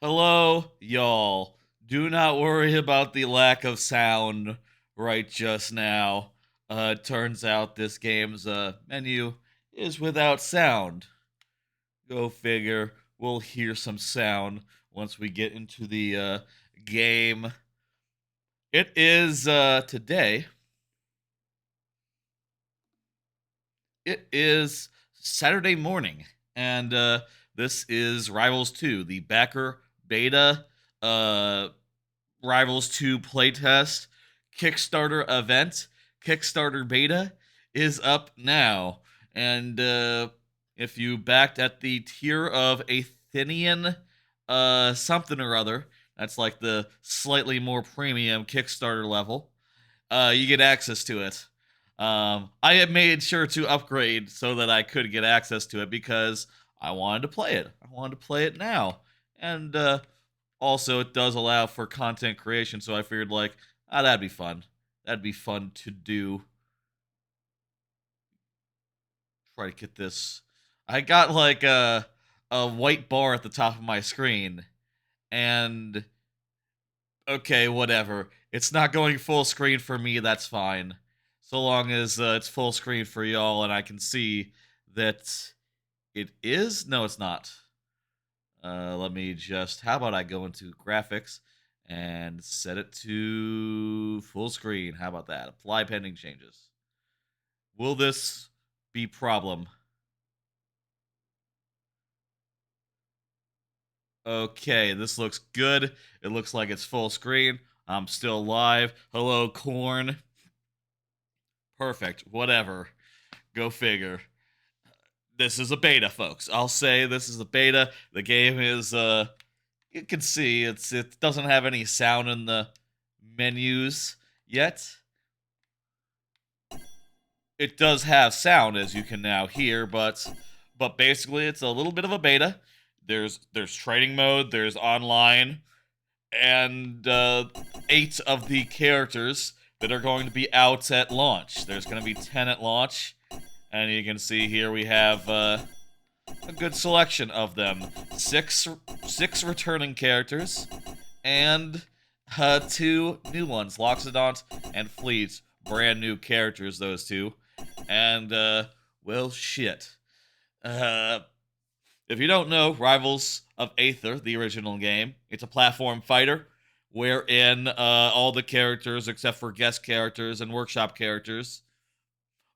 Hello, y'all. Do not worry about the lack of sound right just now. Turns out this game's menu is without sound. Go figure. We'll hear some sound once we get into the game. It is today. It is Saturday morning, and this is Rivals 2, the backer beta uh, Rivals 2 playtest Kickstarter event. Kickstarter beta is up now, and if you backed at the tier of Athenian something or other, that's like the slightly more premium Kickstarter level, you get access to it. I had made sure to upgrade so that I could get access to it because I wanted to play it. I wanted to play it now. And also, it does allow for content creation, so I figured, like, that'd be fun. That'd be fun to do. Try to get this. I got, like, a white bar at the top of my screen, and okay, whatever. It's not going full screen for me, that's fine. So long as it's full screen for y'all and I can see that it is? No, it's not. Let me just, how about I go into graphics and set it to full screen? How about that? Apply pending changes. Will this be problem? Okay, this looks good. It looks like it's full screen. I'm still live. Hello, Corn. Perfect. Whatever. Go figure. This is a beta, folks. I'll say this is a beta. The game is you can see it doesn't have any sound in the menus yet. It does have sound, as you can now hear, but basically it's a little bit of a beta. There's trading mode, there's online, and 8 of the characters that are going to be out at launch. There's going to be 10 at launch, and you can see here we have a good selection of them. Six returning characters, and 2 new ones, Loxodont and Fleet. Brand new characters, those two. And, well, shit. If you don't know, Rivals of Aether, the original game, it's a platform fighter wherein all the characters, except for guest characters and workshop characters,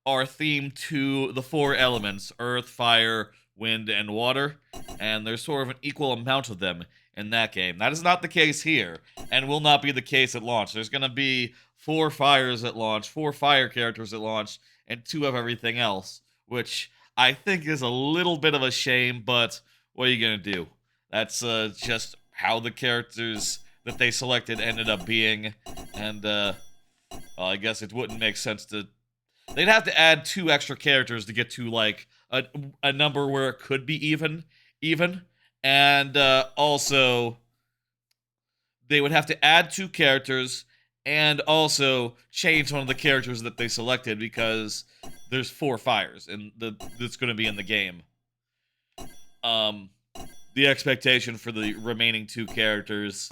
are themed to the 4 elements: earth, fire, wind, and water, and there's sort of an equal amount of them in that game. That is not the case here, and will not be the case at launch. There's going to be 4 fires at launch, 4 fire characters at launch, and 2 of everything else, which I think is a little bit of a shame, but what are you going to do? That's just how the characters that they selected ended up being, and well, I guess it wouldn't make sense to... They'd have to add 2 extra characters to get to, like, a number where it could be even, and also they would have to add 2 characters and also change one of the characters that they selected because there's 4 fires and that's going to be in the game. The expectation for the remaining 2 characters,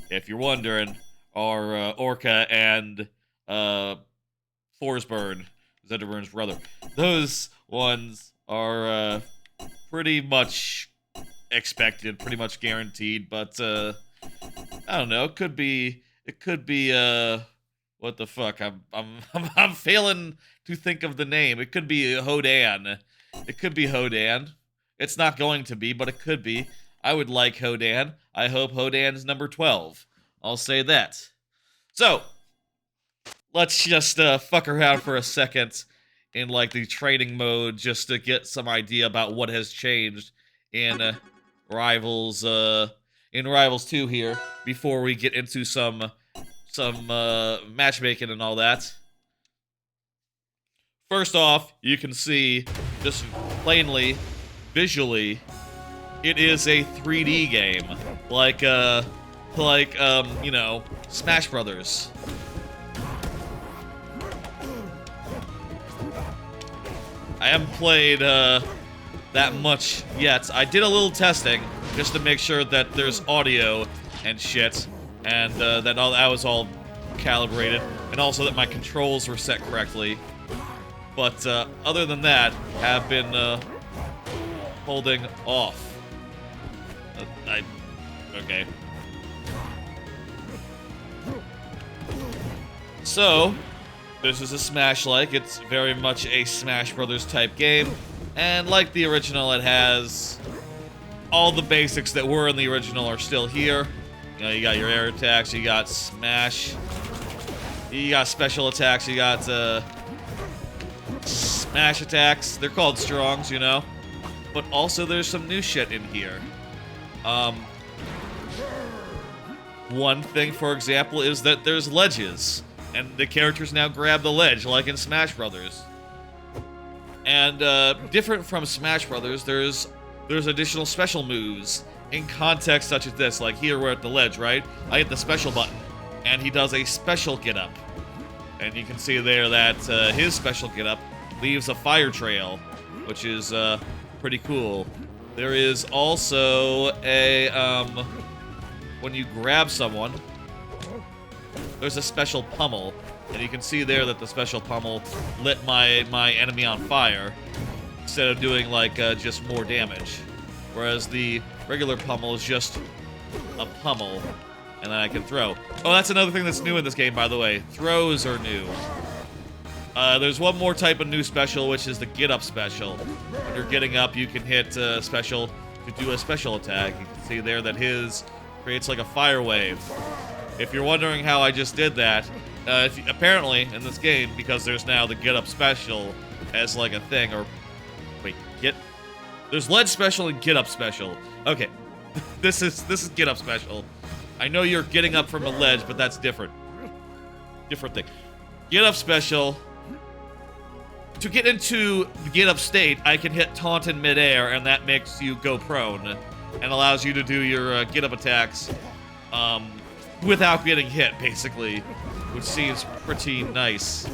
if you're wondering, are Orca and Forsburn, Zenderburn's brother. Those ones are pretty much expected, pretty much guaranteed, but I don't know. It could be what the fuck? I'm failing to think of the name. It could be Hodan. It could be Hodan. It's not going to be, but it could be. I would like Hodan. I hope Hodan's number 12. I'll say that. So, let's just fuck around for a second in, like, the training mode just to get some idea about what has changed in Rivals 2 here before we get into some matchmaking and all that. First off, you can see just plainly, visually, it is a 3D game, like you know, Smash Brothers. I haven't played that much yet. I did a little testing just to make sure that there's audio and shit, and that was all calibrated, and also that my controls were set correctly. But other than that, have been holding off. Okay. So, this is a Smash-like. It's very much a Smash Brothers type game. And like the original, it has all the basics that were in the original are still here. You know, you got your air attacks, you got Smash, you got special attacks, you got Smash attacks. They're called Strongs, you know. But also there's some new shit in here. One thing, for example, is that there's ledges. And the characters now grab the ledge, like in Smash Brothers. And different from Smash Brothers, there's additional special moves in context such as this. Like here, we're at the ledge, right? I hit the special button, and he does a special get-up. And you can see there that his special get-up leaves a fire trail, which is pretty cool. There is also a, when you grab someone, there's a special pummel, and you can see there that the special pummel lit my enemy on fire, instead of doing, like, just more damage. Whereas the regular pummel is just a pummel, and then I can throw. Oh, that's another thing that's new in this game, by the way. Throws are new. There's one more type of new special, which is the get-up special. When you're getting up, you can hit special to do a special attack. You can see there that his creates, like, a fire wave. If you're wondering how I just did that, apparently in this game, because there's now the get-up special as like a thing, or wait, there's ledge special and get-up special. Okay, this is get-up special. I know you're getting up from a ledge, but that's different. Different thing. Get-up special. To get into the get-up state, I can hit taunt in midair, and that makes you go prone, and allows you to do your get-up attacks, without getting hit, basically, which seems pretty nice.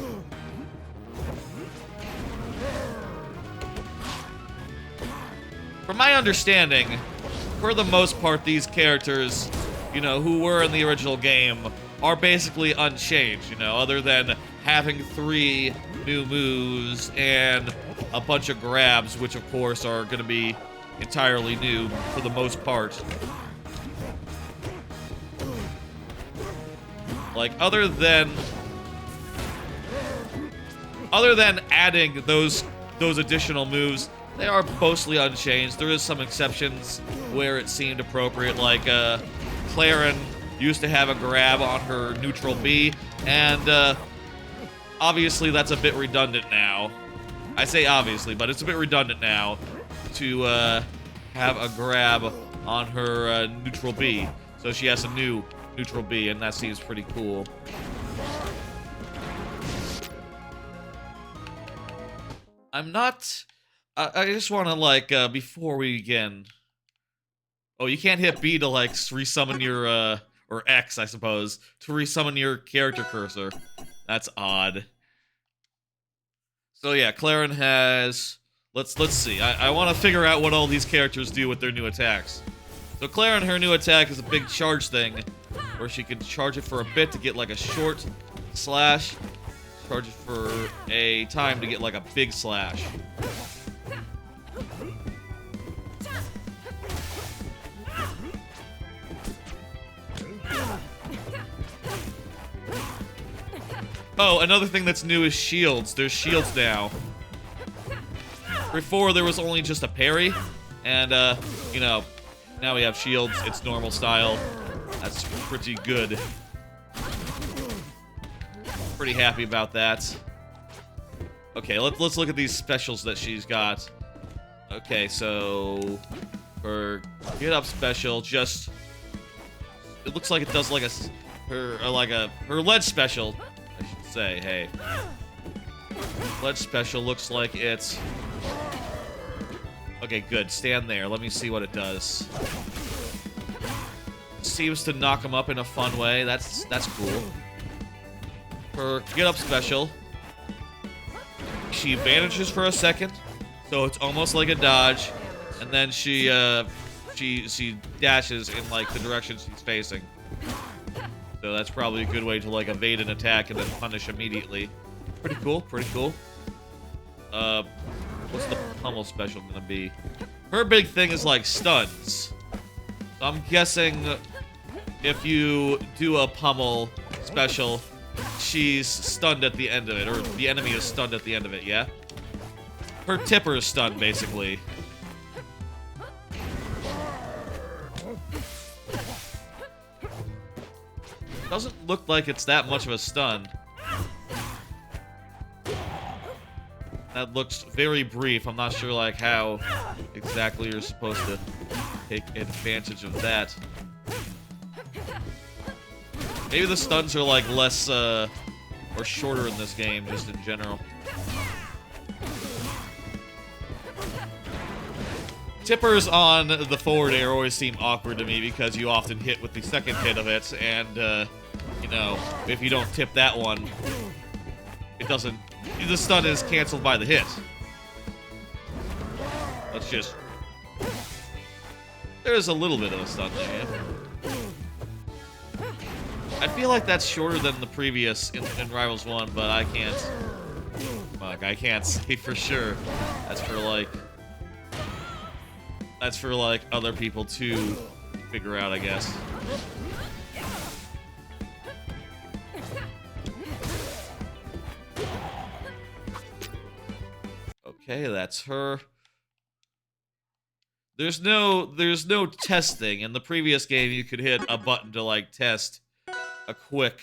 From my understanding, for the most part, these characters, you know, who were in the original game, are basically unchanged, you know, other than having 3 new moves and a bunch of grabs, which, of course, are going to be entirely new for the most part. Like, other than adding those additional moves, they are mostly unchanged. There is some exceptions where it seemed appropriate, like Claren used to have a grab on her neutral B, and obviously that's a bit redundant now. I say obviously, but it's a bit redundant now to have a grab on her neutral B. So she has a new neutral B, and that seems pretty cool. I'm not... I just want to, like, before we begin... Oh, you can't hit B to, like, resummon your, or X, I suppose, to resummon your character cursor. That's odd. So, yeah, Claren has... Let's see. I want to figure out what all these characters do with their new attacks. So Claren, her new attack is a big charge thing, where she can charge it for a bit to get, like, a short slash, charge it for a time to get, like, a big slash. Oh, another thing that's new is shields. There's shields now. Before, there was only just a parry, and, you know, now we have shields. It's normal style. That's pretty good. Pretty happy about that. Okay, let's look at these specials that she's got. Okay, so her get up special just, it looks like it does like her ledge special, I should say. Hey, ledge special looks like it's okay. Good, stand there. Let me see what it does. Seems to knock him up in a fun way. That's cool. Her get up special, she vanishes for a second, So it's almost like a dodge, and then she dashes in like the direction she's facing. So that's probably a good way to like evade an attack and then punish immediately. Pretty cool, pretty cool. What's the pummel special gonna be? Her big thing is like stuns. So I'm guessing if you do a pummel special, she's stunned at the end of it, or the enemy is stunned at the end of it, yeah? Her tipper is stunned, basically. Doesn't look like it's that much of a stun. That looks very brief. I'm not sure, like, how exactly you're supposed to take advantage of that. Maybe the stuns are, like, less, or shorter in this game, just in general. Tippers on the forward air always seem awkward to me because you often hit with the second hit of it, and, you know, if you don't tip that one, it doesn't... The stun is canceled by the hit. Let's just... There's a little bit of a stun there, yeah. I feel like that's shorter than the previous in Rivals 1, but I can't... Fuck, I can't say for sure. That's for, like... That's for, like, other people to figure out, I guess. Okay, that's her. There's no testing. In the previous game, you could hit a button to, like, test a quick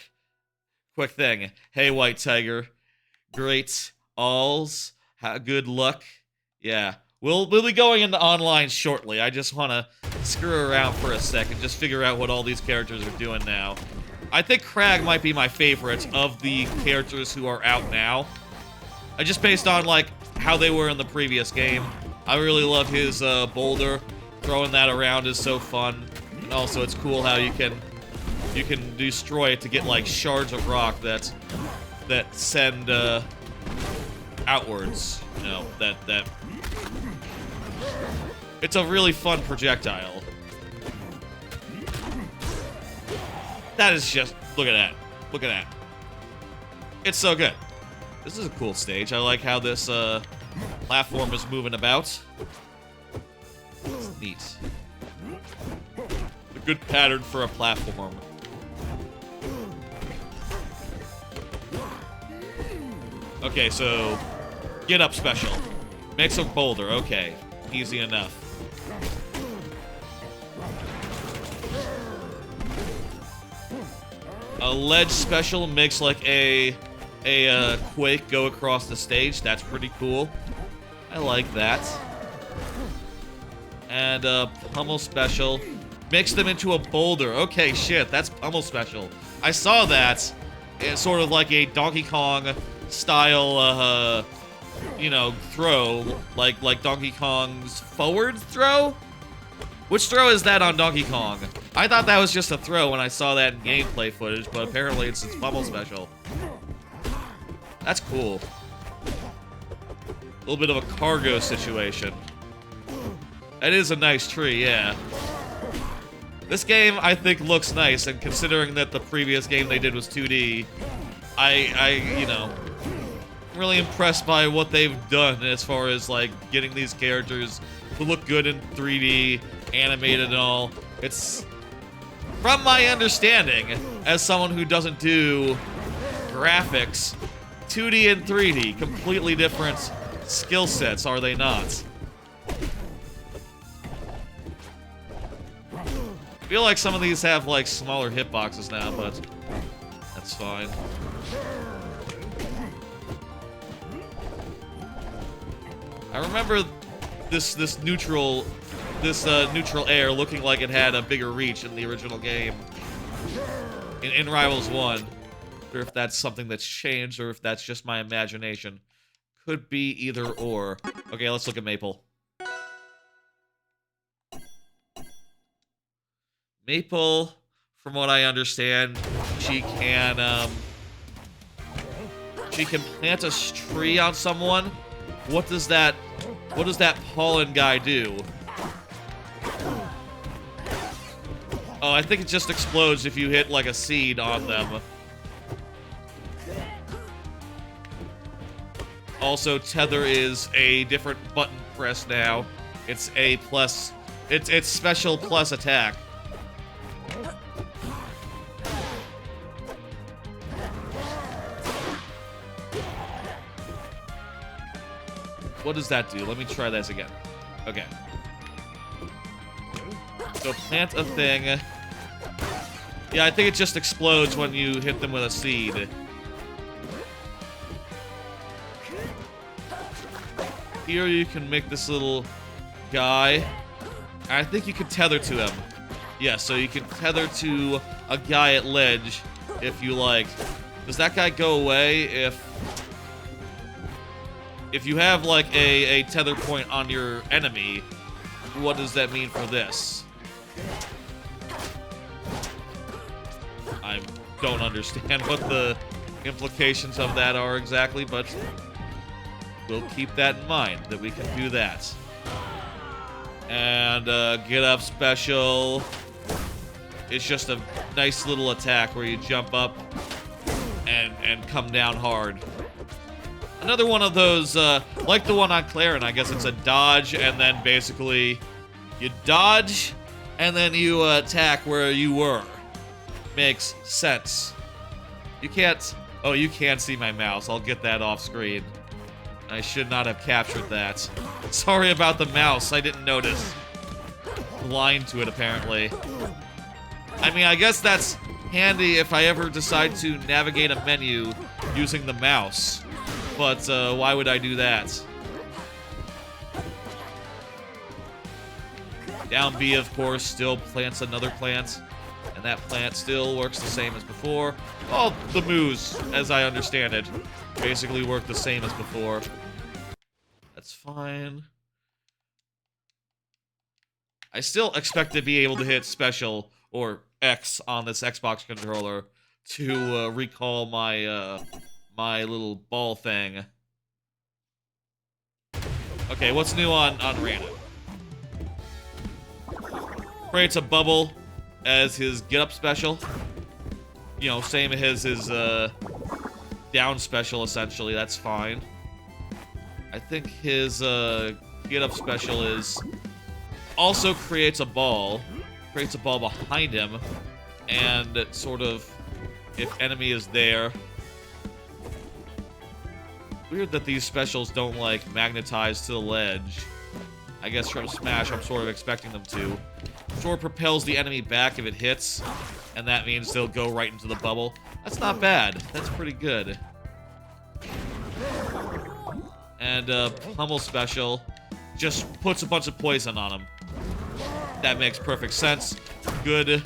thing. Hey, White Tiger. Great. Alls. Good luck. Yeah. We'll be going into online shortly. I just want to screw around for a second, just figure out what all these characters are doing now. I think Crag might be my favorite of the characters who are out now. Just based on, like, how they were in the previous game. I really love his boulder. Throwing that around is so fun. And also, it's cool how you can destroy it to get, like, shards of rock that send outwards. You know, that it's a really fun projectile. That is just... Look at that. Look at that. It's so good. This is a cool stage. I like how this platform is moving about. It's neat. A good pattern for a platform. Okay, so... Get up special. Makes a boulder. Okay. Easy enough. A ledge special makes like a quake go across the stage. That's pretty cool. I like that. And a pummel special makes them into a boulder. Okay, shit, that's pummel special. I saw that. It's sort of like a Donkey Kong style, you know, throw, like Donkey Kong's forward throw? Which throw is that on Donkey Kong? I thought that was just a throw when I saw that in gameplay footage, but apparently it's its pummel special. That's cool. A little bit of a cargo situation. That is a nice tree, yeah. This game, I think, looks nice, and considering that the previous game they did was 2D, you know, really impressed by what they've done as far as, like, getting these characters to look good in 3D, animated and all. It's, from my understanding, as someone who doesn't do graphics, 2D and 3D, completely different skill sets, are they not? I feel like some of these have, like, smaller hitboxes now, but that's fine. I remember this neutral air looking like it had a bigger reach in the original game. In Rivals 1. Or if that's something that's changed or if that's just my imagination. Could be either or. Okay, let's look at Maple. Maple, from what I understand, she can plant a tree on someone What does that pollen guy do? Oh, I think it just explodes if you hit like a seed on them. Also, tether is a different button press now. It's A plus. It's special plus attack. What does that do? Let me try this again. Okay. So plant a thing. Yeah, I think it just explodes when you hit them with a seed. Here you can make this little guy. I think you can tether to him. Yeah, so you can tether to a guy at ledge if you like. Does that guy go away if you have like a tether point on your enemy? What does that mean for this? I don't understand what the implications of that are exactly, but we'll keep that in mind, that we can do that. And get up special. It's just a nice little attack where you jump up and come down hard. Another one of those, like the one on Claren, I guess it's a dodge, and then basically you dodge, and then you attack where you were. Makes sense. You can't... Oh, you can see my mouse. I'll get that off screen. I should not have captured that. Sorry about the mouse. I didn't notice. Blind to it, apparently. I mean, I guess that's handy if I ever decide to navigate a menu using the mouse. But why would I do that? Down B, of course, still plants another plant. And that plant still works the same as before. All the moves, as I understand it, basically work the same as before. That's fine. I still expect to be able to hit special, or X, on this Xbox controller to recall my, my little ball thing. Okay, what's new on random? Creates a bubble as his get-up special. You know, same as his down special, essentially. That's fine. I think his get-up special is... also creates a ball. Creates a ball behind him. And it sort of... if enemy is there... Weird that these specials don't, like, magnetize to the ledge. I guess from Smash, I'm sort of expecting them to. Sort of propels the enemy back if it hits, and that means they'll go right into the bubble. That's not bad. That's pretty good. And Pummel Special just puts a bunch of poison on him. That makes perfect sense. Good,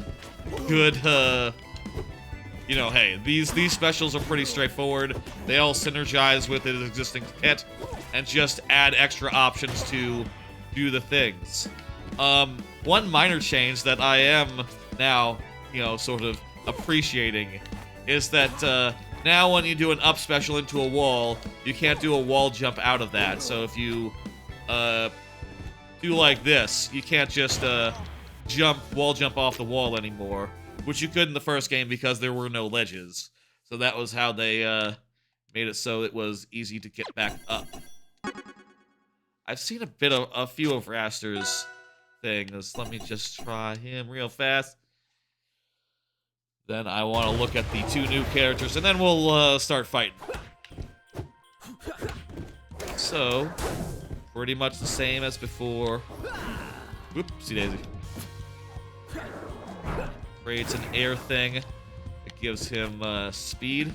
you know, hey, these specials are pretty straightforward. They all synergize with his existing kit and just add extra options to do the things. One minor change that I am now, you know, sort of appreciating is that now when you do an up special into a wall, you can't do a wall jump out of that. So if you do like this, you can't just wall jump off the wall anymore, which you could in the first game because there were no ledges. So that was how they made it so it was easy to get back up. I've seen a few of Raster's things. Let me just try him real fast. Then I want to look at the two new characters, and then we'll start fighting. So, pretty much the same as before. Whoopsie daisy. Creates an air thing. It gives him speed.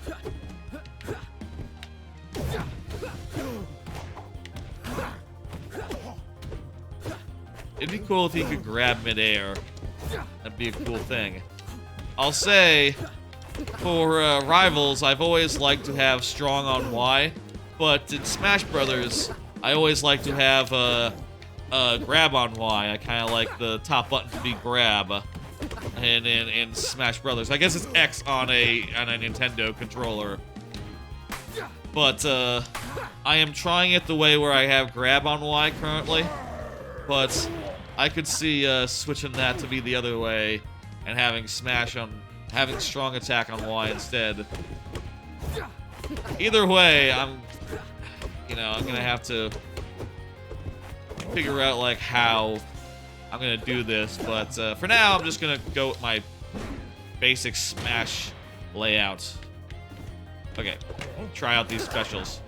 It'd be cool if he could grab midair. That'd be a cool thing. I'll say, for Rivals, I've always liked to have strong on Y, but in Smash Brothers, I always like to have grab on Y. I kind of like the top button to be grab. And in Smash Brothers, I guess it's X on a Nintendo controller. But, I am trying it the way where I have grab on Y currently. But I could see, switching that to be the other way and having having strong attack on Y instead. Either way, I'm gonna have to figure out, like, how I'm gonna do this, but for now, I'm just gonna go with my basic Smash layout. Okay, try out these specials.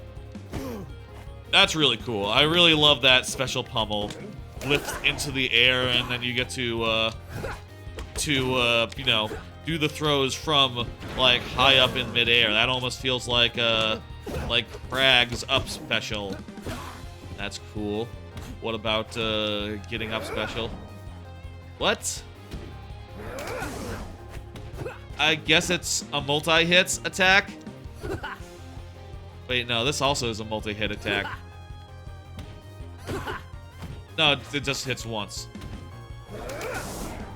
That's really cool. I really love that special pummel. Lift into the air, and then you get to you know, do the throws from, like, high up in midair. That almost feels like Crag's up special. That's cool. What about, getting up special? What? I guess it's a multi-hits attack? Wait, no, this also is a multi-hit attack. No, it just hits once.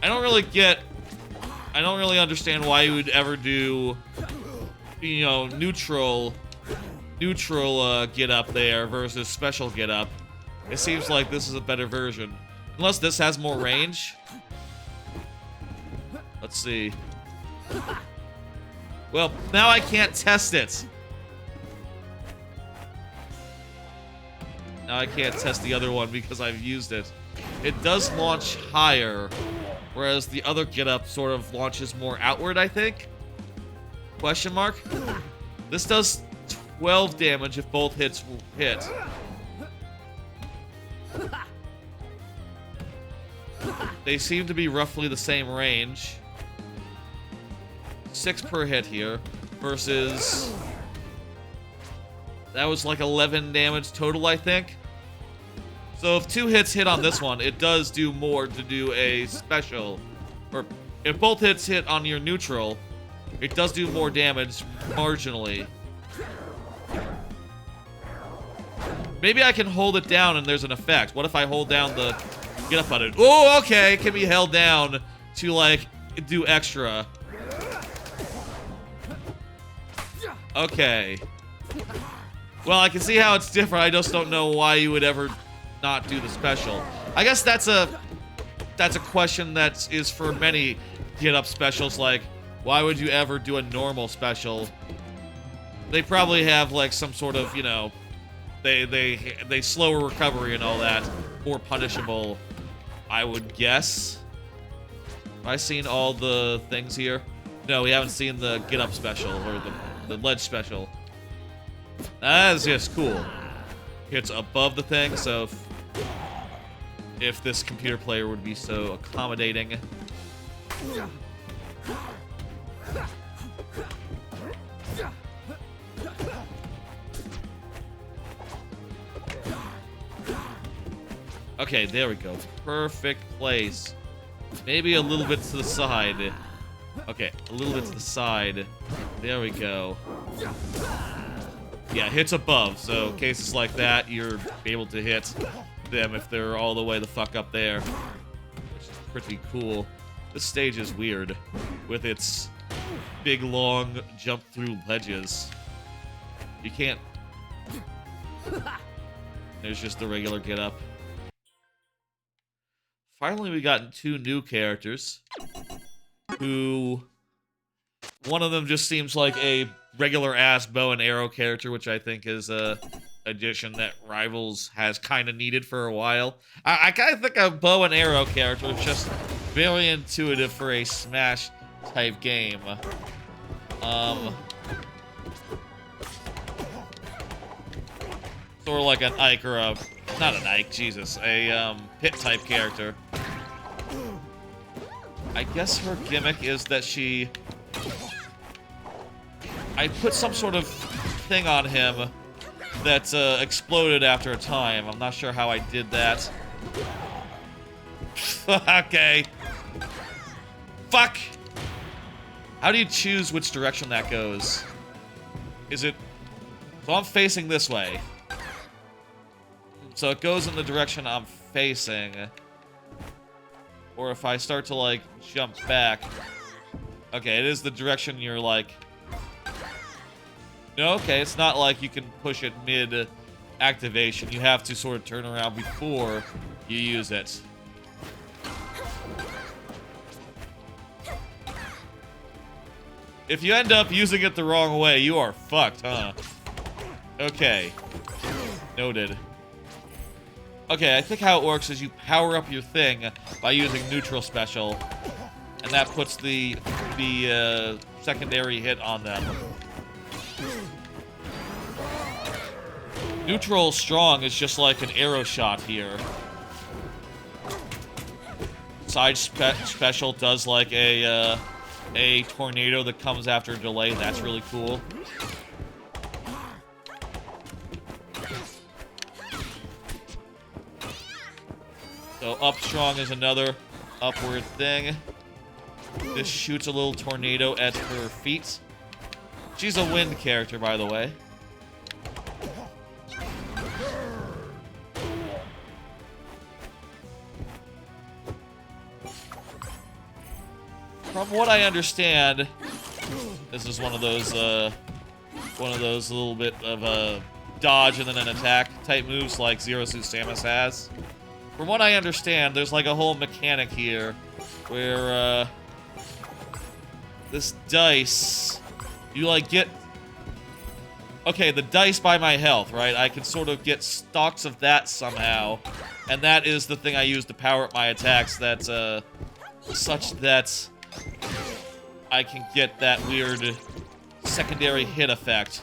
I don't really understand why you would ever do, you know, neutral get up there versus special get up. It seems like this is a better version. Unless this has more range. Let's see. Well, now I can't test it. Now I can't test the other one because I've used it. It does launch higher, whereas the other get up sort of launches more outward, I think? Question mark? This does 12 damage if both hits hit. They seem to be roughly the same range. 6 per hit here versus... That was like 11 damage total, I think. So if 2 hits hit on this one, it does do more to do a special. Or if both hits hit on your neutral, it does do more damage marginally. Maybe I can hold it down and there's an effect. What if I hold down the get up button? Oh, okay, it can be held down to, like, do extra. Okay. Well, I can see how it's different. I just don't know why you would ever not do the special. I guess that's a question that is for many get-up specials. Like, why would you ever do a normal special? They probably have, like, some sort of, you know, they slower recovery and all that, more punishable, I would guess. Have I seen all the things here? No, we haven't seen the get-up special or the ledge special. That's just cool. It's above the thing, so if this computer player would be so accommodating. Okay, there we go. Perfect place. Maybe a little bit to the side. Okay, a little bit to the side. There we go. Yeah, hits above, so cases like that, you're able to hit them if they're all the way the fuck up there. Which is pretty cool. This stage is weird, with its big, long jump through ledges. You can't... There's just the regular get up. Finally, we got 2 new characters, who... One of them just seems like a regular-ass bow and arrow character, which I think is a addition that Rivals has kind of needed for a while. I kind of think a bow and arrow character is just very intuitive for a Smash-type game. Sort of like an Ike or a... Not an Ike, Jesus. A Pit-type character. I guess her gimmick is that she... I put some sort of thing on him that exploded after a time. I'm not sure how I did that. Okay. Fuck! How do you choose which direction that goes? Is it... So I'm facing this way. So it goes in the direction I'm facing. Or if I start to, like, jump back... Okay, it is the direction you're, like... No, okay, it's not like you can push it mid-activation. You have to sort of turn around before you use it. If you end up using it the wrong way, you are fucked, huh? Okay. Noted. Okay, I think how it works is you power up your thing by using neutral special, and that puts the secondary hit on them. Neutral strong is just like an arrow shot here. Side special does like a tornado that comes after a delay. That's really cool. So up strong is another upward thing. This shoots a little tornado at her feet. She's a wind character, by the way. From what I understand, this is one of those little bit of a dodge and then an attack type moves like Zero Suit Samus has. From what I understand, there's like a whole mechanic here where this dice, you like get... Okay, the dice by my health, right? I can sort of get stocks of that somehow, and that is the thing I use to power up my attacks. That's such that I can get that weird secondary hit effect.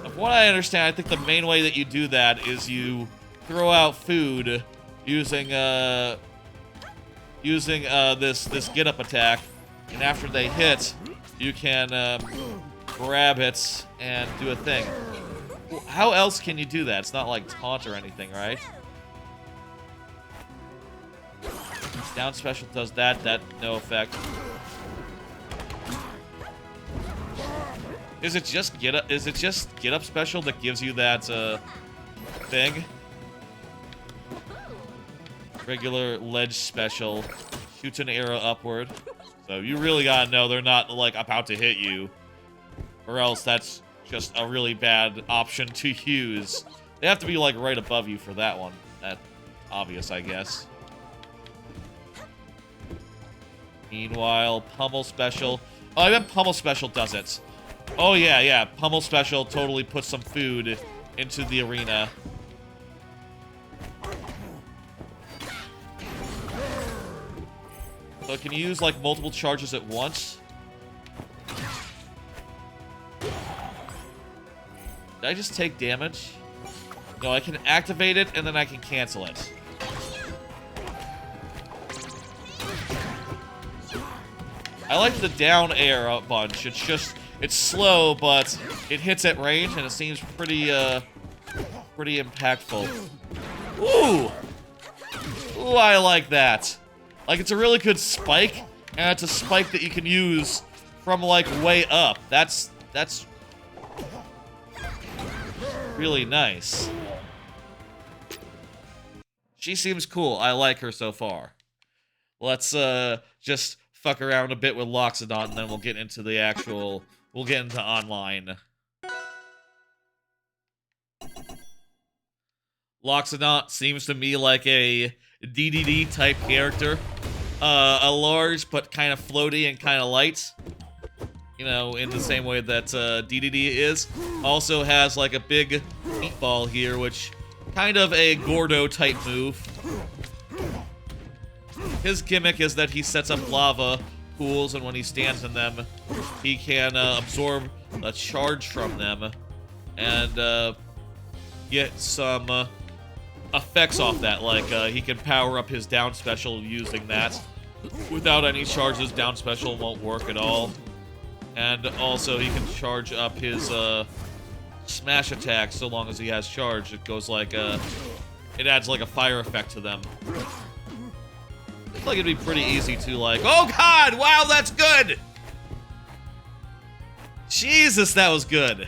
From what I understand, I think the main way that you do that is you throw out food using this get up attack, and after they hit, you can grab it and do a thing. How else can you do that? It's not like taunt or anything, right? Down special does that. That no effect. Is it just get up? Is it just get up special that gives you that thing? Regular ledge special shoots an arrow upward. So you really gotta know they're not like about to hit you, or else that's just a really bad option to use. They have to be like right above you for that one. That's obvious, I guess. Meanwhile, Pummel Special. Oh, I bet Pummel Special does it. Oh, yeah, yeah. Pummel Special totally puts some food into the arena. So it can use, like, multiple charges at once. Did I just take damage? No, I can activate it, and then I can cancel it. I like the down air a bunch. It's just, it's slow, but it hits at range, and it seems pretty impactful. Ooh! Ooh, I like that. Like, it's a really good spike, and it's a spike that you can use from, like, way up. That's really nice. She seems cool. I like her so far. Let's, just fuck around a bit with Loxodont, and then we'll get into the actual... We'll get into online. Loxodont seems to me like a DDD type character. A large but kind of floaty and kind of light. You know, in the same way that DDD is. Also has like a big meatball here, which kind of a Gordo type move. His gimmick is that he sets up lava pools, and when he stands in them, he can absorb a charge from them and get some effects off that. Like, he can power up his down special using that. Without any charges, down special won't work at all. And also, he can charge up his smash attack so long as he has charge. It goes like it adds like a fire effect to them. I feel like it'd be pretty easy to like, oh god, wow, that's good! Jesus, that was good.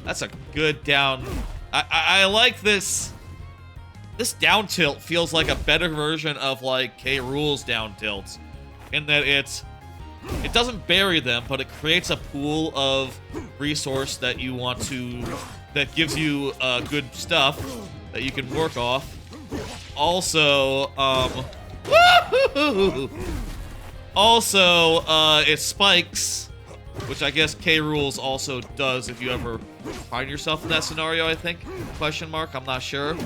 That's a good down. I like this. This down tilt feels like a better version of like K. Rool's down tilt. in that it doesn't bury them, but it creates a pool of resource that you want to, that gives you good stuff that you can work off. Also, it spikes, which I guess K Rules also does if you ever find yourself in that scenario, I think. Question mark, I'm not sure.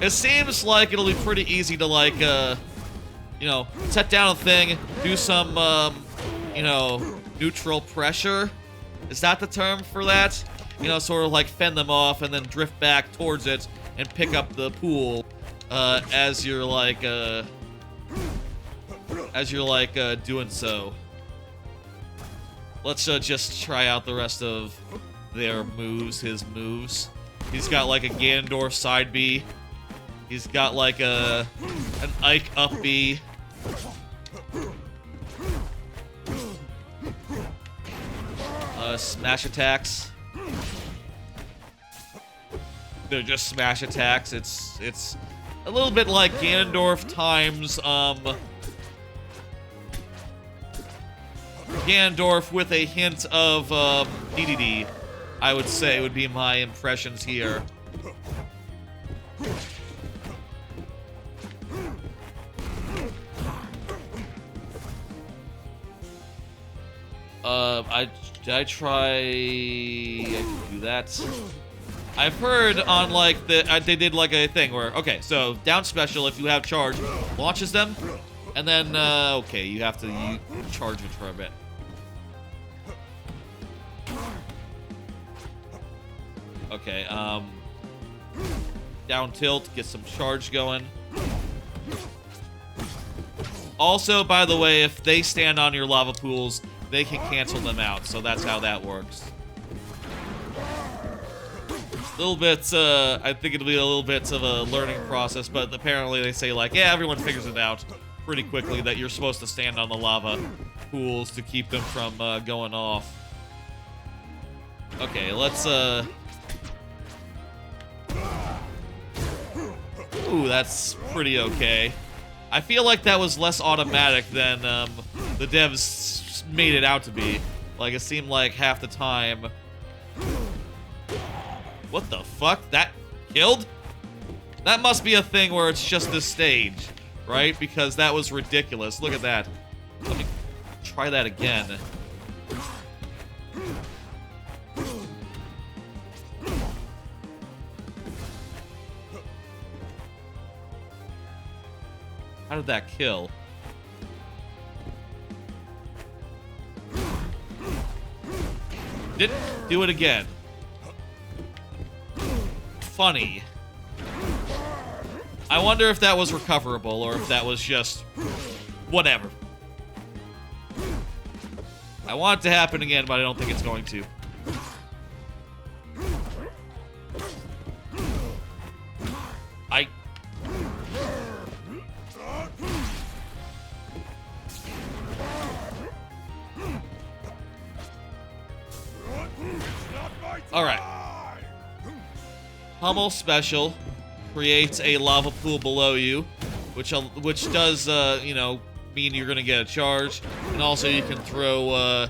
It seems like it'll be pretty easy to, like, you know, set down a thing, do some, you know, neutral pressure. Is that the term for that? You know, sort of like fend them off and then drift back towards it and pick up the pool, as you're like doing so. Let's just try out the rest of their moves, his moves. He's got like a Ganondorf side B. He's got like an Ike up B. Smash attacks. They're just smash attacks. It's a little bit like Ganondorf times Ganondorf with a hint of DDD, I would say would be my impressions here. I can do that. I've heard on like they did like a thing where, okay, so down special, if you have charge, launches them, and then okay, you have to charge it for a bit. Okay, down tilt, get some charge going. Also, by the way, if they stand on your lava pools, they can cancel them out, so that's how that works. A little bit, I think it'll be a little bit of a learning process, but apparently they say, like, yeah, everyone figures it out pretty quickly that you're supposed to stand on the lava pools to keep them from going off. Okay, let's, ooh, that's pretty okay. I feel like that was less automatic than the devs made it out to be. Like, it seemed like half the time... What the fuck? That killed? That must be a thing where it's just this stage, right? Because that was ridiculous. Look at that. Let me try that again. How did that kill? Didn't do it again. Funny. I wonder if that was recoverable or if that was just whatever. I want it to happen again, but I don't think it's going to. Alright. Hummel special creates a lava pool below you, which does, you know, mean you're gonna get a charge, and also you can throw,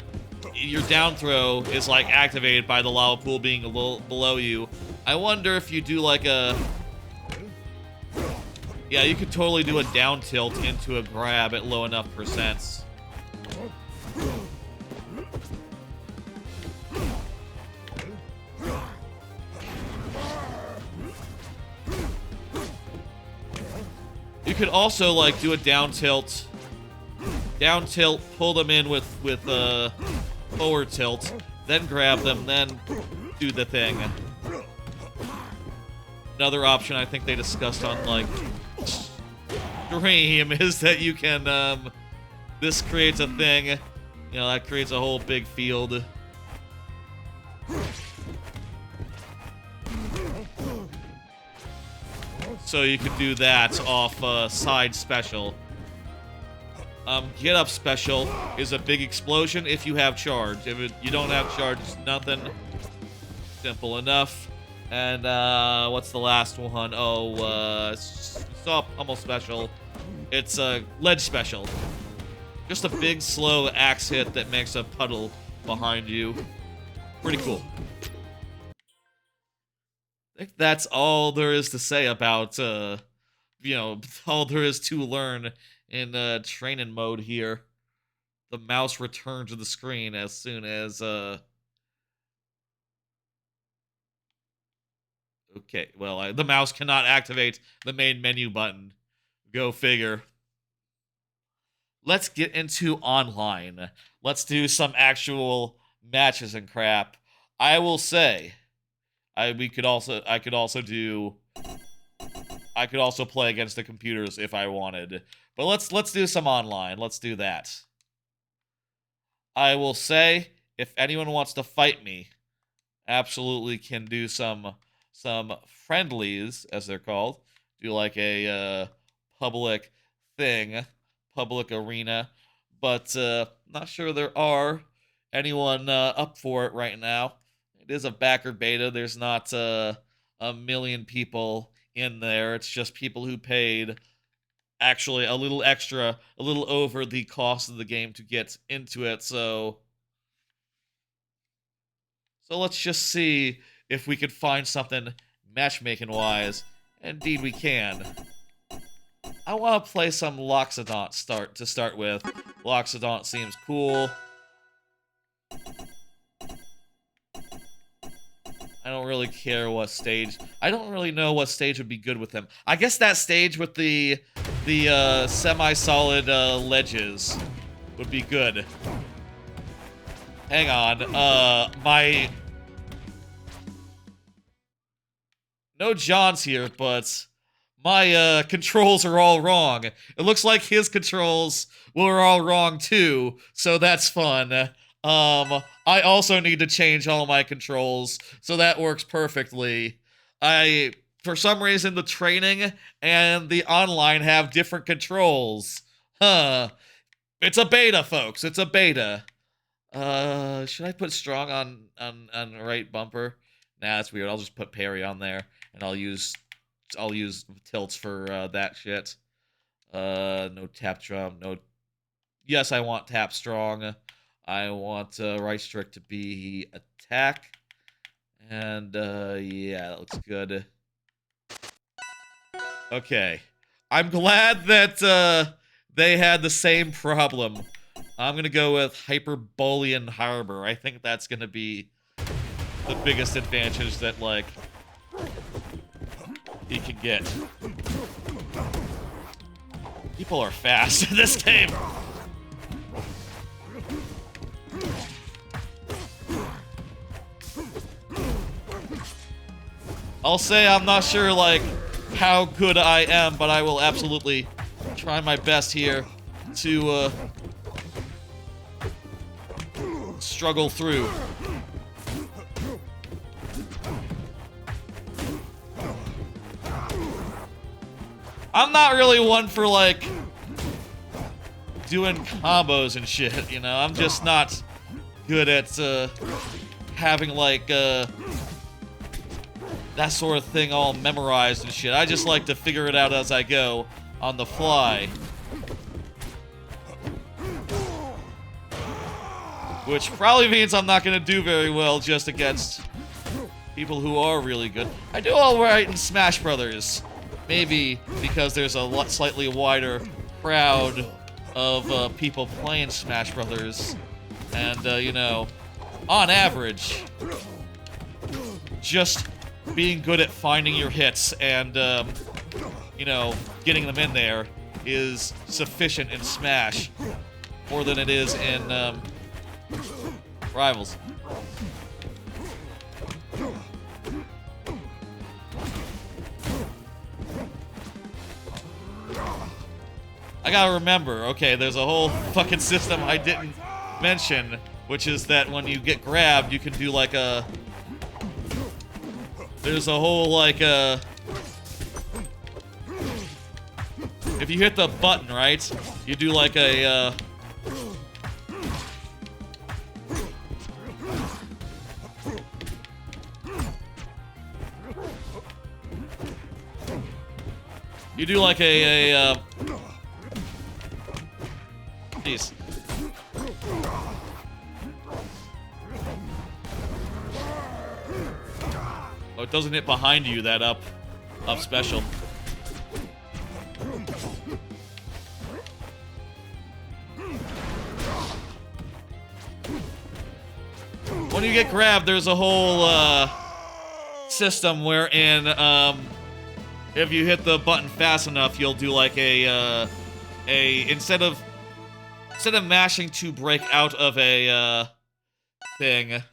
your down throw is, like, activated by the lava pool being below you. I wonder if you do, like, a... Yeah, you could totally do a down tilt into a grab at low enough percents. You could also, like, do a down tilt, pull them in with forward tilt, then grab them, then do the thing. Another option I think they discussed on, like, stream is that you can, this creates a thing, you know, that creates a whole big field. So you could do that off side special. Get up special is a big explosion if you have charge. If you don't have charge, it's nothing. Simple enough. And what's the last one? Oh, stop Hummel special. It's a ledge special. Just a big, slow axe hit that makes a puddle behind you. Pretty cool. I think that's all there is to say about, you know, all there is to learn in training mode here. The mouse returns to the screen as soon as, okay, well, the mouse cannot activate the main menu button. Go figure. Let's get into online. Let's do some actual matches and crap. I will say, I could also play against the computers if I wanted. But let's do some online. Let's do that. I will say, if anyone wants to fight me, absolutely can do some friendlies, as they're called. Do like a public thing, public arena. But not sure there are anyone up for it right now. It is a backer beta. There's not a million people in there. It's just people who paid actually a little extra, a little over the cost of the game to get into it. So let's just see if we can find something matchmaking-wise. Indeed, we can. I want to play some Loxodont to start with. Loxodont seems cool. I don't really care what stage. I don't really know what stage would be good with him. I guess that stage with the semi-solid ledges would be good. Hang on. No John's here, but my controls are all wrong. It looks like his controls were all wrong too, so that's fun. I also need to change all my controls, so that works perfectly. For some reason, the training and the online have different controls. Huh. It's a beta, folks. It's a beta. Should I put strong on right bumper? Nah, that's weird. I'll just put parry on there, and I'll use tilts for that shit. No tap drum. No. Yes, I want tap strong. I want right strict to be attack. And, yeah, that looks good. Okay. I'm glad that they had the same problem. I'm gonna go with Hyperborean Harbor. I think that's gonna be the biggest advantage that, like, he can get. People are fast in this game. I'll say I'm not sure, like, how good I am, but I will absolutely try my best here to, struggle through. I'm not really one for, like, doing combos and shit, you know? I'm just not good at, having, like, that sort of thing all memorized and shit. I just like to figure it out as I go on the fly. Which probably means I'm not going to do very well just against people who are really good. I do alright in Smash Brothers. Maybe because there's a slightly wider crowd of people playing Smash Brothers. And, you know, on average, just being good at finding your hits and, you know, getting them in there is sufficient in Smash. More than it is in, Rivals. I gotta remember, okay, there's a whole fucking system I didn't mention, which is that when you get grabbed, you can do like a... There's a whole, like, if you hit the button, right, you do like a, you do like a Jeez. Oh, it doesn't hit behind you, that up special. When you get grabbed, there's a whole system wherein if you hit the button fast enough, you'll do like a instead of mashing to break out of a thing,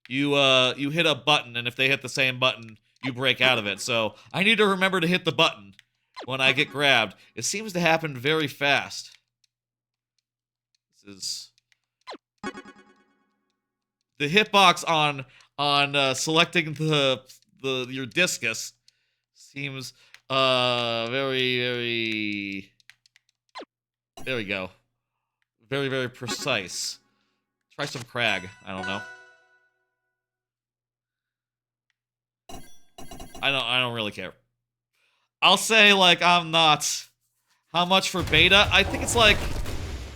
you hit a button, and if they hit the same button, you break out of it. So I need to remember to hit the button when I get grabbed. It seems to happen very fast. This is the hitbox on selecting your discus seems very. There we go. Very, very precise. Try some Crag. I don't know. I don't really care. I'll say, like, I'm not... How much for beta? I think it's, like,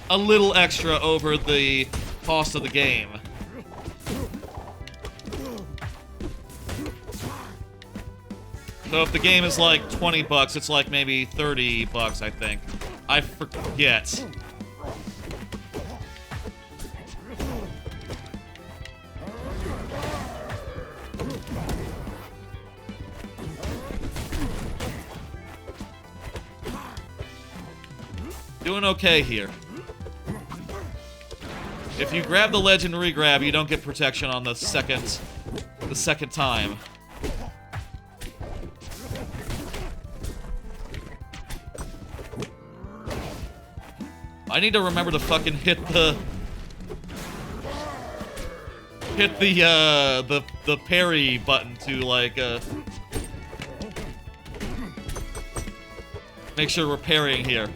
a little extra over the cost of the game. So if the game is, like, 20 bucks, it's, like, maybe 30 bucks, I think. I forget. Doing okay here. If you grab the ledge and re-grab, you don't get protection on the second time. I need to remember to fucking hit the parry button to, like, make sure we're parrying here.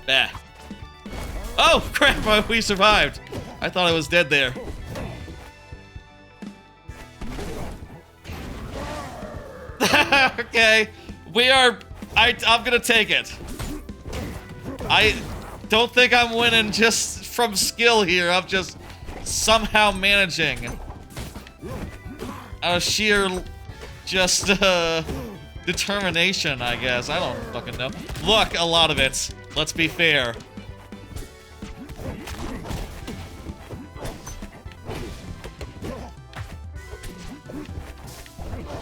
Bah. Oh, crap, we survived. I thought I was dead there. Okay, I'm gonna take it. I don't think I'm winning just from skill here. I'm just somehow managing. Out of sheer, just, determination, I guess. I don't fucking know. Look, a lot of it. Let's be fair.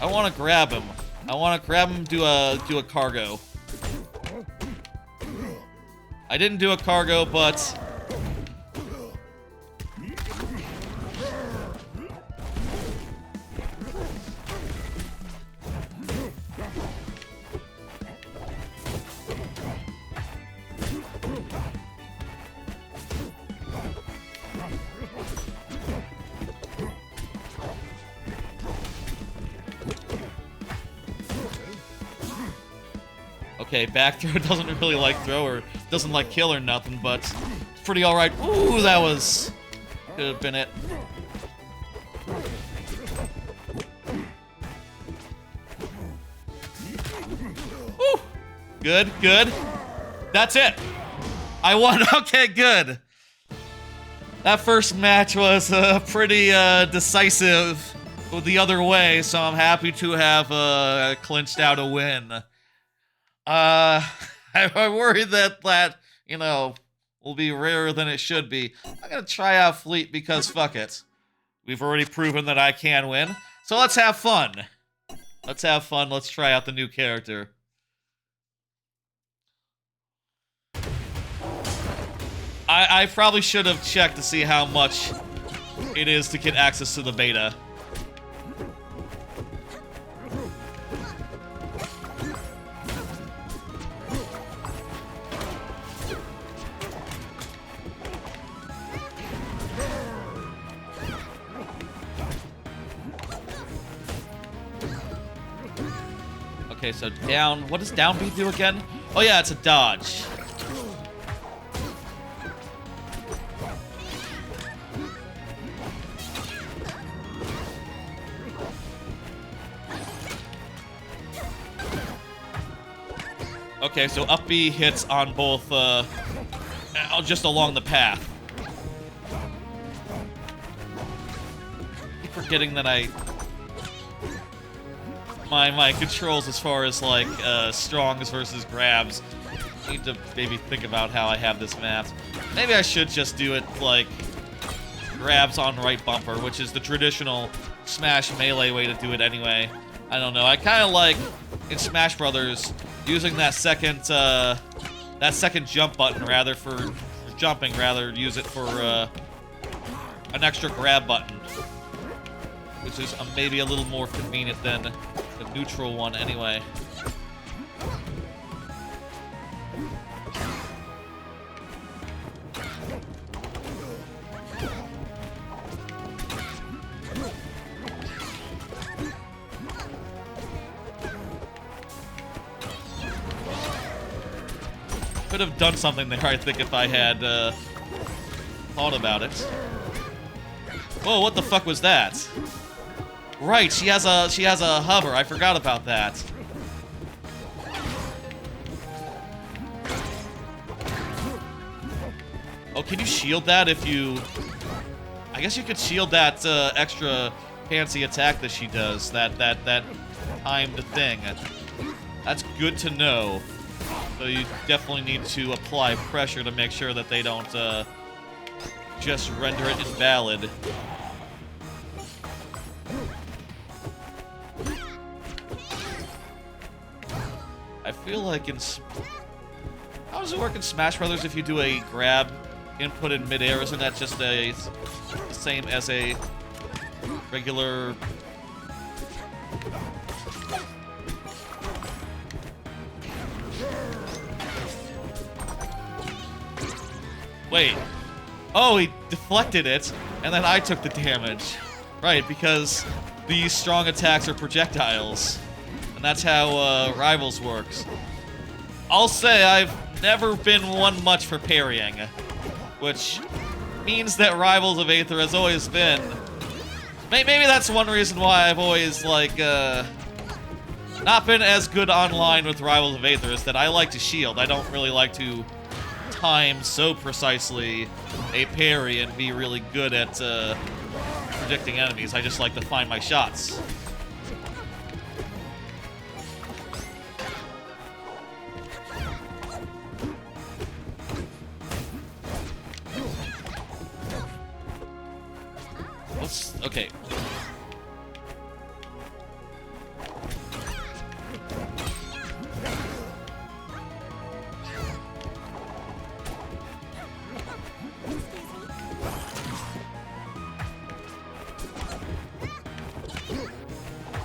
I want to grab him. I want to grab him, do a cargo. I didn't do a cargo, but... Okay, back throw doesn't really like throw or doesn't like kill or nothing, but it's pretty alright. Ooh, that was... could have been it. Ooh. Good, good. That's it. I won. Okay, good. That first match was pretty decisive the other way, so I'm happy to have clinched out a win. I worry that, you know, will be rarer than it should be. I'm gonna try out Fleet because fuck it. We've already proven that I can win. So let's have fun. Let's have fun. Let's try out the new character. I probably should have checked to see how much it is to get access to the beta. Okay, so down... What does down B do again? Oh yeah, it's a dodge. Okay, so up B hits on both, just along the path. Keep forgetting that my controls as far as, like, strongs versus grabs. I need to maybe think about how I have this mapped. Maybe I should just do it, like, grabs on right bumper, which is the traditional Smash melee way to do it anyway. I don't know. I kind of like, in Smash Brothers, using that second jump button rather for jumping, rather use it for an extra grab button, which is maybe a little more convenient than the neutral one anyway. Could have done something there, I think, if I had thought about it. Whoa, what the fuck was that? Right, she has a hover. I forgot about that. Oh, can you shield that if you... I guess you could shield that extra fancy attack that she does. That timed thing. That's good to know. So you definitely need to apply pressure to make sure that they don't just render it invalid. I feel like in... How does it work in Smash Brothers if you do a grab input in midair? Isn't that just the same as a regular... Wait. Oh, he deflected it, and then I took the damage. Right, because these strong attacks are projectiles. And that's how Rivals works. I'll say I've never been one much for parrying, which means that Rivals of Aether has always been... Maybe that's one reason why I've always, like, not been as good online with Rivals of Aether, is that I like to shield. I don't really like to time so precisely a parry and be really good at predicting enemies. I just like to find my shots. Okay.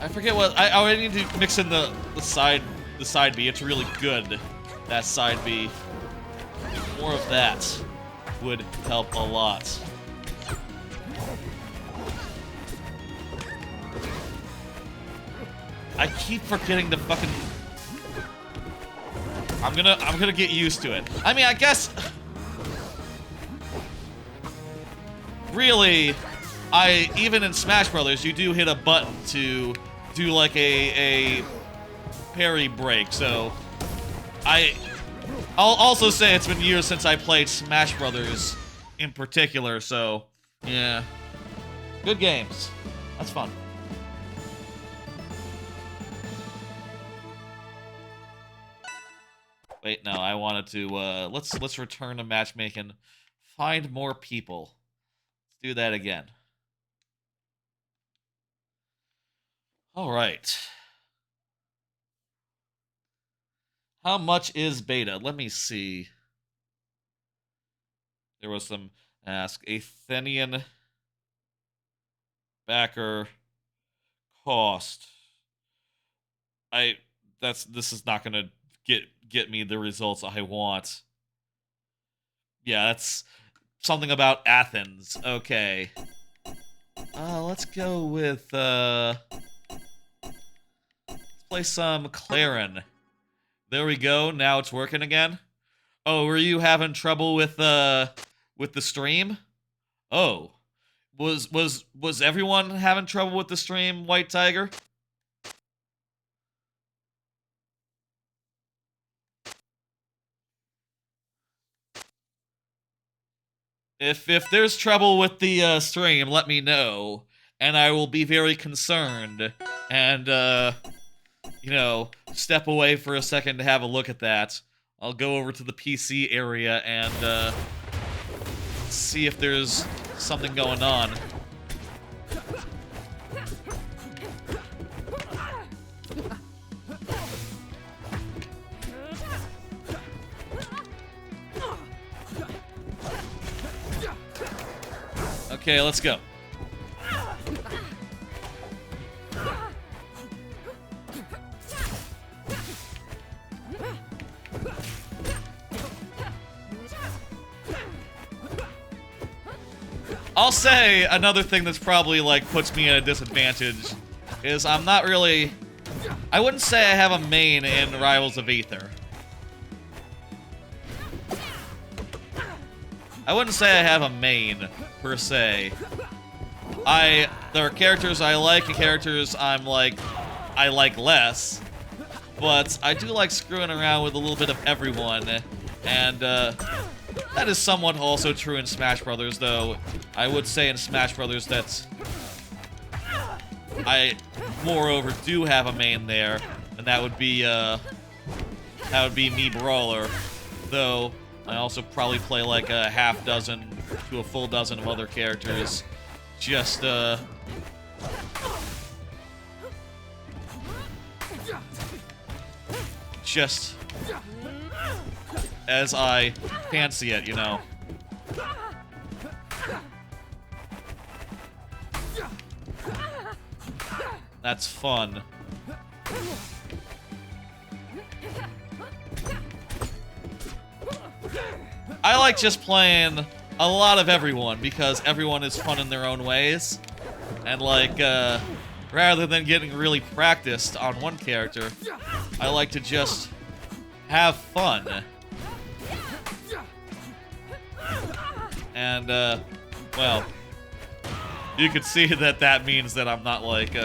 I forget what I need to mix in the side B. It's really good. That side B. More of that would help a lot. I keep forgetting the fucking... I'm gonna get used to it. I mean, I guess... Really, even in Smash Brothers, you do hit a button to do like a parry break, so... I'll also say it's been years since I played Smash Brothers in particular, so... Yeah. Good games. That's fun. Wait, no, I wanted to, let's return to matchmaking. Find more people. Let's do that again. All right. How much is beta? Let me see. There was some ask. Athenian backer cost. This is not gonna get me the results I want. Yeah, that's something about Athens. Okay. Let's go with let's play some Clarin. There we go. Now it's working again. Oh, were you having trouble with the stream? Oh. Was everyone having trouble with the stream, White Tiger? If there's trouble with the stream, let me know, and I will be very concerned and you know, step away for a second to have a look at that. I'll go over to the PC area and see if there's something going on. Okay, let's go. I'll say another thing that's probably, like, puts me at a disadvantage is I'm not really... I wouldn't say I have a main in Rivals of Aether. I wouldn't say I have a main, per se. There are characters I like and characters I like less. But I do like screwing around with a little bit of everyone. And, that is somewhat also true in Smash Brothers, though. I would say in Smash Brothers that I, moreover, do have a main there, and that would be me Brawler. Though I also probably play like a half dozen to a full dozen of other characters, just as I fancy it, you know. That's fun. I like just playing a lot of everyone because everyone is fun in their own ways. And like, rather than getting really practiced on one character, I like to just have fun. And, well, you can see that means that I'm not like,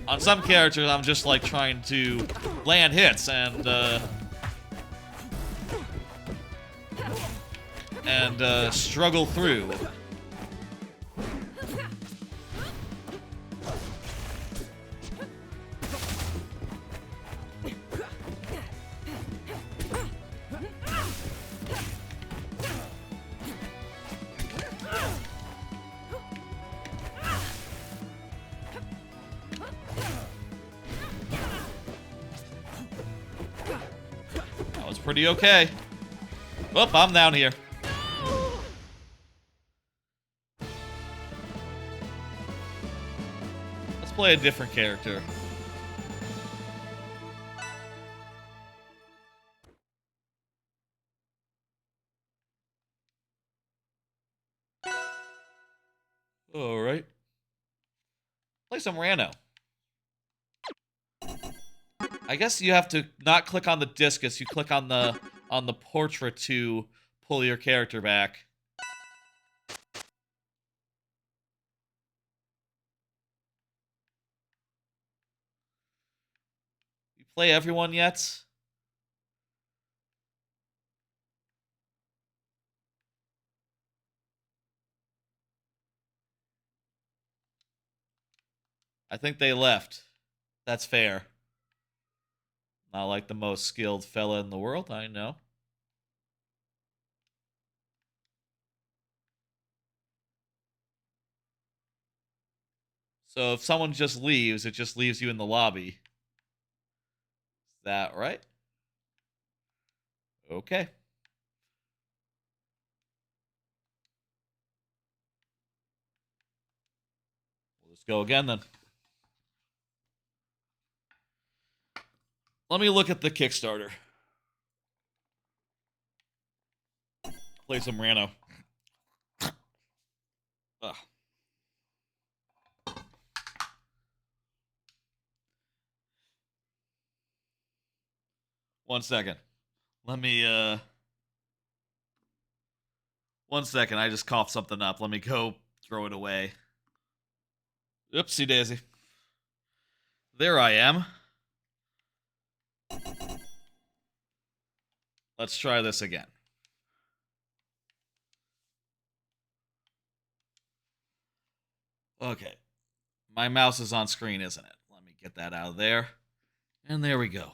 on some characters, I'm just like trying to land hits and struggle through. Pretty okay. Oh, I'm down here. Let's play a different character. Alright. Play some rando. I guess you have to not click on the discus, you click on the portrait to pull your character back. You play everyone yet? I think they left. That's fair. Not like the most skilled fella in the world, I know. So if someone just leaves, it just leaves you in the lobby. Is that right? Okay. Let's go again then. Let me look at the Kickstarter. Play some rando. Ugh. One second. Let me, one second, I just coughed something up. Let me go throw it away. Oopsie daisy. There I am. Let's try this again. Okay. My mouse is on screen, isn't it? Let me get that out of there. And there we go.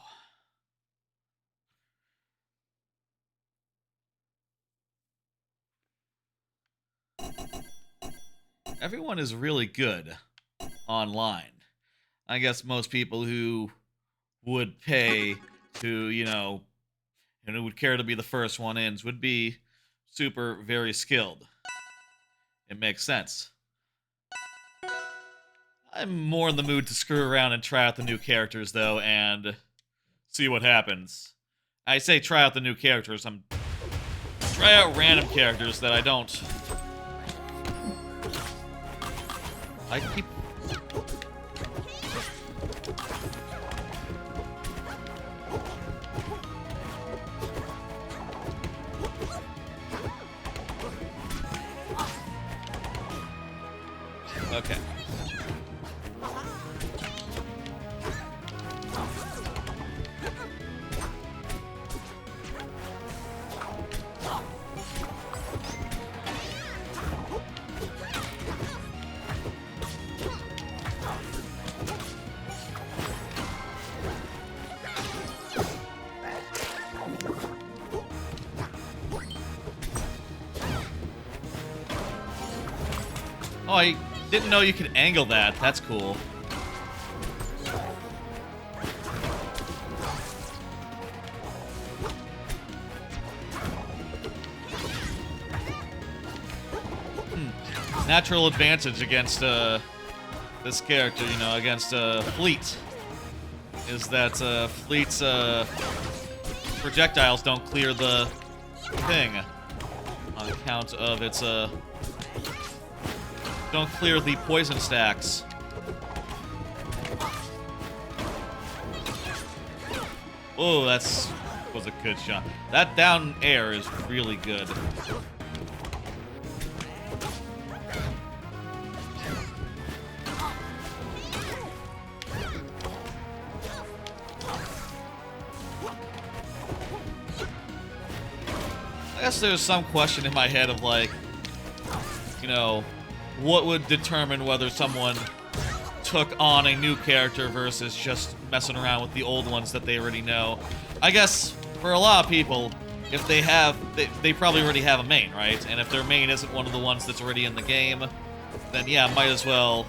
Everyone is really good online. I guess most people who would pay to, and who would care to be the first one in would be super, very skilled. It makes sense. I'm more in the mood to screw around and try out the new characters, though, and see what happens. I say try out the new characters. I'm try out random characters that I don't. I keep. Okay. Oh, I didn't know you could angle that. That's cool. Natural advantage against this character, against Fleet, is that Fleet's projectiles don't clear the thing on account of its don't clear the poison stacks. Oh, was a good shot. That down air is really good. I guess there's some question in my head of like, what would determine whether someone took on a new character versus just messing around with the old ones that they already know. I guess for a lot of people, if they have, they probably already have a main, right? And if their main isn't one of the ones that's already in the game, then yeah, might as well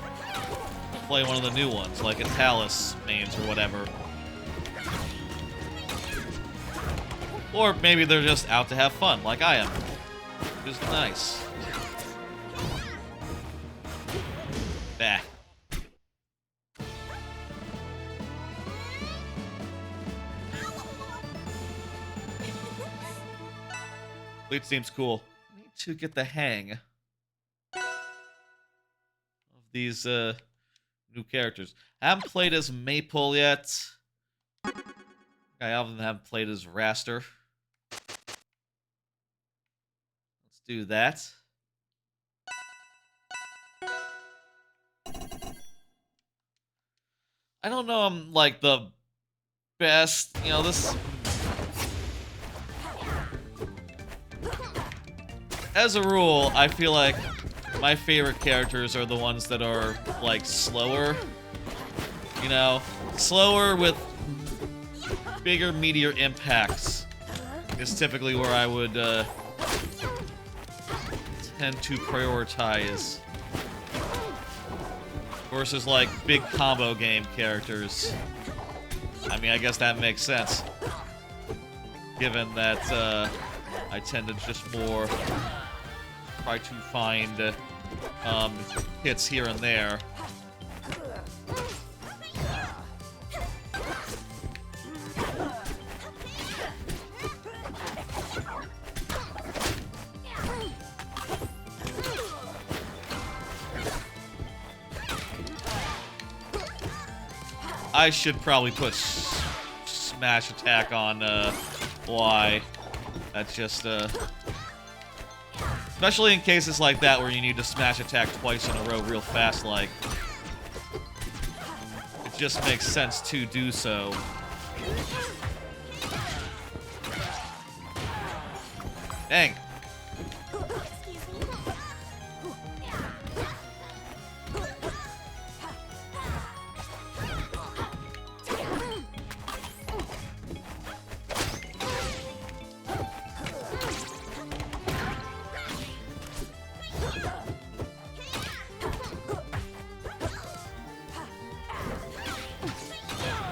play one of the new ones, like a Talus mains or whatever. Or maybe they're just out to have fun, like I am. Which is nice. Bah. Fleet seems cool. I need to get the hang of these new characters. I haven't played as Maypole yet. I haven't played as Raster. Let's do that. I don't know I'm like the best, this... As a rule, I feel like my favorite characters are the ones that are, like, slower. Slower with bigger, meatier impacts is typically where I would tend to prioritize. Versus, like, big combo game characters. I mean, I guess that makes sense. Given that I tend to just more try to find hits here and there. I should probably put smash attack on Y. That's just especially in cases like that where you need to smash attack twice in a row real fast, like. It just makes sense to do so. Dang.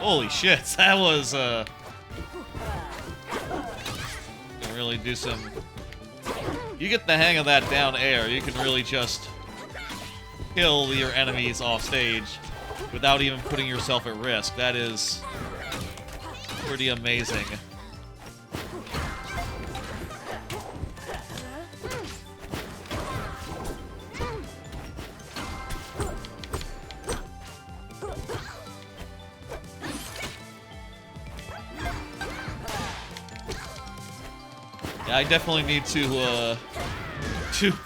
Holy shit, that was, can really do some... You get the hang of that down air, you can really just kill your enemies off stage without even putting yourself at risk. That is pretty amazing. Yeah, I definitely need to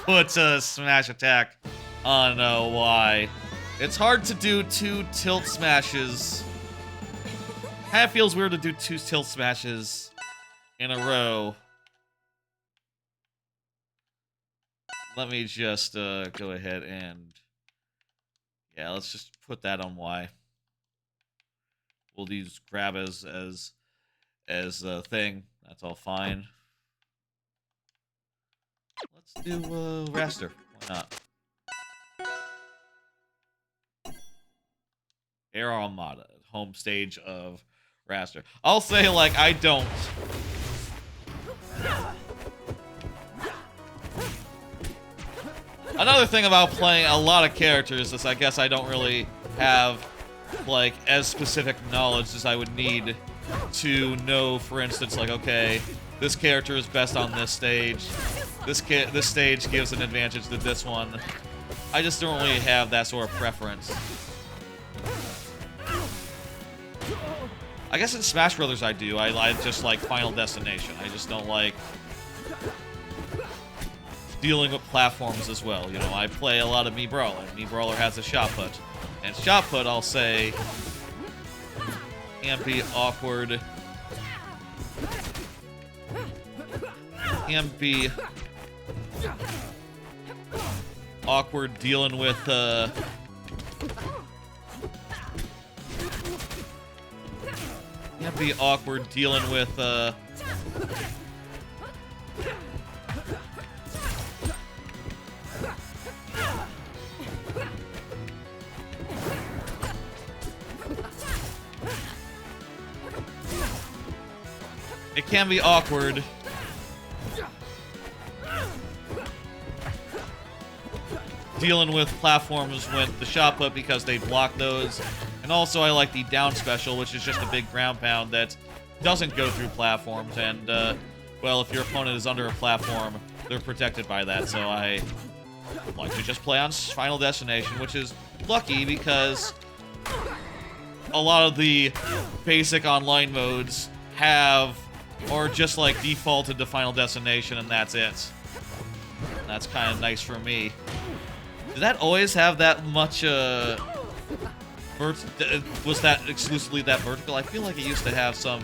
put smash attack on Y. It's hard to do 2 tilt smashes. Kind of feels weird to do 2 tilt smashes in a row. Let me just go ahead and... Yeah, let's just put that on Y. We'll use grab as a thing. That's all fine. Let's do Raster. Why not? Air Armada, home stage of Raster. I'll say, like, I don't. Another thing about playing a lot of characters is I guess I don't really have, like, as specific knowledge as I would need to know, for instance, like, okay, this character is best on this stage. This stage gives an advantage to this one. I just don't really have that sort of preference. I guess in Smash Brothers I do. I just like Final Destination. I just don't like dealing with platforms as well. You know, I play a lot of Mii Brawler. Mii Brawler has a shot put. And shot put, I'll say, can be awkward. Can be awkward dealing with can't be awkward dealing with it can be awkward dealing with platforms with the shot put because they block those. And also I like the down special, which is just a big ground pound that doesn't go through platforms. And, well, if your opponent is under a platform, they're protected by that. So I like to just play on Final Destination, which is lucky because a lot of the basic online modes are just like defaulted to Final Destination, and that's it. And that's kind of nice for me. Did that always have that much, was that exclusively that vertical? I feel like it used to have some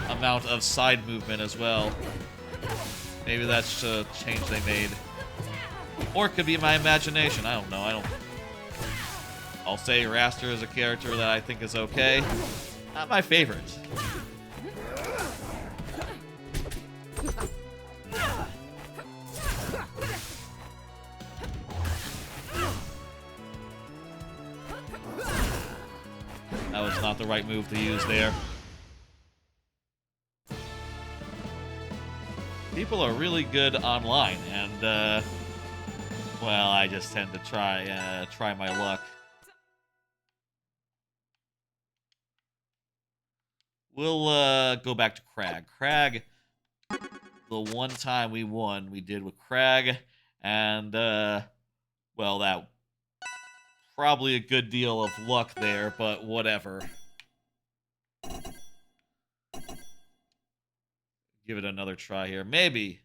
amount of side movement as well. Maybe that's a change they made. Or it could be my imagination. I don't know. I'll say Raster is a character that I think is okay. Not my favorite. That was not the right move to use there. People are really good online, and, well, I just tend to try my luck. We'll, go back to Crag. Crag, the one time we won, we did with Crag, and, well, that... Probably a good deal of luck there, but whatever. Give it another try here. Maybe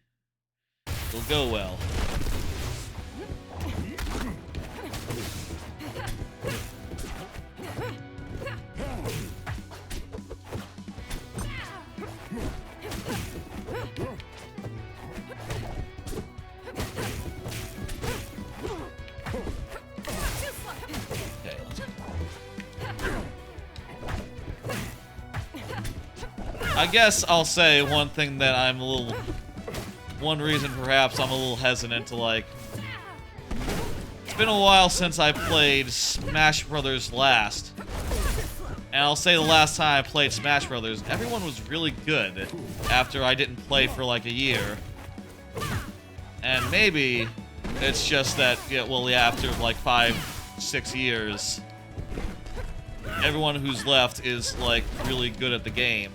it'll go well. I guess I'll say one thing that one reason perhaps I'm a little hesitant to, like, it's been a while since I played Smash Brothers last. And I'll say the last time I played Smash Brothers, everyone was really good after I didn't play for like a year. And maybe it's just that, yeah, well, yeah, after like 5-6 years, everyone who's left is like really good at the game.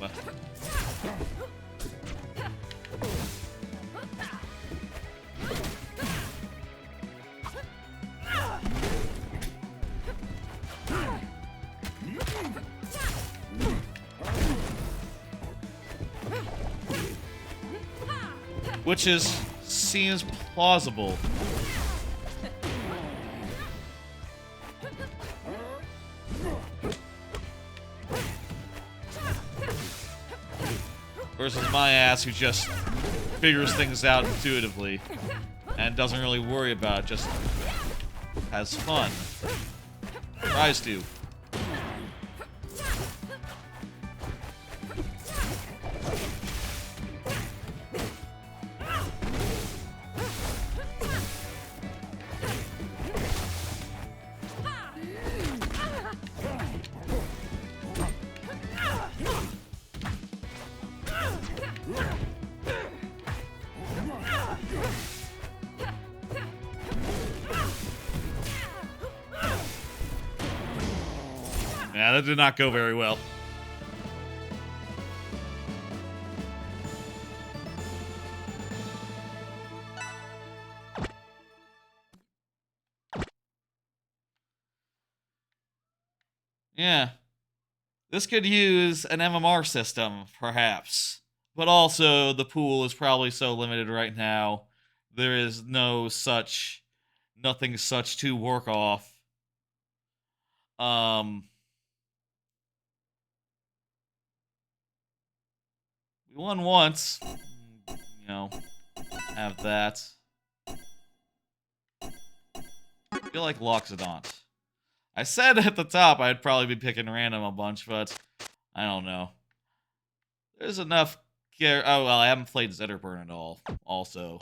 Which seems plausible. Versus my ass, who just figures things out intuitively and doesn't really worry about it, just has fun. Tries to. Yeah, that did not go very well. Yeah. This could use an MMR system, perhaps. But also, the pool is probably so limited right now. There is nothing such to work off. We won once. You know, have that. I feel like Loxodont. I said at the top I'd probably be picking random a bunch, but I don't know. There's enough care. Oh, well, I haven't played Zetterburn at all, also.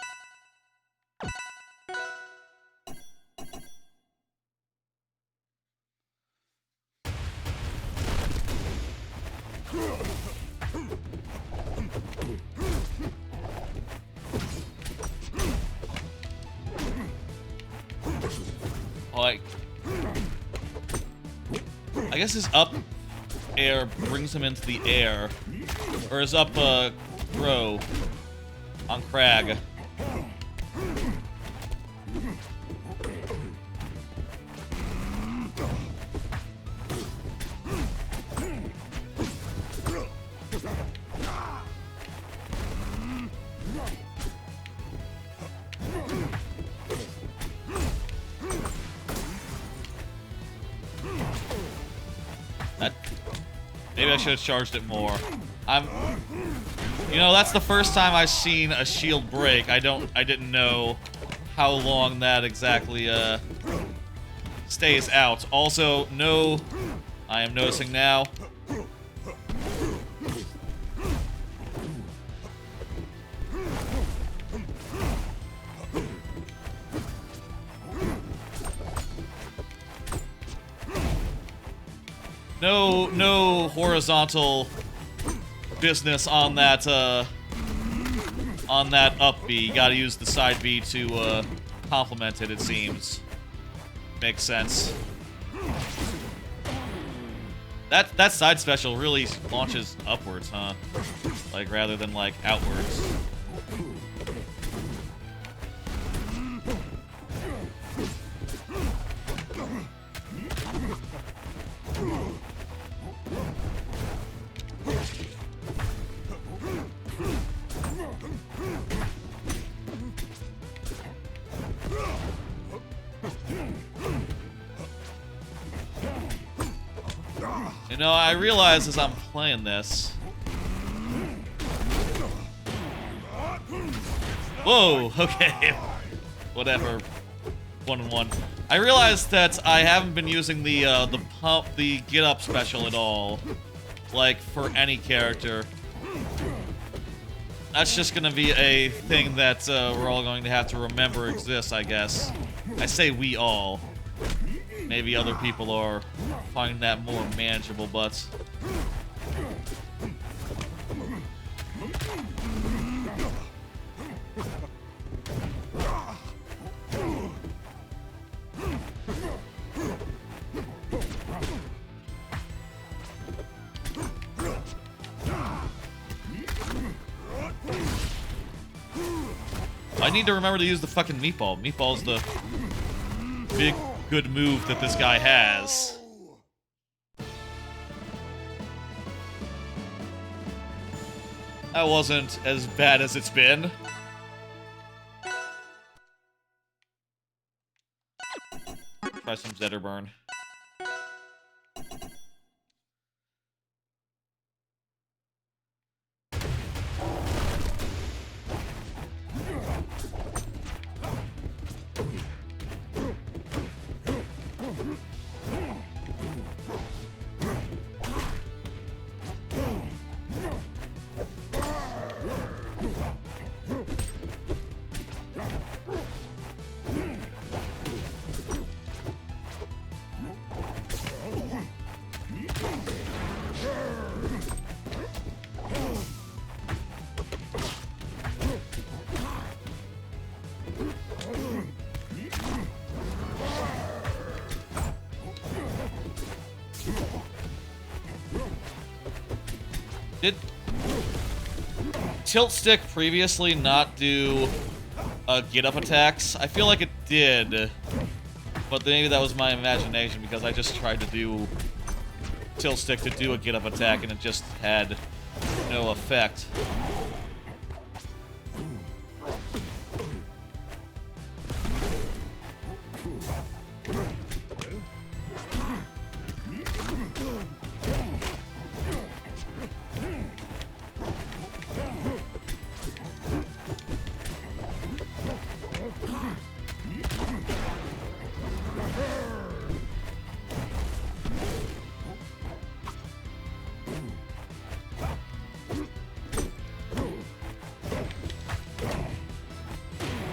Like, I guess his up air brings him into the air, or his up throw on Crag. Maybe I should have charged it more. You know, that's the first time I've seen a shield break. I didn't know how long that exactly stays out. Also, no, I am noticing now. No horizontal business on that up B. You gotta use the side B to complement it seems. Makes sense. That side special really launches upwards, huh? Like, rather than, like, outwards. You know, I realize as I'm playing this... Whoa, okay. Whatever. 1-1. I realized that I haven't been using the get up special at all. Like, for any character. That's just gonna be a thing that we're all going to have to remember exists, I guess. I say we all. Maybe other people are finding that more manageable, but... I need to remember to use the fucking meatball. Meatball's the big, good move that this guy has. That wasn't as bad as it's been. Try some Zetterburn. Did tilt stick previously not do get up attacks? I feel like it did, but maybe that was my imagination because I just tried to do tilt stick to do a get up attack and it just had no effect.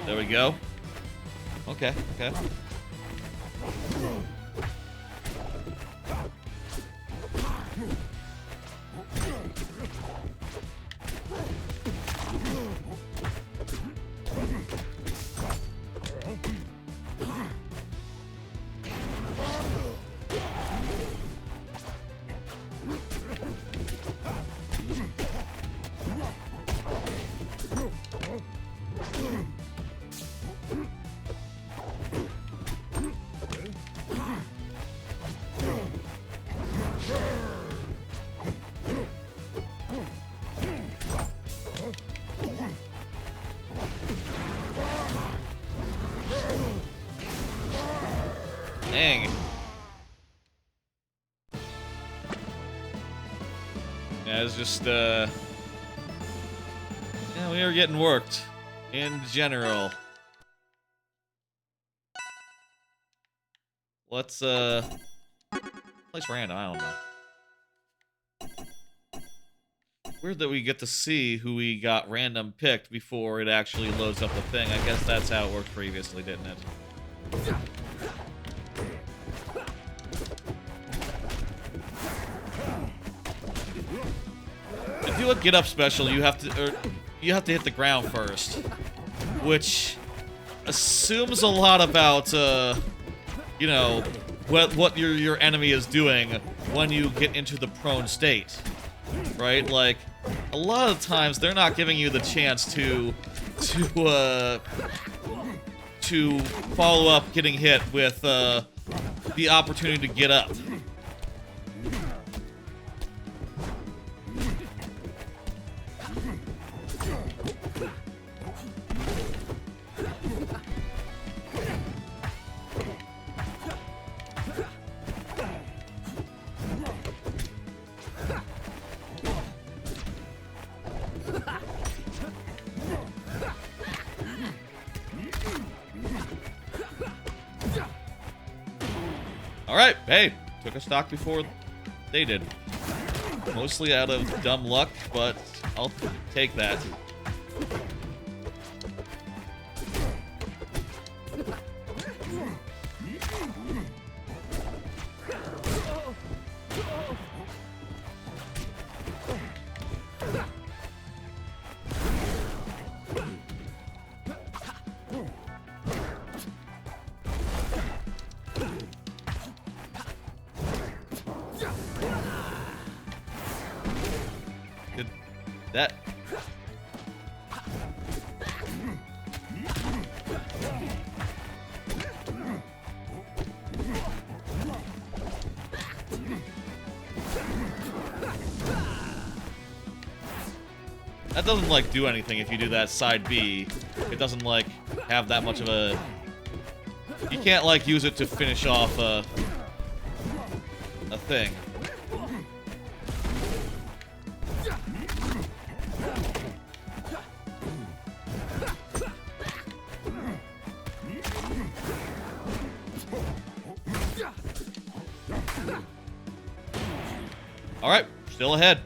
There we go. Okay, okay. Dang. Yeah, it's just, yeah, we are getting worked. In general. Let's, place random, I don't know. Weird that we get to see who we got random picked before it actually loads up the thing. I guess that's how it worked previously, didn't it? To do a get up special, you have to hit the ground first, which assumes a lot about you know, what your enemy is doing when you get into the prone state, right? Like a lot of times they're not giving you the chance to follow up getting hit with the opportunity to get up. Alright, hey, took a stock before they did. Mostly out of dumb luck, but I'll take that. that. That doesn't, like, do anything if you do that side B. It doesn't, like, have that much of a... You can't, like, use it to finish off a thing. Alright, still ahead.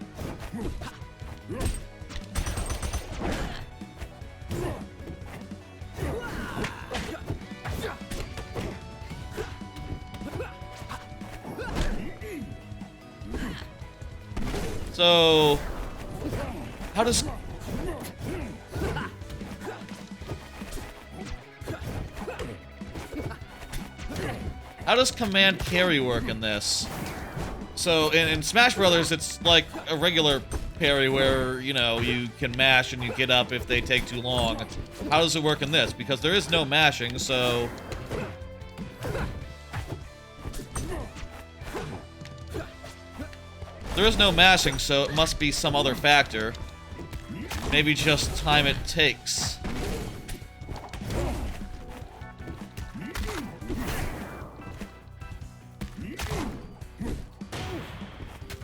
So, how does command carry work in this? So, in Smash Brothers, it's like a regular parry where, you know, you can mash and you get up if they take too long. How does it work in this? Because there is no mashing, so... There is no mashing, so it must be some other factor. Maybe just time it takes.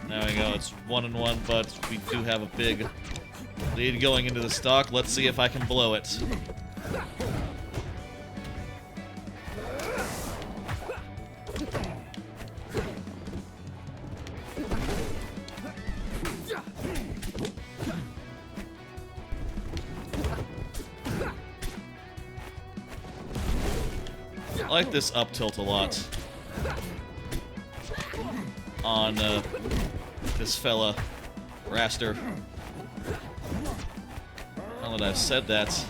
There we go, it's 1-1, but we do have a big lead going into the stock. Let's see if I can blow it. I like this up tilt a lot on this fella, Raster. Now that I've said that,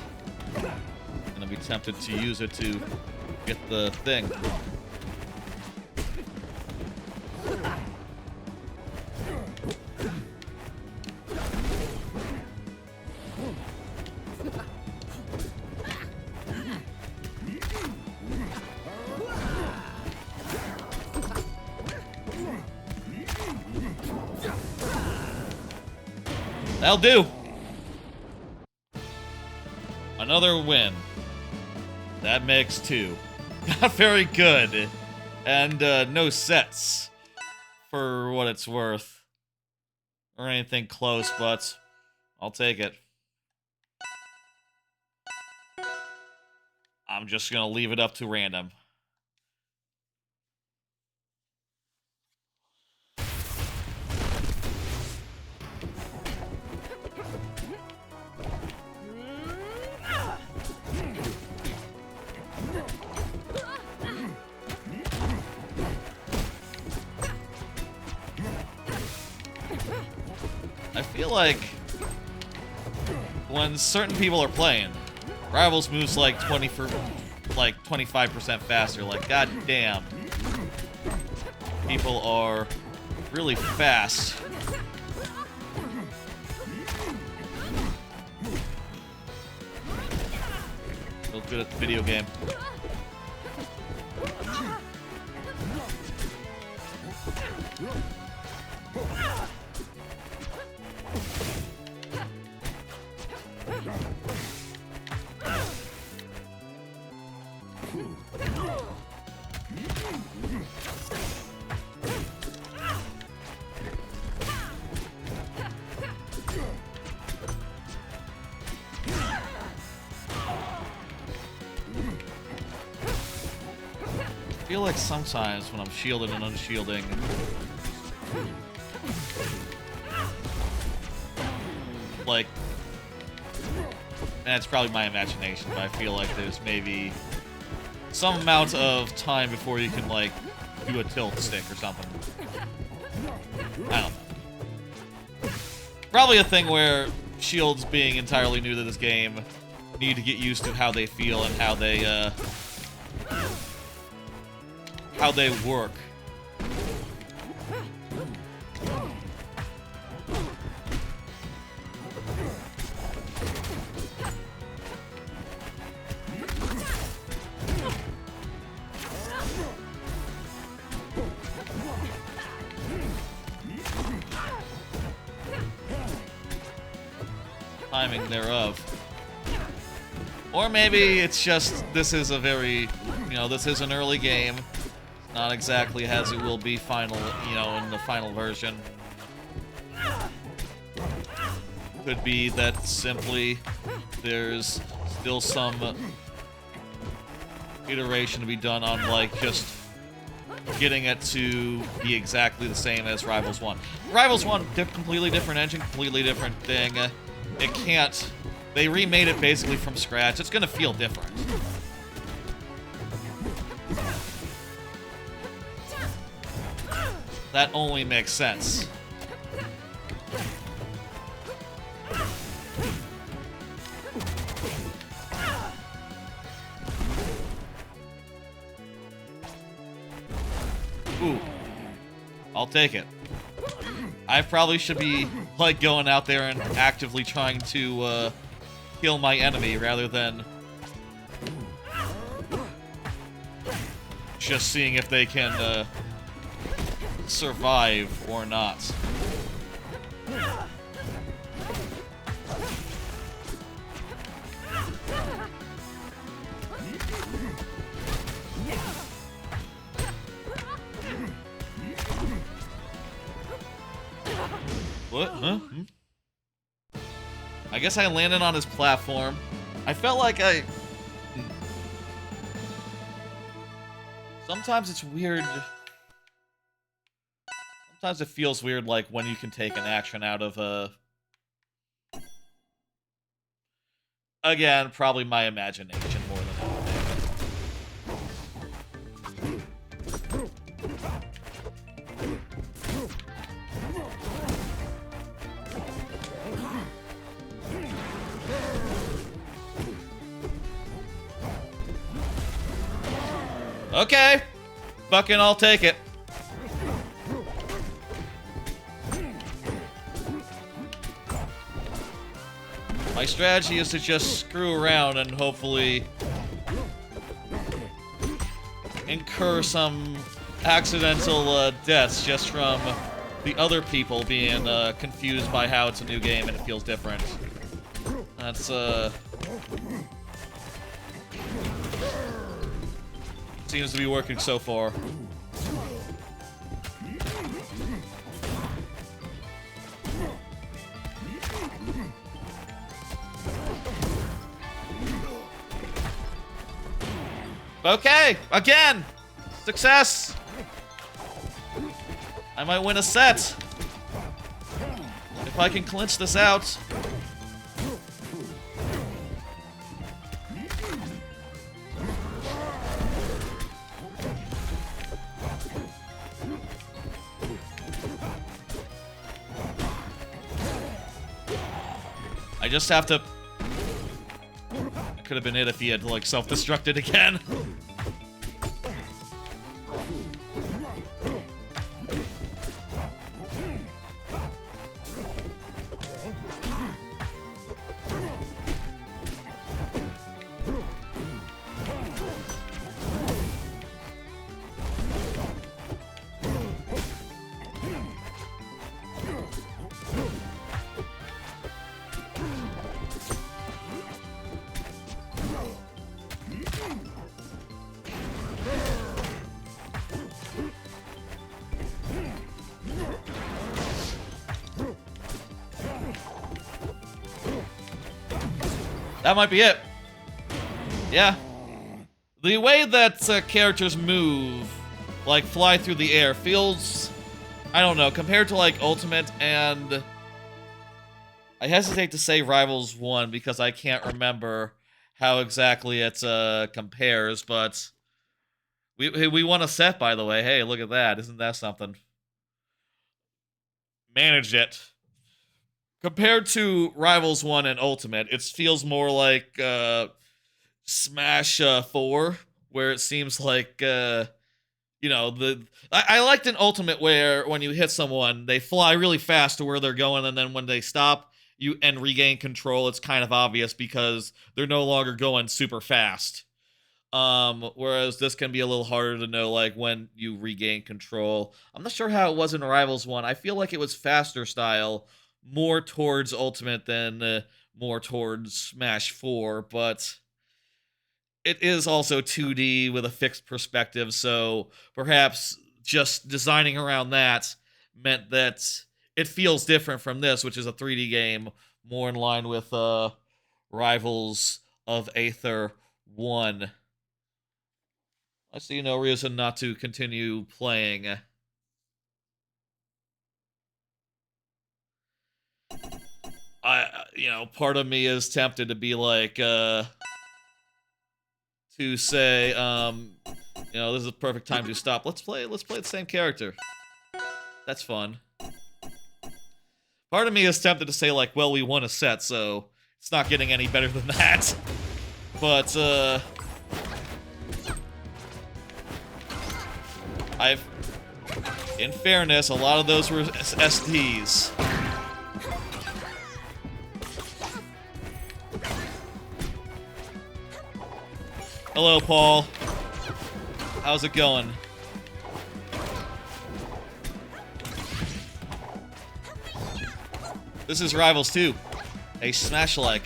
I'm gonna be tempted to use it to get the thing. That'll do. Another win. That makes 2. Not very good. And no sets, for what it's worth. Or anything close, but I'll take it. I'm just gonna leave it up to random. I feel like when certain people are playing, Rivals moves like 25% faster. Like, god damn. People are really fast. Real good at the video game. I feel like sometimes when I'm shielding and unshielding, like, and it's probably my imagination, but I feel like there's maybe some amount of time before you can, like, do a tilt stick or something. I don't know. Probably a thing where shields, being entirely new to this game, need to get used to how they feel and how they work. timing thereof. Or maybe it's just, this is a very, this is an early game. Not exactly as it will be final, in the final version. Could be that simply there's still some iteration to be done on, like, just getting it to be exactly the same as Rivals 1. Rivals 1, completely different engine, completely different thing. It can't... They remade it basically from scratch. It's gonna feel different. That only makes sense. Ooh. I'll take it. I probably should be, like, going out there and actively trying to, kill my enemy rather than just seeing if they can, survive or not. What? Huh? I guess I landed on his platform. I felt like Sometimes it's weird. Sometimes it feels weird, like, when you can take an action out of a... Again, probably my imagination more than anything. Okay. Fucking I'll take it. My strategy is to just screw around and hopefully incur some accidental deaths just from the other people being confused by how it's a new game and it feels different. That's seems to be working so far. Okay, again! Success! I might win a set. If I can clinch this out. I just have to... That could have been it if he had, like, self-destructed again. That might be it. Yeah. The way that characters move, like fly through the air, feels, I don't know, compared to like Ultimate and... I hesitate to say Rivals 1 because I can't remember how exactly it compares, but... We won a set, by the way. Hey, look at that. Isn't that something? Managed it. Compared to Rivals 1 and Ultimate, it feels more like Smash 4, where it seems like, I liked an Ultimate where when you hit someone, they fly really fast to where they're going, and then when they stop and regain control, it's kind of obvious because they're no longer going super fast. Whereas this can be a little harder to know, like, when you regain control. I'm not sure how it was in Rivals 1. I feel like it was faster style, more towards Ultimate than more towards Smash 4, but it is also 2D with a fixed perspective, so perhaps just designing around that meant that it feels different from this, which is a 3D game, more in line with Rivals of Aether I. I see no reason not to continue playing. Part of me is tempted to be like, to say, this is the perfect time to stop. Let's play the same character. That's fun. Part of me is tempted to say, like, well, we won a set, so it's not getting any better than that. But, in fairness, a lot of those were SDs. Hello, Paul. How's it going? This is Rivals 2, a Smash-like.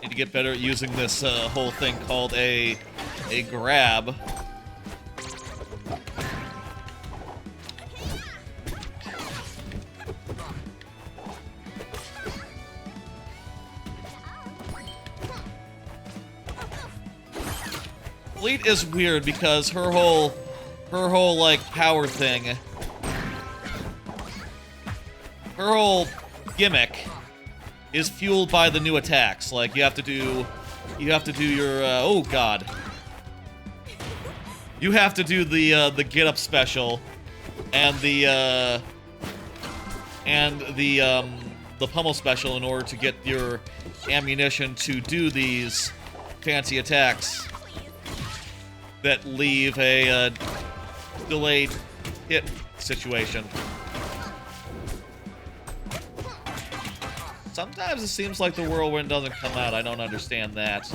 Need to get better at using this whole thing called a grab. Fleet is weird because her whole like power thing, her whole gimmick is fueled by the new attacks. Like you have to do your oh god. You have to do the get up special and the pummel special in order to get your ammunition to do these fancy attacks that leave a delayed hit situation. Sometimes it seems like the whirlwind doesn't come out. I don't understand that.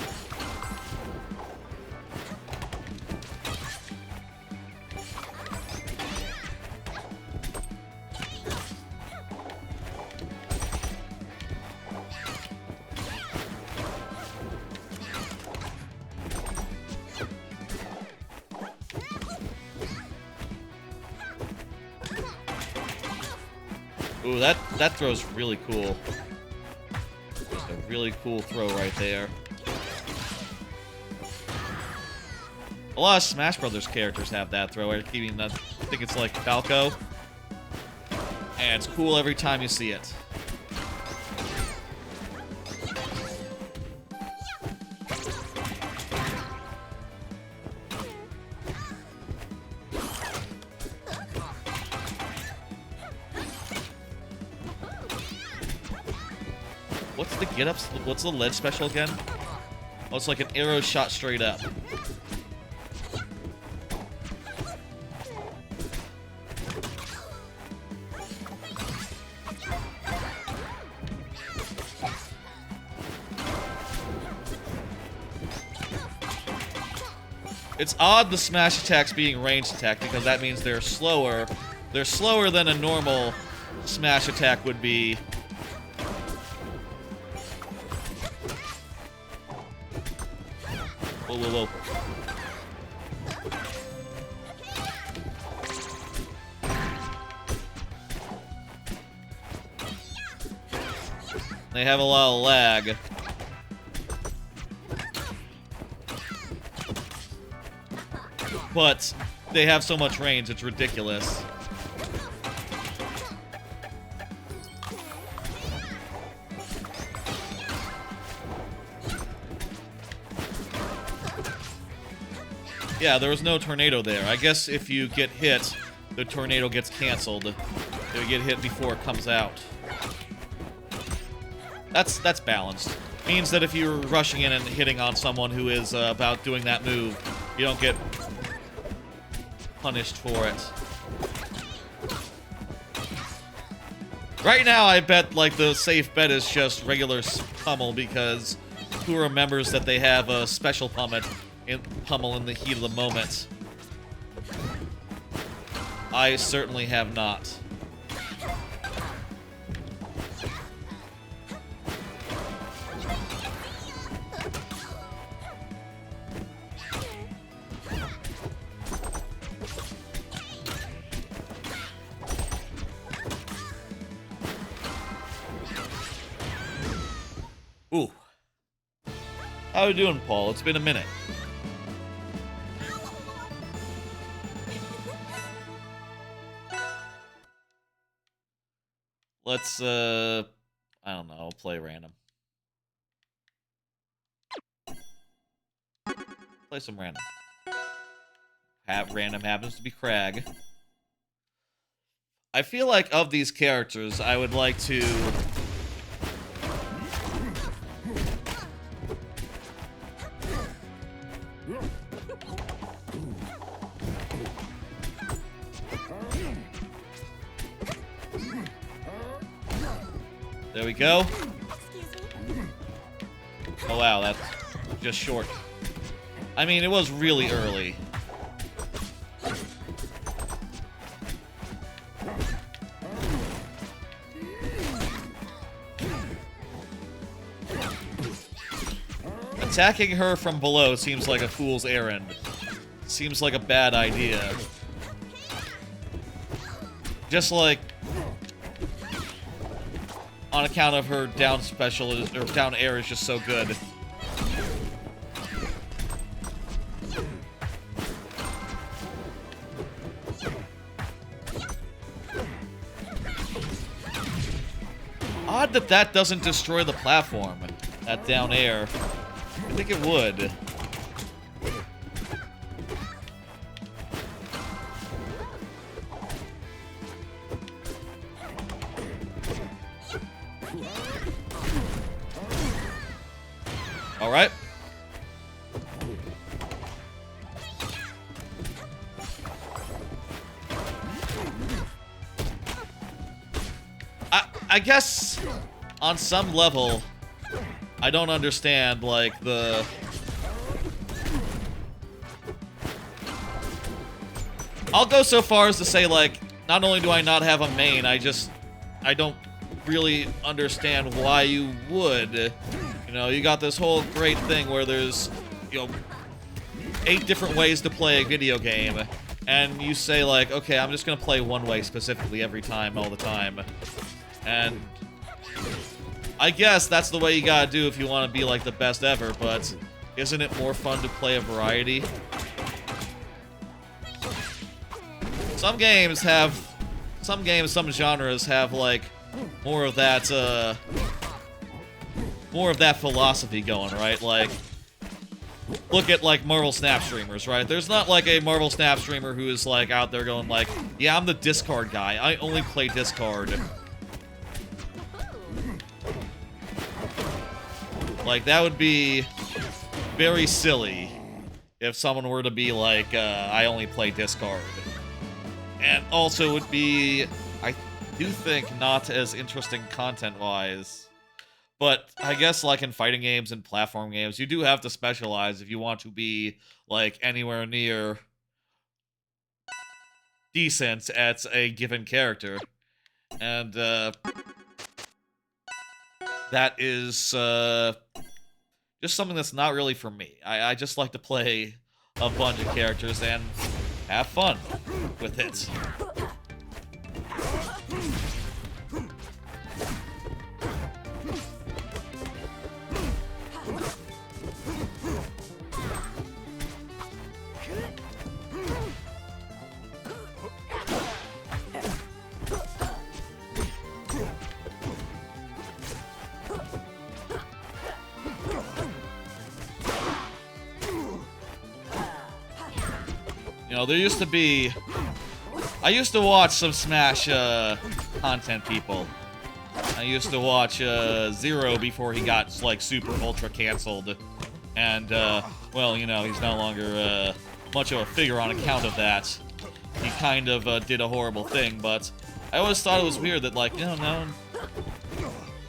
Ooh, that throw's really cool. Just a really cool throw right there. A lot of Smash Brothers characters have that throw. I think it's like Falco. And it's cool every time you see it. What's the get-ups? What's the ledge special again? Oh, it's like an arrow shot straight up. It's odd the smash attacks being ranged attack because that means they're slower. They're slower than a normal smash attack would be. Whoa, whoa, whoa. They have a lot of lag. But they have so much range, it's ridiculous. Yeah, there was no tornado there. I guess if you get hit, the tornado gets canceled. You get hit before it comes out. That's balanced. Means that if you're rushing in and hitting on someone who is about doing that move, you don't get punished for it. Right now, I bet like the safe bet is just regular pummel because who remembers that they have a special pummel in the heat of the moment? I certainly have not. Ooh. How you doing, Paul? It's been a minute. Let's, I don't know, play random. Play some random. Random happens to be Crag. I feel like of these characters, I would like to... There we go. Oh wow, that's just short. I mean, it was really early. Attacking her from below seems like a fool's errand. Seems like a bad idea. Just like... on account of her down special, or down air is just so good. Odd that that doesn't destroy the platform, that down air. I think it would. All right. I guess on some level, I don't understand, like, the... I'll go so far as to say, like, not only do I not have a main, I don't really understand why you would. You know, you got this whole great thing where there's, you know, 8 different ways to play a video game, and you say, like, okay, I'm just gonna play one way specifically every time, all the time. And I guess that's the way you gotta do if you want to be, like, the best ever, but isn't it more fun to play a variety? Some games, some genres have, like, more of that philosophy going, right? Like, look at, like, Marvel Snap streamers, right? There's not, like, a Marvel Snap streamer who is, like, out there going, like, yeah, I'm the discard guy. I only play discard. Like, that would be very silly if someone were to be like, I only play discard. And also would be, I do think, not as interesting content-wise. But I guess, like, in fighting games and platform games, you do have to specialize if you want to be, like, anywhere near decent at a given character. And, that is, just something that's not really for me. I just like to play a bunch of characters and have fun with it. You know, there used to be... I used to watch some Smash content people. I used to watch Zero before he got, like, super ultra canceled. And, well, you know, he's no longer much of a figure on account of that. He kind of did a horrible thing, but I always thought it was weird that, like, you know,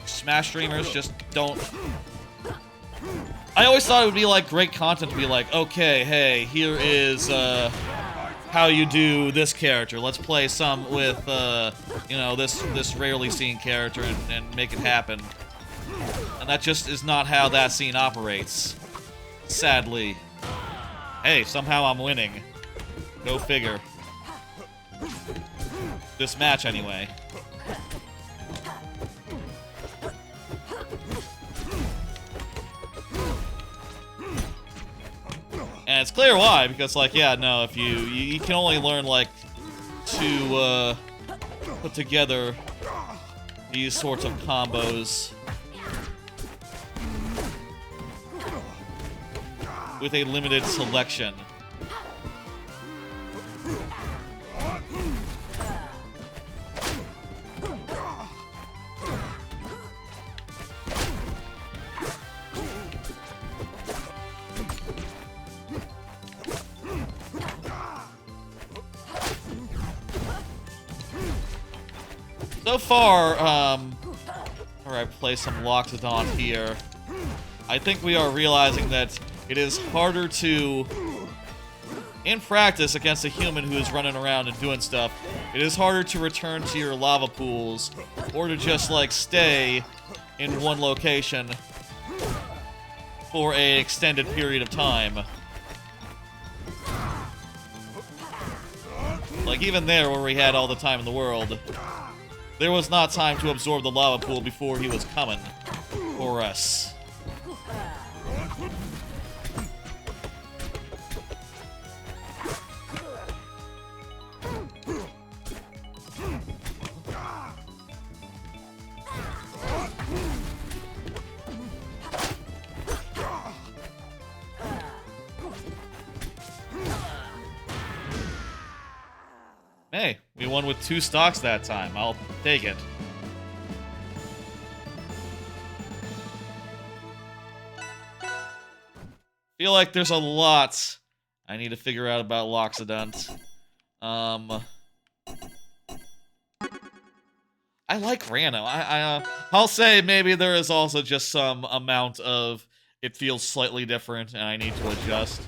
Smash streamers just don't... I always thought it would be, like, great content to be like, okay, hey, here is, how you do this character. Let's play some with, you know, this rarely seen character and make it happen. And that just is not how that scene operates. Sadly. Hey, somehow I'm winning. Go figure. This match, anyway. And it's clear why, because, like, yeah, no, if you can only learn, like, to, put together these sorts of combos with a limited selection. So far, where I play some Loxodont here, I think we are realizing that it is harder to, in practice against a human who is running around and doing stuff, it is harder to return to your lava pools, or to just, like, stay in one location for an extended period of time. Like, even there, where we had all the time in the world, there was not time to absorb the lava pool before he was coming for us. Hey, we won with 2 stocks that time. I'll take it. Feel like there's a lot I need to figure out about Loxodont. I like Rano. I'll say maybe there is also just some amount of it feels slightly different and I need to adjust.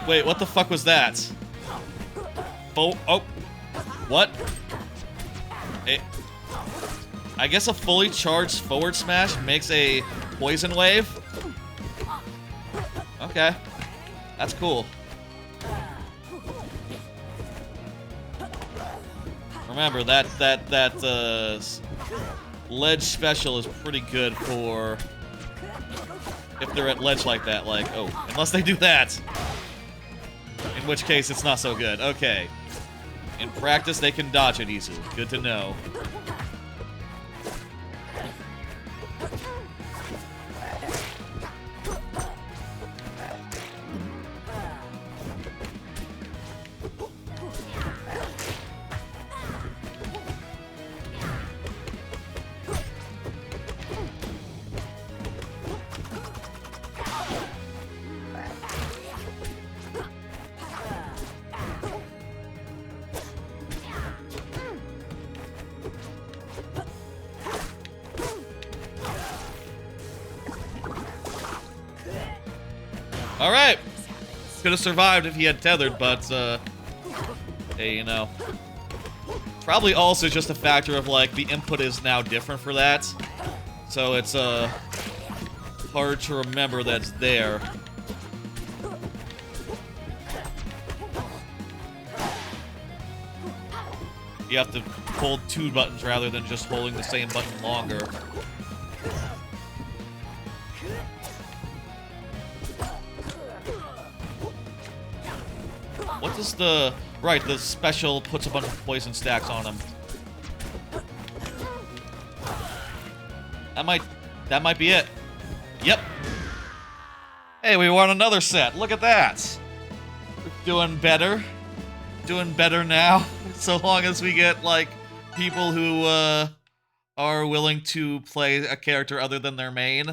Wait, what the fuck was that? Oh, what? I guess a fully charged forward smash makes a poison wave? Okay. That's cool. Remember, that ledge special is pretty good for if they're at ledge like that, like, oh, unless they do that. In which case, it's not so good. Okay. In practice, they can dodge it easily. Good to know. Alright! Could have survived if he had tethered, but, hey, you know. Probably also just a factor of, like, the input is now different for that. So it's, hard to remember that's there. You have to hold 2 buttons rather than just holding the same button longer. What does the... Right, the special puts a bunch of poison stacks on him. That might be it. Yep. Hey, we won another set. Look at that. We're doing better. Doing better now. So long as we get, like, people who, are willing to play a character other than their main.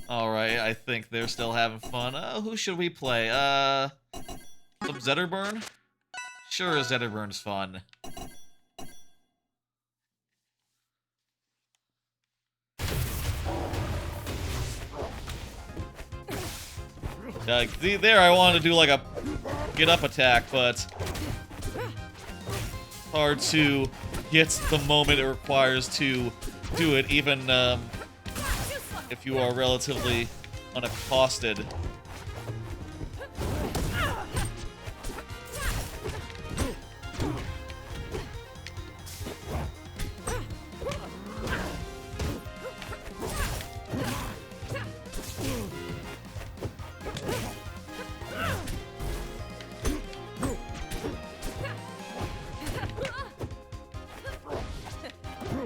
Alright, I think they're still having fun. Who should we play? Some Zetterburn? Sure, Zetterburn's fun. There I wanted to do like a get up attack, but hard to get the moment it requires to do it, even if you are relatively unaccosted.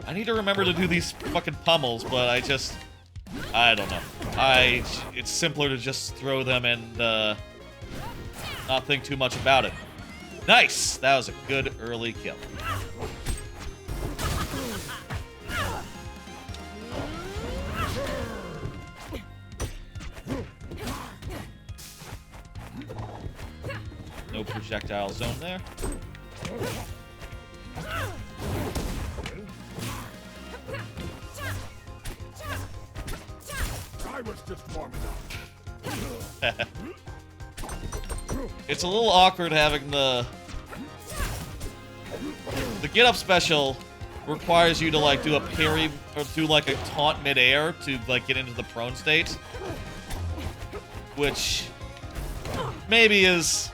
I need to remember to do these fucking pummels, but I don't know. It's simpler to just throw them and not think too much about it. Nice! That was a good early kill. No projectile zone there. I was just warming up. It's a little awkward having the get up special requires you to like do a parry or do like a taunt midair to like get into the prone state, which maybe is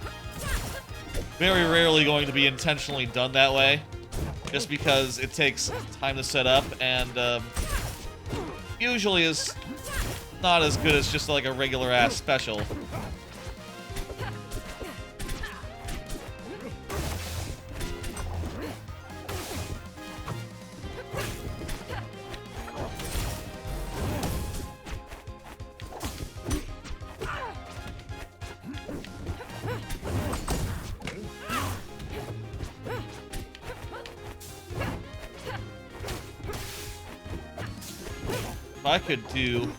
very rarely going to be intentionally done that way, just because it takes time to set up and usually is not as good as just like a regular ass special. If I could do...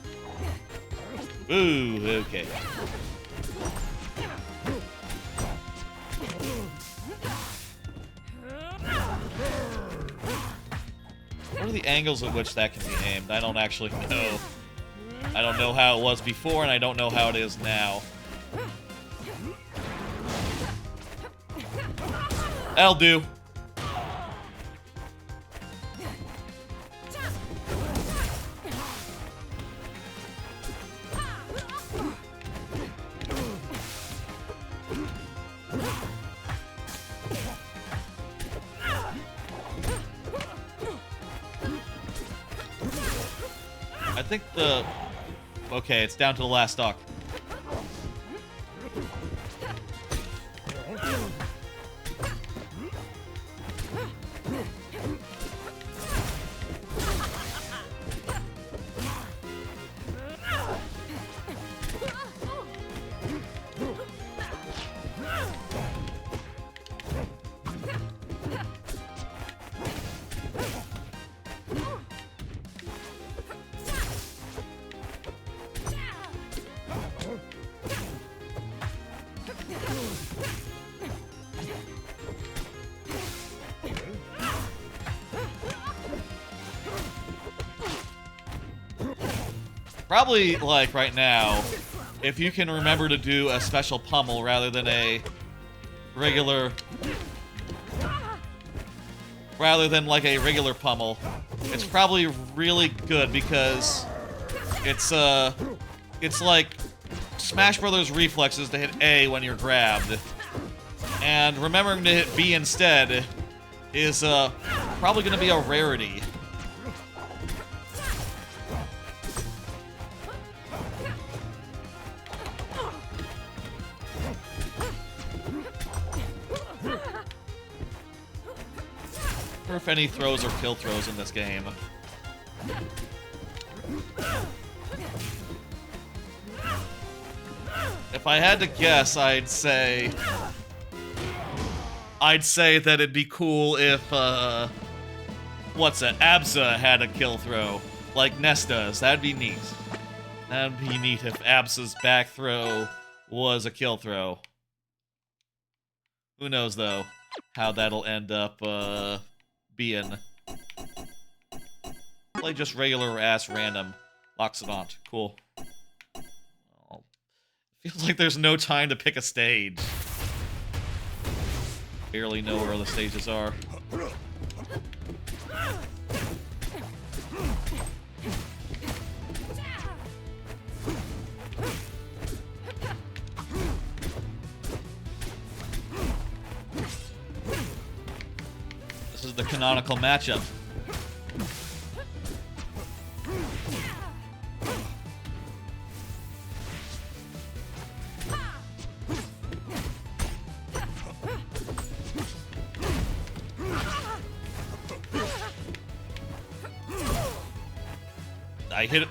Ooh, okay. What are the angles at which that can be aimed? I don't actually know. I don't know how it was before, and I don't know how it is now. That'll do. I think the... Okay, it's down to the last stock. Probably, like, right now, if you can remember to do a special pummel rather than a regular... Rather than, like, a regular pummel, it's probably really good because it's like Smash Brothers reflexes to hit A when you're grabbed. And remembering to hit B instead is probably going to be a rarity. Or if any throws or kill throws in this game. If I had to guess, I'd say that it'd be cool if, Abza had a kill throw, like Ness does. That'd be neat. That'd be neat if Abza's back throw was a kill throw. Who knows, though, how that'll end up, being. Play just regular-ass random Loxodont. Cool. Oh, feels like there's no time to pick a stage. Barely know where the stages are. This is the canonical matchup.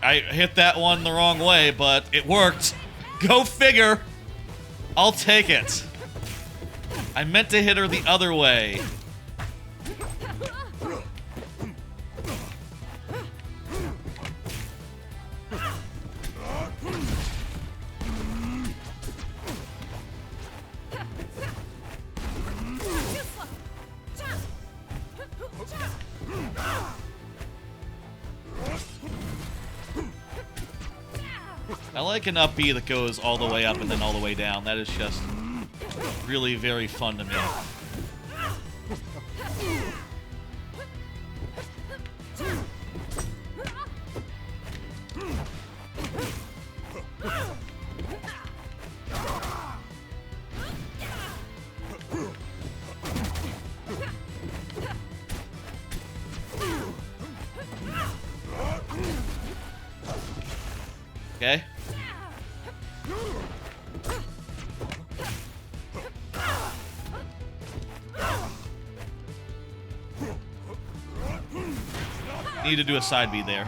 I hit that one the wrong way, but it worked. Go figure. I'll take it. I meant to hit her the other way. I like an up B that goes all the way up and then all the way down. That is just really very fun to me. Okay. Need to do a side B there.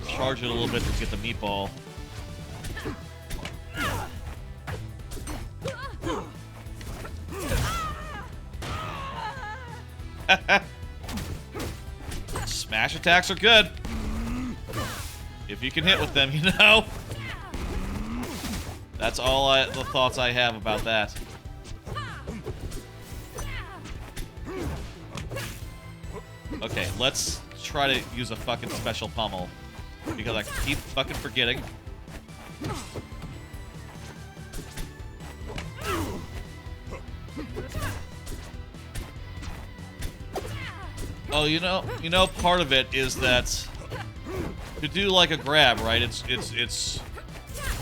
Charge it a little bit to get the meatball. Smash attacks are good. If you can hit with them, you know. That's all the thoughts I have about that. Okay, let's try to use a fucking special pummel. Because I keep fucking forgetting. Oh, you know, part of it is that to do like a grab, right? It's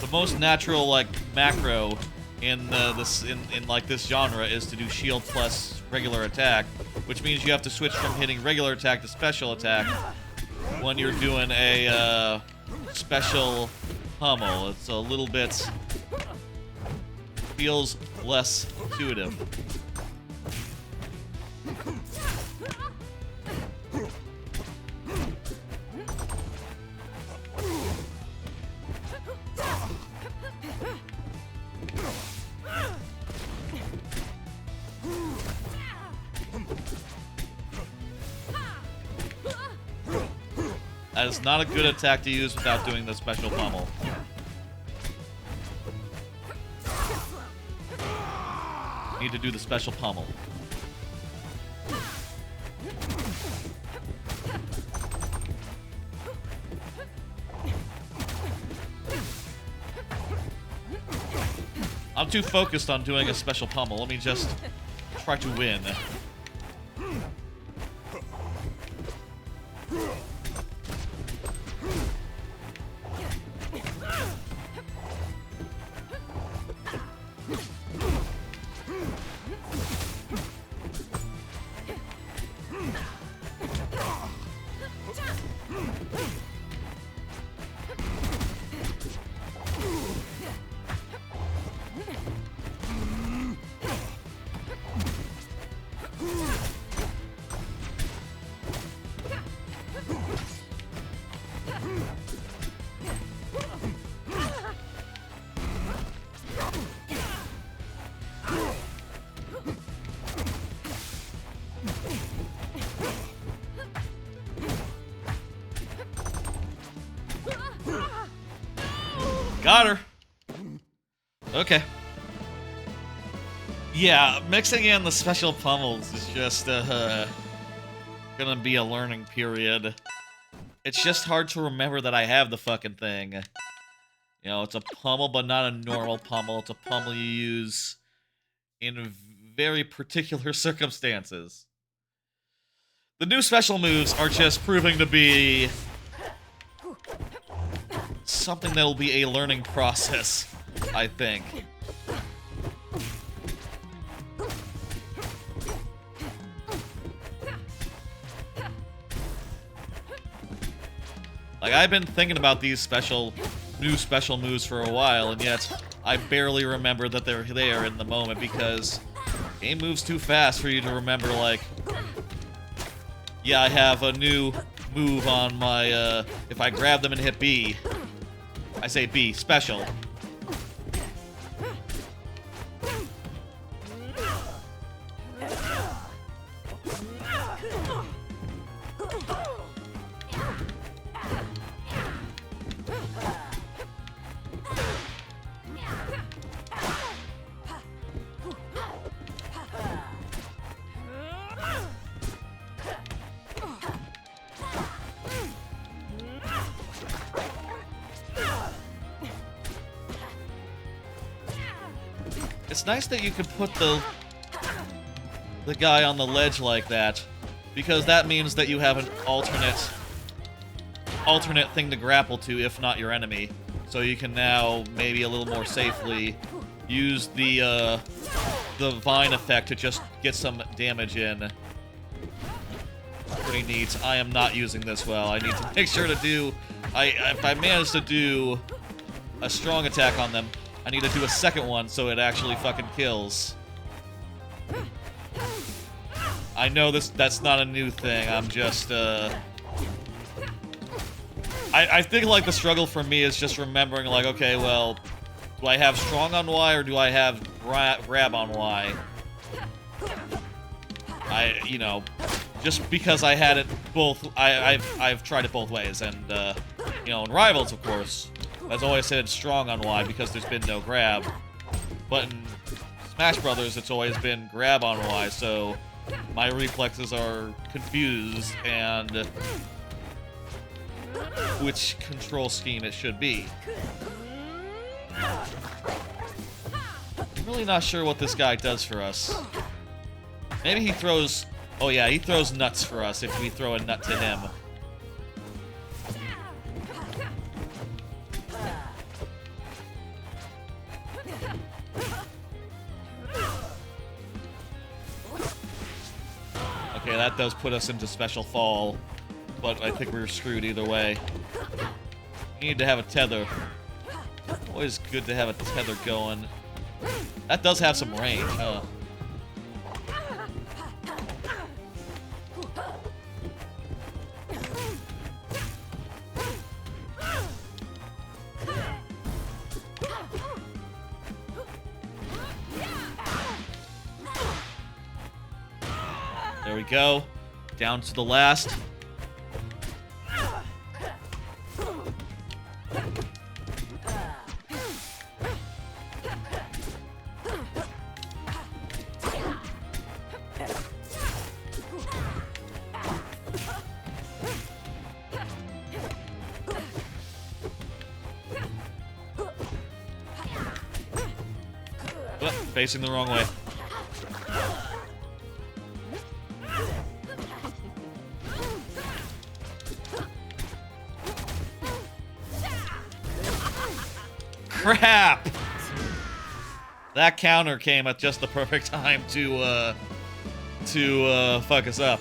the most natural like macro in like this genre is to do shield plus regular attack, which means you have to switch from hitting regular attack to special attack when you're doing a special pummel. It's a little bit feels less intuitive. That is not a good attack to use without doing the special pummel. Need to do the special pummel. I'm too focused on doing a special pummel. Let me just try to win. Got her. Okay. Yeah, mixing in the special pummels is just gonna be a learning period. It's just hard to remember that I have the fucking thing. You know, it's a pummel, but not a normal pummel. It's a pummel you use in very particular circumstances. The new special moves are just proving to be something that'll be a learning process, I think. Like, I've been thinking about these new special moves for a while, and yet I barely remember that they're there in the moment because game moves too fast for you to remember, like, yeah, I have a new move on my, if I grab them and hit B, I say B, special. It's nice that you can put the guy on the ledge like that, because that means that you have an alternate thing to grapple to, if not your enemy. So you can now maybe a little more safely use the vine effect to just get some damage in. Pretty neat. I am not using this well. I need to make sure to do. If I manage to do a strong attack on them, I need to do a second one so it actually fucking kills. I know that's not a new thing. I'm just I think like the struggle for me is just remembering like, okay, well, do I have strong on Y or do I have grab on Y? You know, just because I had it both, I've tried it both ways, and you know, in Rivals, of course, as always said, strong on Y because there's been no grab. But in Smash Brothers, it's always been grab on Y, so my reflexes are confused and which control scheme it should be. I'm really not sure what this guy does for us. Maybe he throws... Oh yeah, he throws nuts for us if we throw a nut to him. Okay, that does put us into special fall, but I think we're screwed either way. We need to have a tether. Always good to have a tether going. That does have some range, huh? There we go. Down to the last. Oh, facing the wrong way. Crap! That counter came at just the perfect time to fuck us up.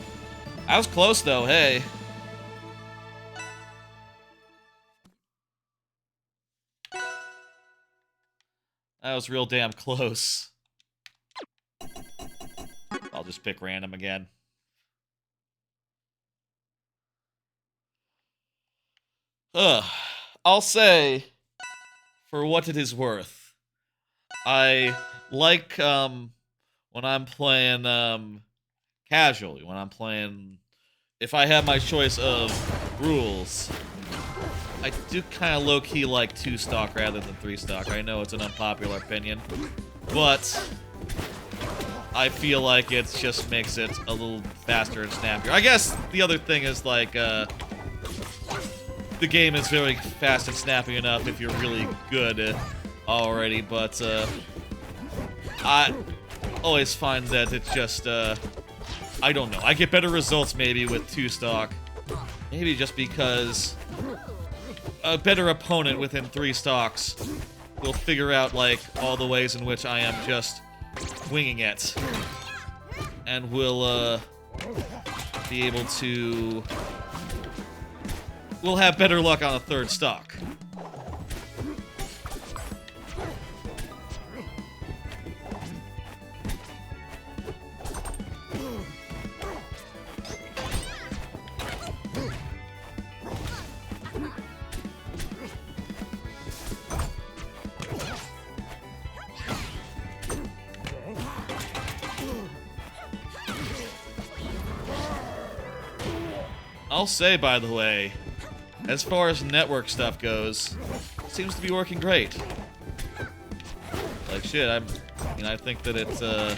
I was close though, hey. That was real damn close. I'll just pick random again. I'll say, for what it is worth, I like, when I'm playing, casually, when I'm playing, if I have my choice of rules, I do kind of low-key like 2-stock rather than 3-stock. I know it's an unpopular opinion, but I feel like it just makes it a little faster and snappier. I guess the other thing is, like, the game is very fast and snappy enough if you're really good already, but I always find that it's just, I don't know. I get better results maybe with 2-stock. Maybe just because a better opponent within 3 stocks will figure out, like, all the ways in which I am just winging it. And will, be able to... We'll have better luck on a 3rd stock. I'll say, by the way, as far as network stuff goes, it seems to be working great. Like, shit, I think that it,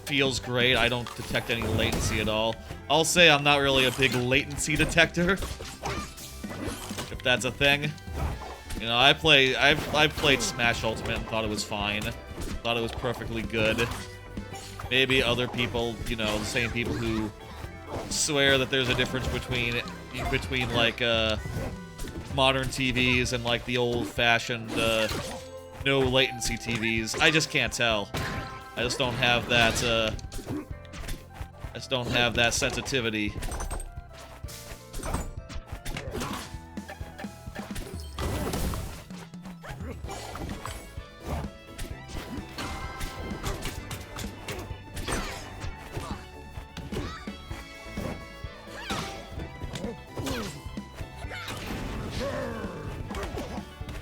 feels great. I don't detect any latency at all. I'll say I'm not really a big latency detector, if that's a thing. You know, I've played Smash Ultimate and thought it was fine. Thought it was perfectly good. Maybe other people, you know, the same people who swear that there's a difference between like modern TVs and like the old-fashioned no latency TVs. I just can't tell. I just don't have that sensitivity.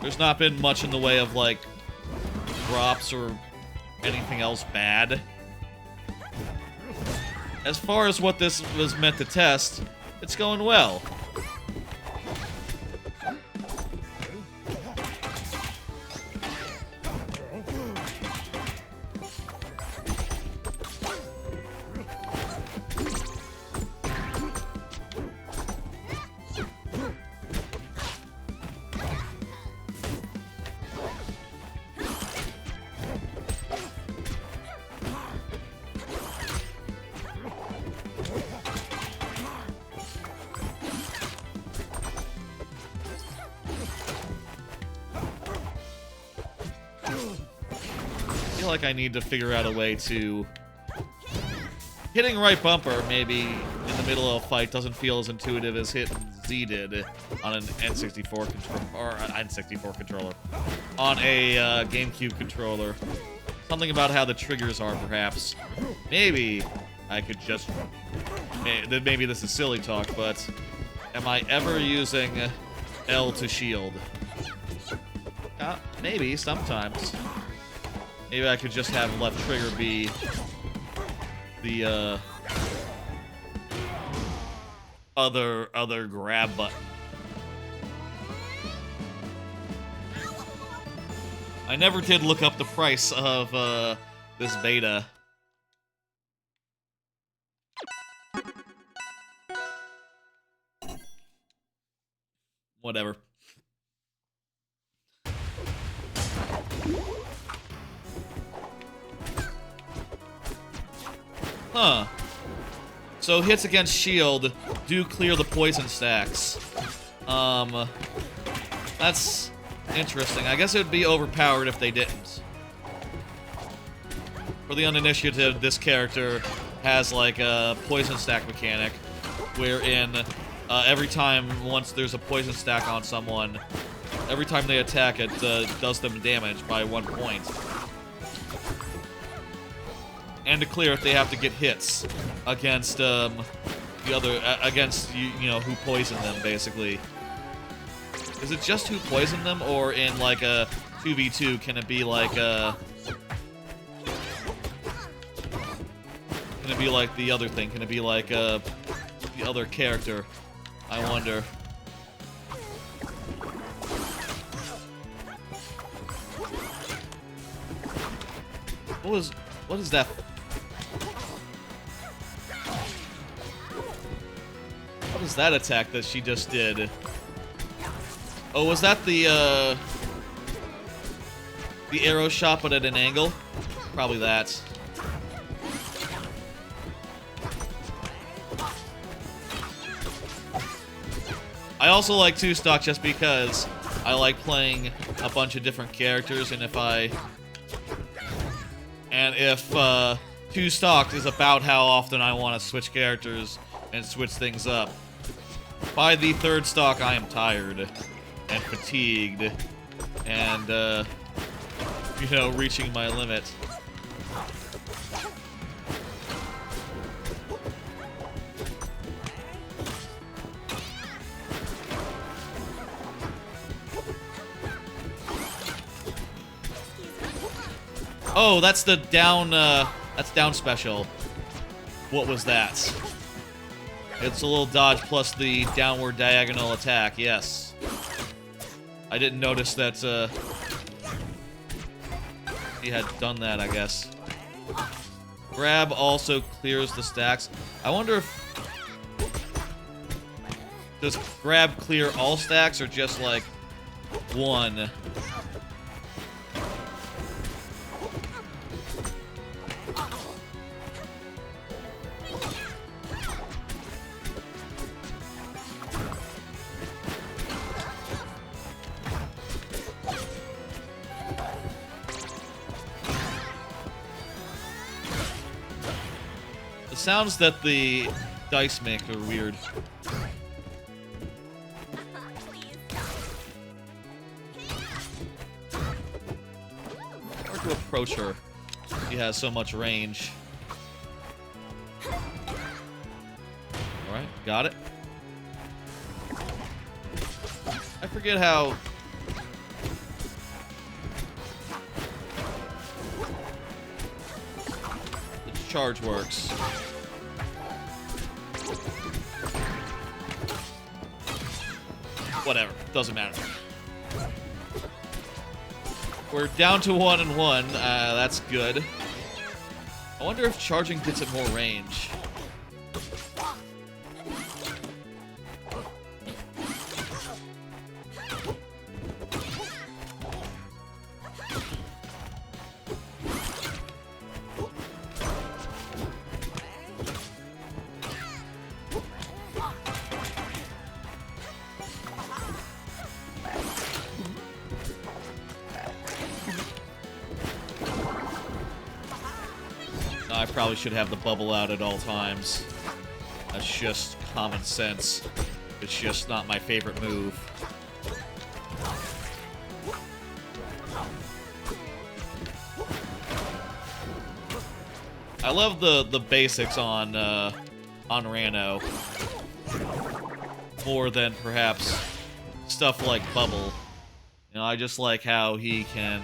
There's not been much in the way of, like, drops or anything else bad. As far as what this was meant to test, it's going well. I feel like I need to figure out a way to... Hitting right bumper, maybe, in the middle of a fight doesn't feel as intuitive as hitting Z did on an N64 controller, or an N64 controller. On a GameCube controller. Something about how the triggers are, perhaps. Maybe I could just... Maybe this is silly talk, but... Am I ever using L to shield? Maybe, sometimes. Maybe I could just have left trigger be the other grab button. I never did look up the price of this beta. Whatever. Huh. So hits against shield do clear the poison stacks. That's interesting. I guess it would be overpowered if they didn't. For the uninitiated, this character has like a poison stack mechanic, wherein every time once there's a poison stack on someone, every time they attack it does them damage by 1 point. And to clear it, they have to get hits against against you know, who poisoned them, basically. Is it just who poisoned them, or in like a 2v2 can it be like can it be like the other thing? Can it be like the other character? I wonder. What is that? What is that attack that she just did? Oh, was that the arrow shot but at an angle? Probably that. I also like 2-stock just because I like playing a bunch of different characters, and if 2-stock is about how often I want to switch characters and switch things up. By the 3rd stock, I am tired and fatigued and, you know, reaching my limit. Oh, that's the down, that's down special. What was that? It's a little dodge plus the downward diagonal attack, yes. I didn't notice that, he had done that, I guess. Grab also clears the stacks. I wonder if... Does grab clear all stacks or just, like, one? The sounds that the dice make are weird. Hard to approach her. She has so much range. Alright, got it. I forget how... the charge works. Whatever, doesn't matter. We're down to 1 and 1. That's good. I wonder if charging gets it more range. I probably should have the bubble out at all times. That's just common sense. It's just not my favorite move. I love the basics on Rano more than perhaps stuff like Bubble. You know, I just like how he can,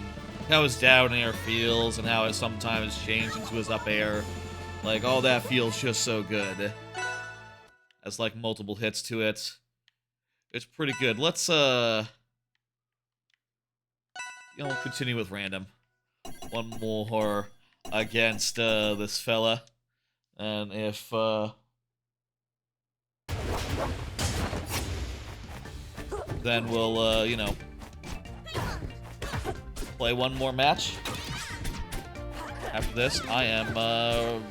how his down air feels and how it sometimes changes into his up air. Like, all that feels just so good. Has, like, multiple hits to it. It's pretty good. Let's, you know, continue with random. One more against, this fella. And if, then we'll, you know, play one more match. After this, I am,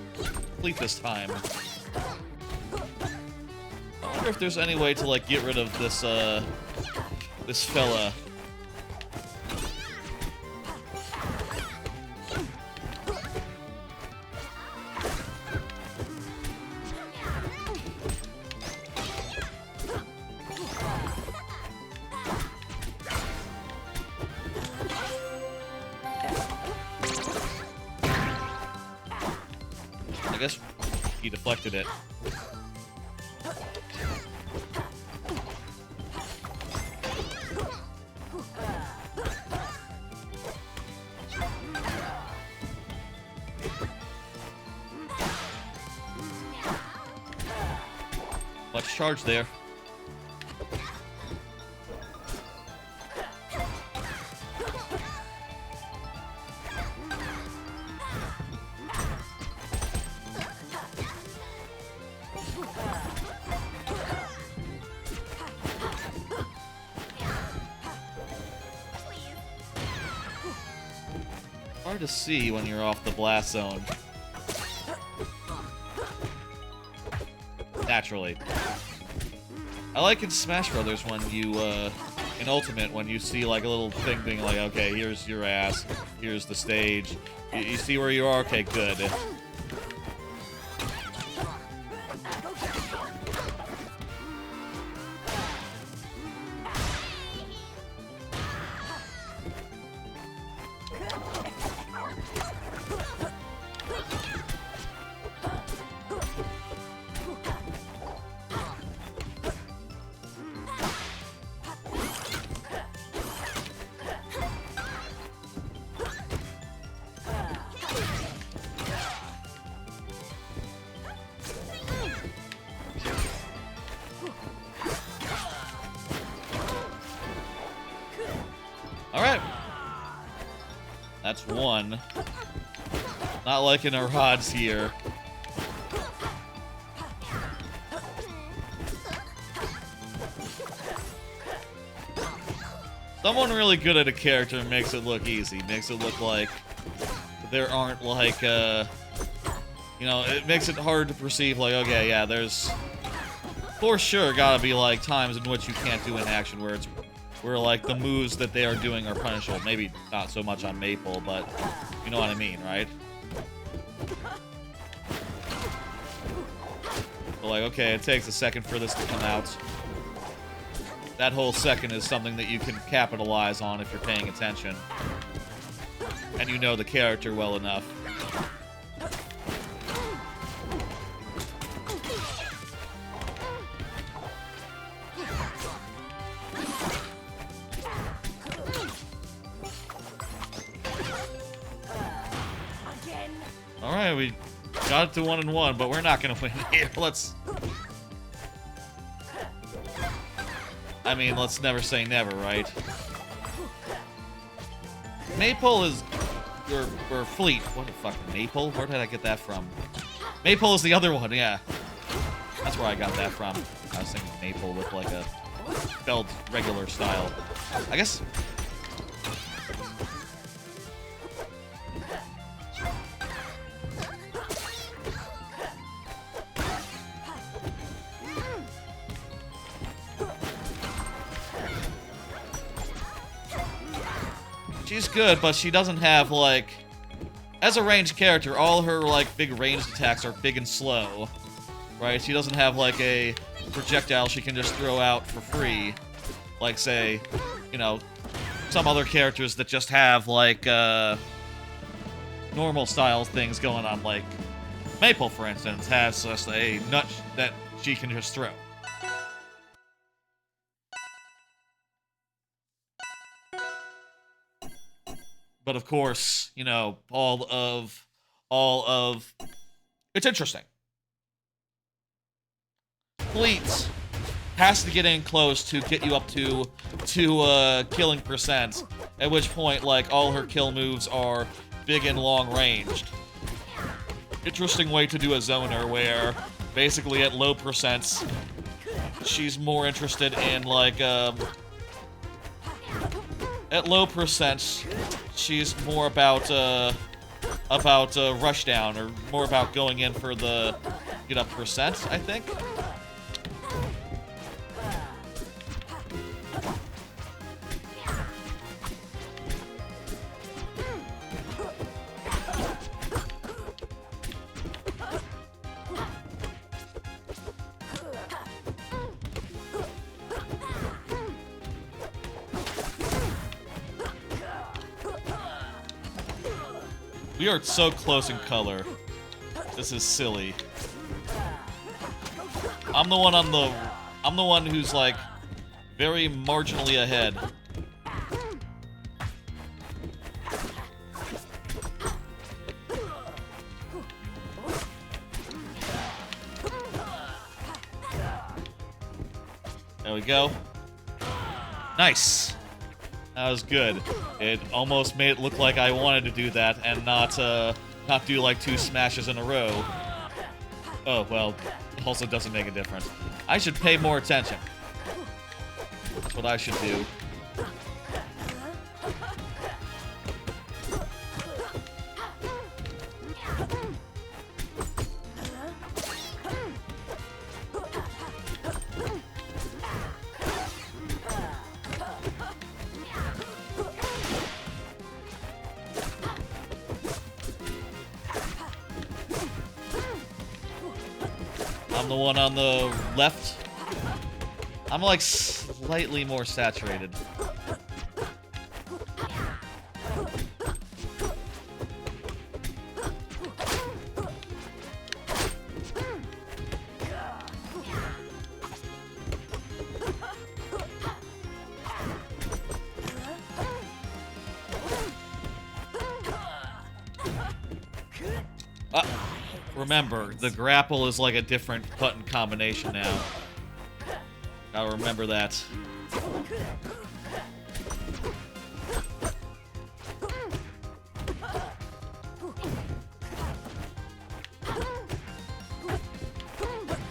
Fleet this time. I wonder if there's any way to, like, get rid of this, this fella. I guess he deflected it. Much charge there. Hard to see when you're off the blast zone. Naturally. I like in Smash Brothers when you, in Ultimate, when you see like a little thing being like, okay, here's your ass, here's the stage. You see where you are? Okay, good. Alright. That's one. Not liking our odds here. Someone really good at a character makes it look easy. Makes it look like there aren't like, you know, it makes it hard to perceive like, okay, yeah, there's for sure gotta be like times in which you can't do an action where it's where like the moves that they are doing are punishable. Maybe not so much on Maple, but you know what I mean, right? But like, okay, it takes a second for this to come out. That whole second is something that you can capitalize on if you're paying attention. And you know the character well enough. Alright, we got it to 1-1, but we're not gonna win here. Let's... I mean, let's never say never, right? Maple is... Or Fleet. What the fuck? Maple? Where did I get that from? Maple is the other one, yeah. That's where I got that from. I was thinking Maple with like a spelled regular style. I guess... She's good, but she doesn't have, like... As a ranged character, all her, like, big ranged attacks are big and slow. Right? She doesn't have, like, a projectile she can just throw out for free. Like, say, you know, some other characters that just have, like, normal style things going on. Like, Maple, for instance, has just a nut that she can just throw. But of course, you know, all of, it's interesting. Fleet has to get in close to get you up to killing percent, at which point, like, all her kill moves are big and long ranged. Interesting way to do a zoner where, basically at low percents, she's more interested in, like, at low percents, she's more about rushdown, or more about going in for the get up percent, I think. We are so close in color. This is silly. I'm the one who's like very marginally ahead. There we go. Nice. That was good. It almost made it look like I wanted to do that and not do like 2 smashes in a row. Oh, well, also doesn't make a difference. I should pay more attention. That's what I should do. I'm the one on the left. I'm like slightly more saturated. Remember, the grapple is like a different button combination now. Gotta remember that.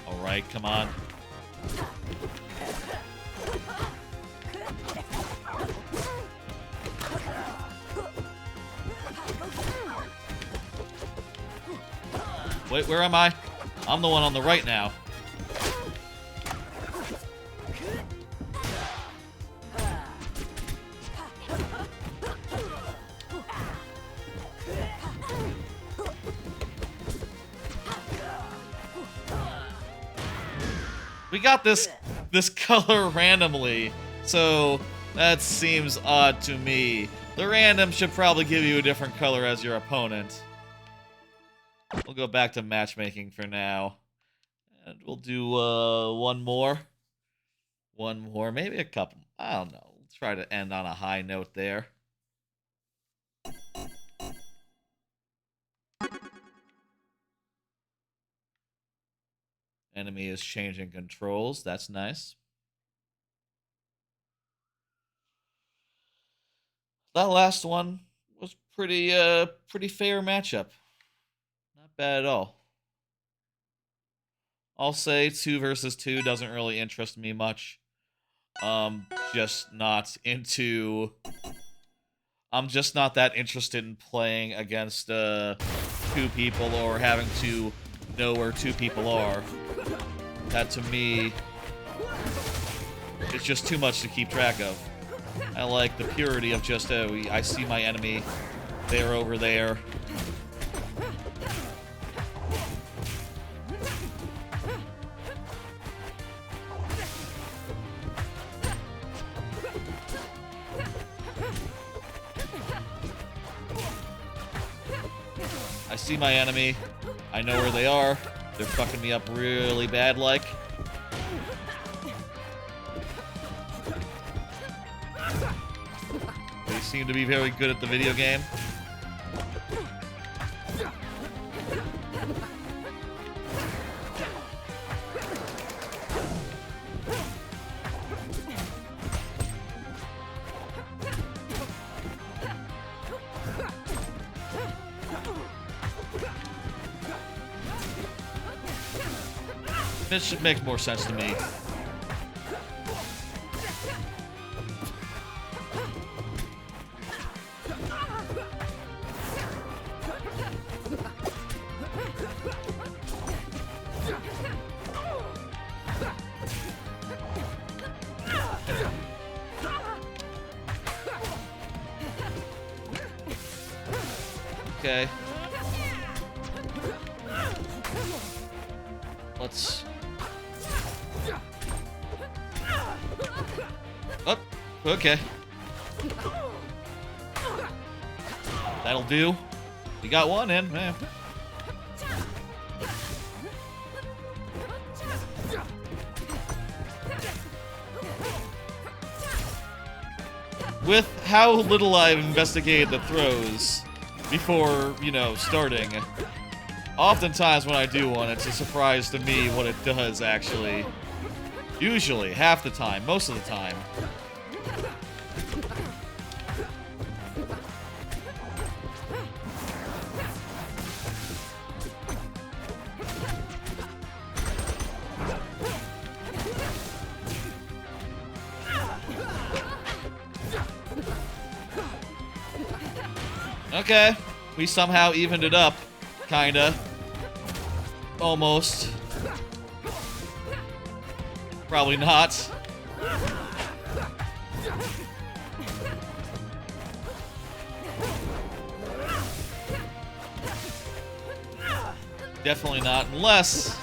Alright, come on. Wait, where am I? I'm the one on the right now. We got this color randomly, so that seems odd to me. The random should probably give you a different color as your opponent. We'll go back to matchmaking for now. And we'll do one more. One more, maybe a couple. I don't know. Let's try to end on a high note there. Enemy is changing controls. That's nice. That last one was pretty fair matchup. Not bad at all. I'll say 2 versus 2 doesn't really interest me much. Just not into... I'm just not that interested in playing against 2 people or having to know where 2 people are. That, to me, it's just too much to keep track of. I like the purity of just, I see my enemy, they're over there. I see my enemy, I know where they are, they're fucking me up really bad like. They seem to be very good at the video game. This should make more sense to me. Okay. Let's... Oh, okay. That'll do. You got one in, man. With how little I've investigated the throws before, you know, starting, oftentimes when I do one, it's a surprise to me what it does, actually. Usually, half the time, most of the time. Okay, we somehow evened it up. Kinda. Almost. Probably not. Definitely not, unless...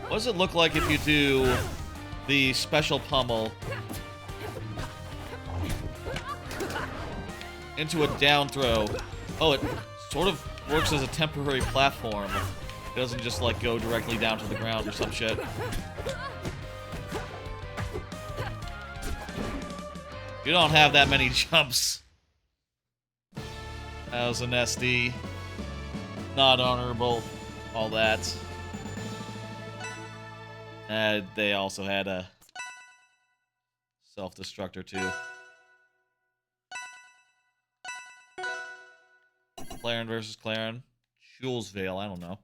What does it look like if you do the special pummel into a down throw? Oh, it sort of works as a temporary platform. It doesn't just, like, go directly down to the ground or some shit. You don't have that many jumps. That was an SD. Not honorable. All that. And they also had a self-destructor too. Claren versus Claren. Jules Vale, I don't know.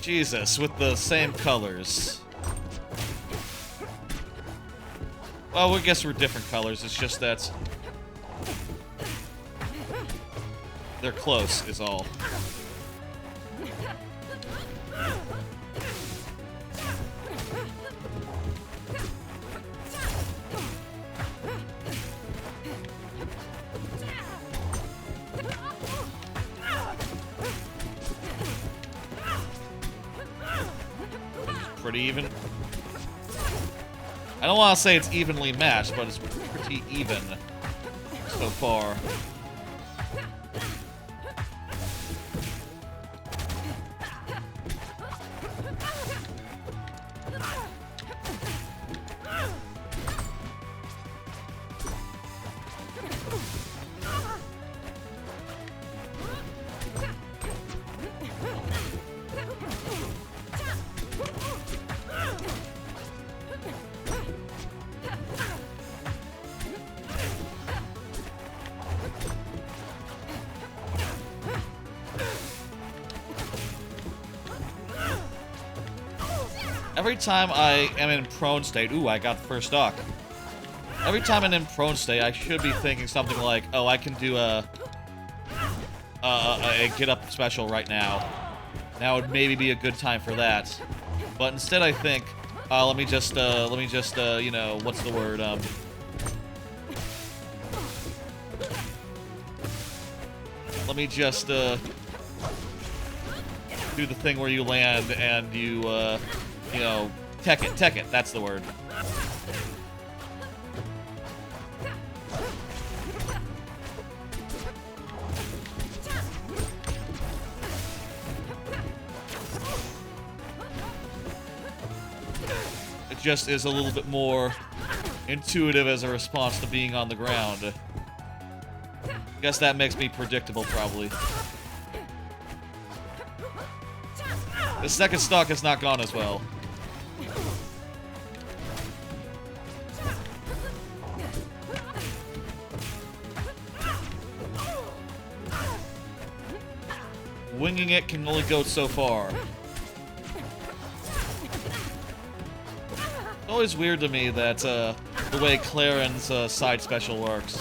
Jesus, with the same colors. Well, I guess we're different colors. It's just that they're close, is all. Pretty even. I don't want to say it's evenly matched, but it's pretty even so far. Every time I am in prone state, ooh, I got first stock. Every time I'm in prone state, I should be thinking something like, oh, I can do a get up special right now. Now would maybe be a good time for that. But instead I think, let me just, you know, what's the word, let me just, do the thing where you land and you know, tech it, that's the word. It just is a little bit more intuitive as a response to being on the ground. Guess that makes me predictable, probably. The second stock has not gone as well. Winging it can only go so far. It's always weird to me that the way Claren's side special works.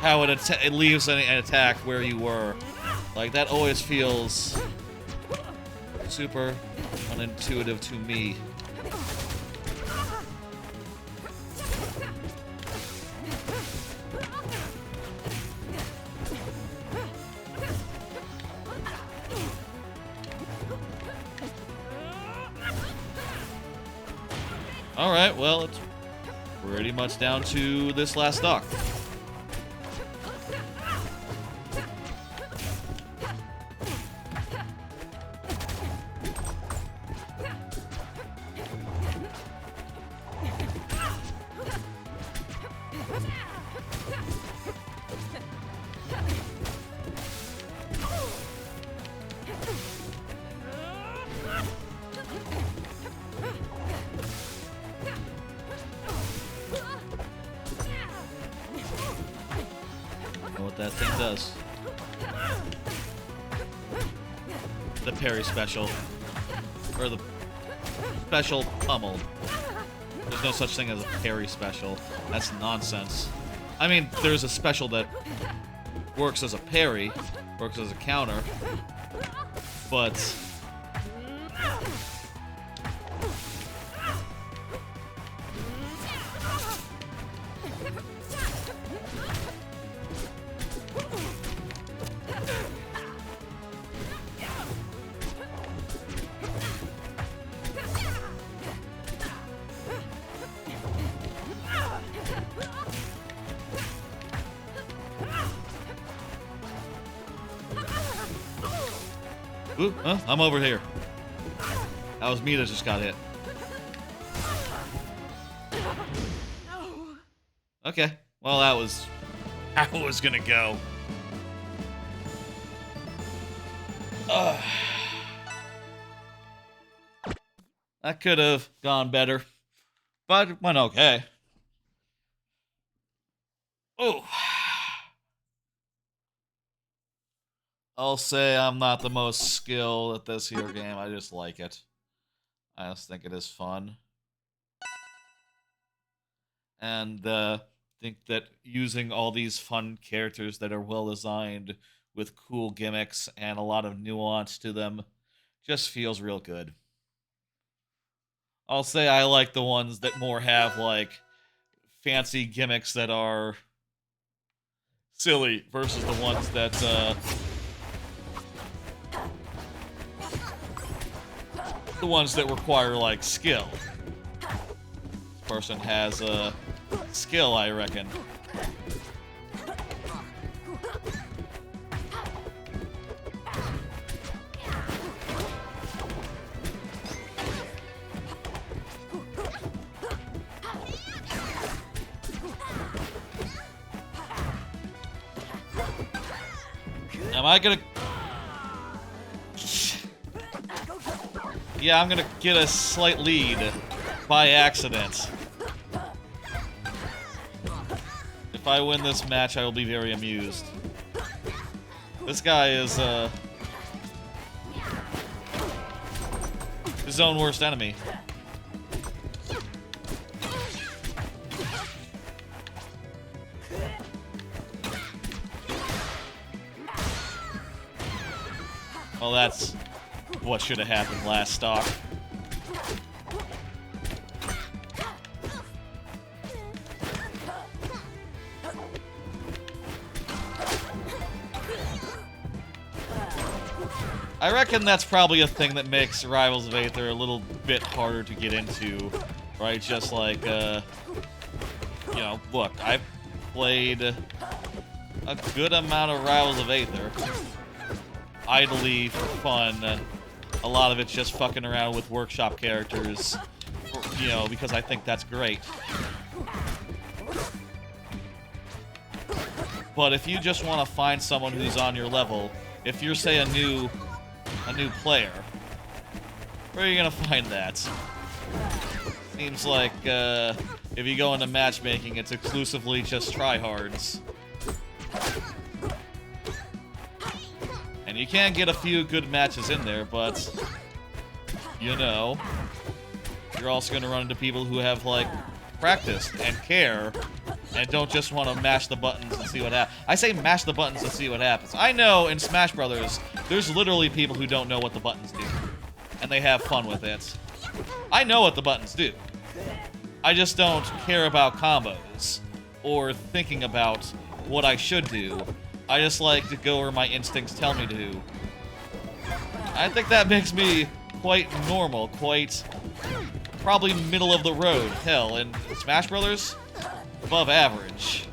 How it leaves an attack where you were. Like, that always feels super unintuitive to me. Alright, well, it's pretty much down to this last stock. what that thing does. The parry special. Or the special pummel. There's no such thing as a parry special. That's nonsense. I mean, there's a special that works as a parry, works as a counter, but... Ooh, huh? I'm over here. That was me that just got hit. Okay. Well, that was how it was gonna go. That could have gone better, but it went okay. Oh. I'll say I'm not the most skilled at this here game. I just like it. I just think it is fun. And think that using all these fun characters that are well designed with cool gimmicks and a lot of nuance to them just feels real good. I'll say I like the ones that more have like fancy gimmicks that are silly versus the ones that require like skill. This person has a skill, I reckon. Am I gonna... Yeah, I'm gonna get a slight lead by accident. If I win this match, I will be very amused. This guy is, his own worst enemy. Well, that's what should have happened last stock. I reckon that's probably a thing that makes Rivals of Aether a little bit harder to get into, right? Just like, you know, look, I've played a good amount of Rivals of Aether. Idly for fun. A lot of it's just fucking around with workshop characters, you know, because I think that's great. But if you just want to find someone who's on your level, if you're, say, a new player, where are you gonna find that? Seems like if you go into matchmaking, it's exclusively just tryhards. And you can get a few good matches in there, but, you know, you're also going to run into people who have, like, practiced and care and don't just want to mash the buttons and see what happens. I say mash the buttons and see what happens. I know in Smash Brothers, there's literally people who don't know what the buttons do, and they have fun with it. I know what the buttons do. I just don't care about combos or thinking about what I should do. I just like to go where my instincts tell me to. I think that makes me quite normal, quite probably middle of the road. Hell, in Smash Brothers, above average.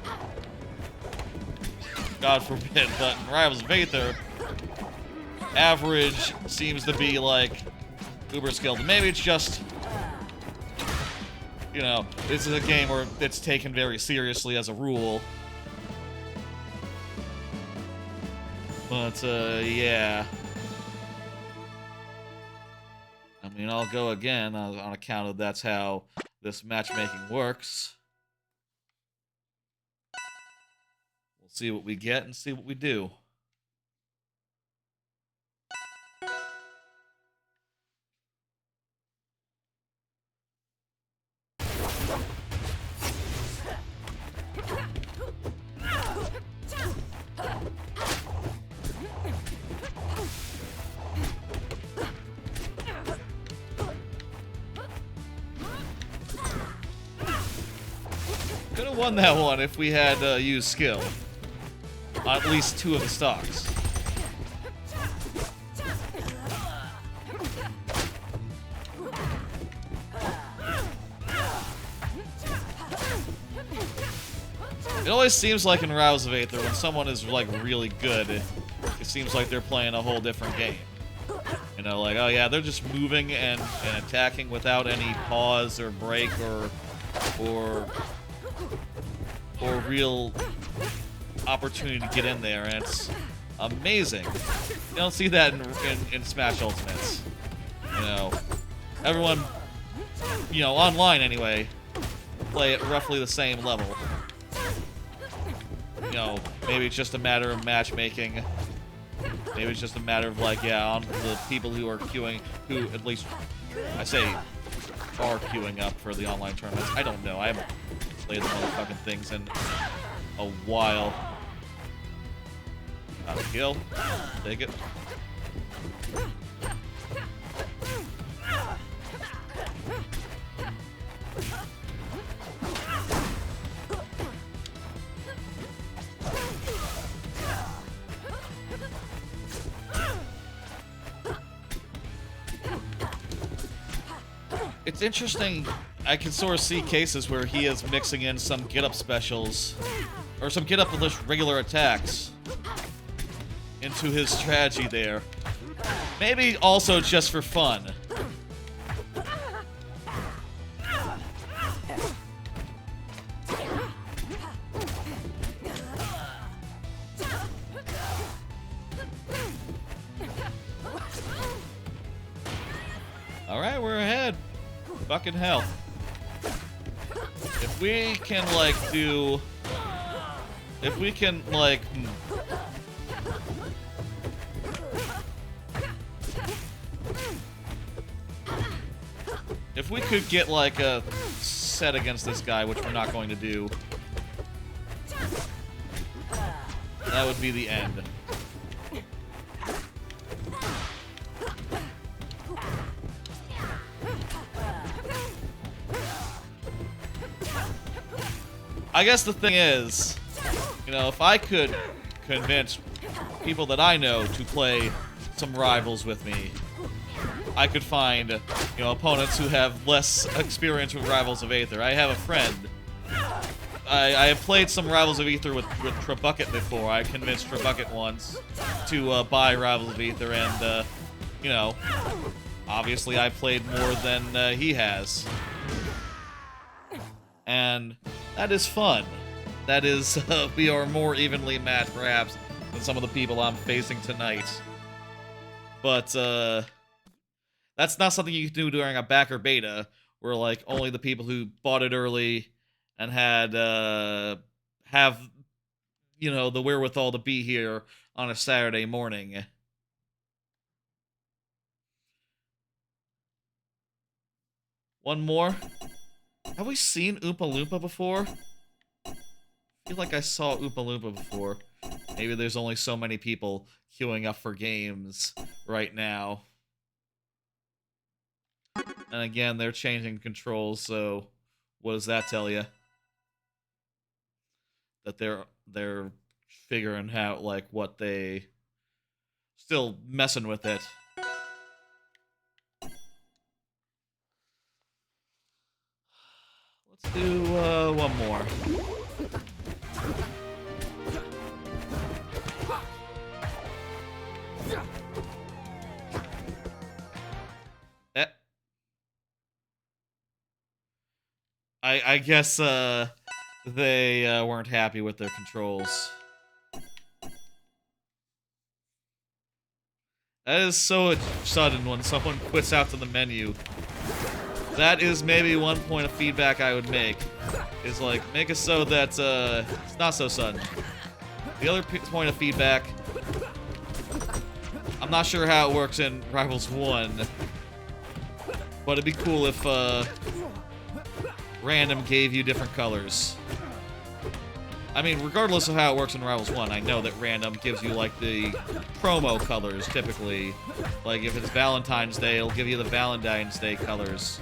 God forbid, but in Rivals of Aether, average seems to be like uber skilled. Maybe it's just, you know, this is a game where it's taken very seriously as a rule. But, yeah. I mean, I'll go again on account of that's how this matchmaking works. We'll see what we get and see what we do. Could have won that one if we had used skill on at least 2 of the stocks. It always seems like in Rivals of Aether, when someone is like really good, it seems like they're playing a whole different game. You know, like, oh yeah, they're just moving and attacking without any pause or break or real opportunity to get in there, and it's amazing. You don't see that in Smash Ultimates. You know, everyone, you know, online anyway, play at roughly the same level. You know, maybe it's just a matter of matchmaking. Maybe it's just a matter of, like, yeah, on the people who are queuing, who at least, I say, are queuing up for the online tournaments. I don't know. I haven't played the motherfucking things in a while. Got a kill. Take it. It's interesting, I can sort of see cases where he is mixing in some get-up specials, or some get-up with just regular attacks, into his strategy there. Maybe also just for fun. Alright, we're ahead. Fucking hell. If we can, like, do... If we can, like... If we could get, like, a set against this guy, which we're not going to do, that would be the end. I guess the thing is, you know, if I could convince people that I know to play some Rivals with me, I could find, you know, opponents who have less experience with Rivals of Aether. I have a friend. I have played some Rivals of Aether with Trebucket before. I convinced Trebucket once to buy Rivals of Aether, and, you know, obviously I played more than he has. And that is fun. That is, we are more evenly matched, perhaps, than some of the people I'm facing tonight. But, that's not something you can do during a backer beta, where, like, only the people who bought it early and had, have, you know, the wherewithal to be here on a Saturday morning. One more. Have we seen Oompa Loompa before? I feel like I saw Oompa Loompa before. Maybe there's only so many people queuing up for games right now. And again, they're changing controls, so what does that tell you? That they're figuring out, like, what they... Still messing with it. Let's do, one more. I guess, they, weren't happy with their controls. That is so sudden when someone quits out to the menu. That is maybe one point of feedback I would make. Is, like, make it so that, it's not so sudden. The other point of feedback, I'm not sure how it works in Rivals 1, but it'd be cool if random gave you different colors. I mean, regardless of how it works in Rivals 1, I know that random gives you, like, the promo colors, typically. Like, if it's Valentine's Day, it'll give you the Valentine's Day colors.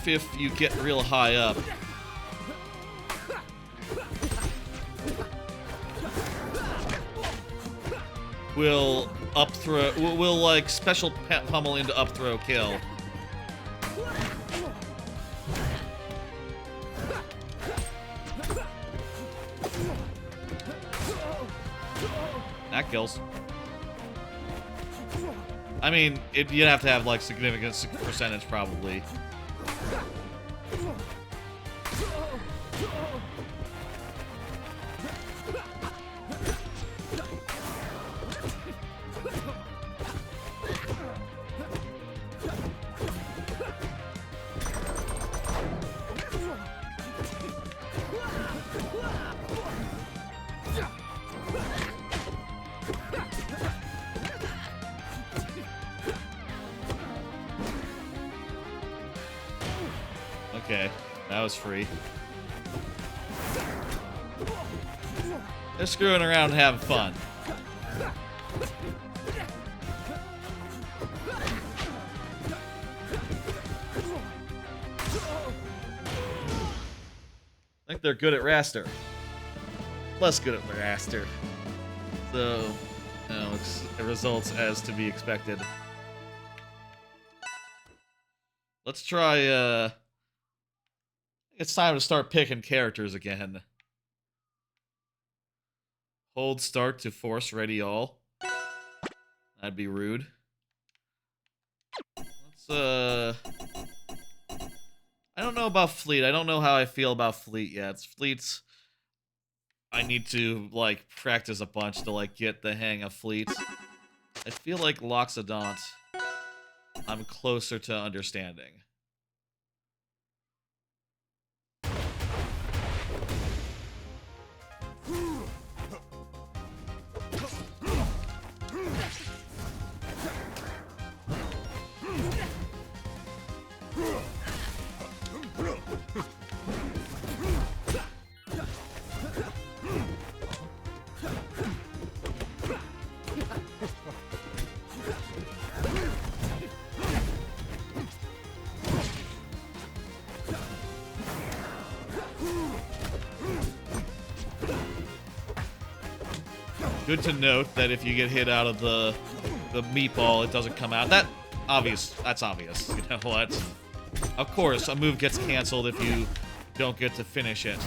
If you get real high up, will up throw, will like special pummel into up throw kill. That kills. I mean, you'd have to have like significant percentage probably. Okay, that was free. They're screwing around and having fun. I think they're good at raster. Less good at raster. So, no, it results as to be expected. Let's try, it's time to start picking characters again. Hold start to force ready all. That'd be rude. Let's, I don't know about Fleet. I don't know how I feel about Fleet yet. Fleet's... I need to, like, practice a bunch to, like, get the hang of Fleet. I feel like Loxodont, I'm closer to understanding. Good to note that if you get hit out of the meatball, it doesn't come out. That's obvious. You know what? Of course, a move gets canceled if you don't get to finish it.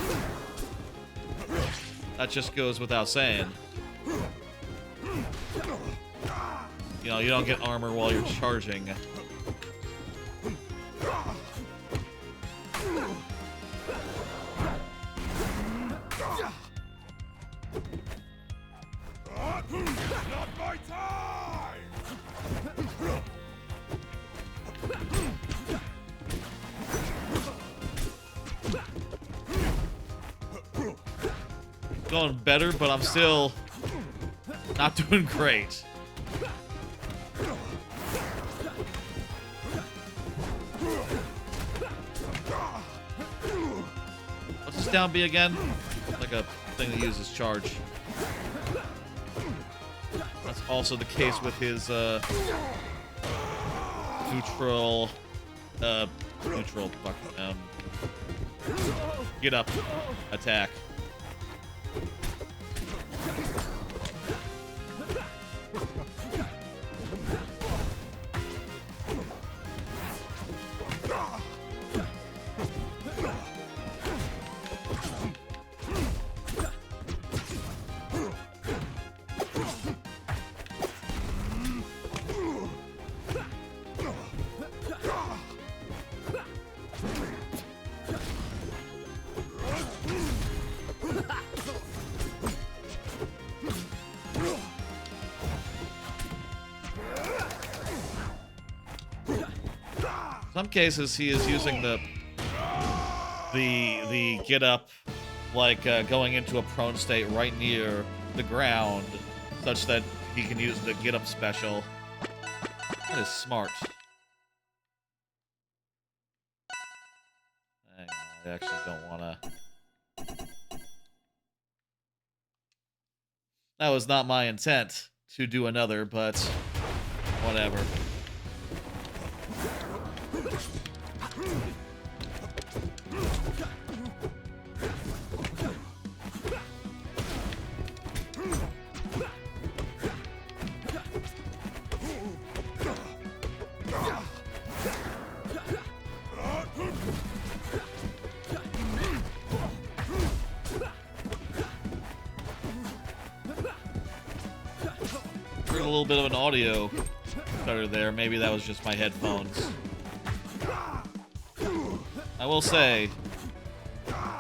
That just goes without saying. You know, you don't get armor while you're charging. Not my time! Going better, but I'm still not doing great. What's this down B again? Like a thing that uses charge. That's also the case with his neutral, get up attack. some cases he is using the get up, like going into a prone state right near the ground, such that he can use the get up special. That is smart. Hang on, I actually don't want to. That was not my intent to do another, but whatever. A little bit of an audio stutter there. Maybe that was just my headphones. I will say,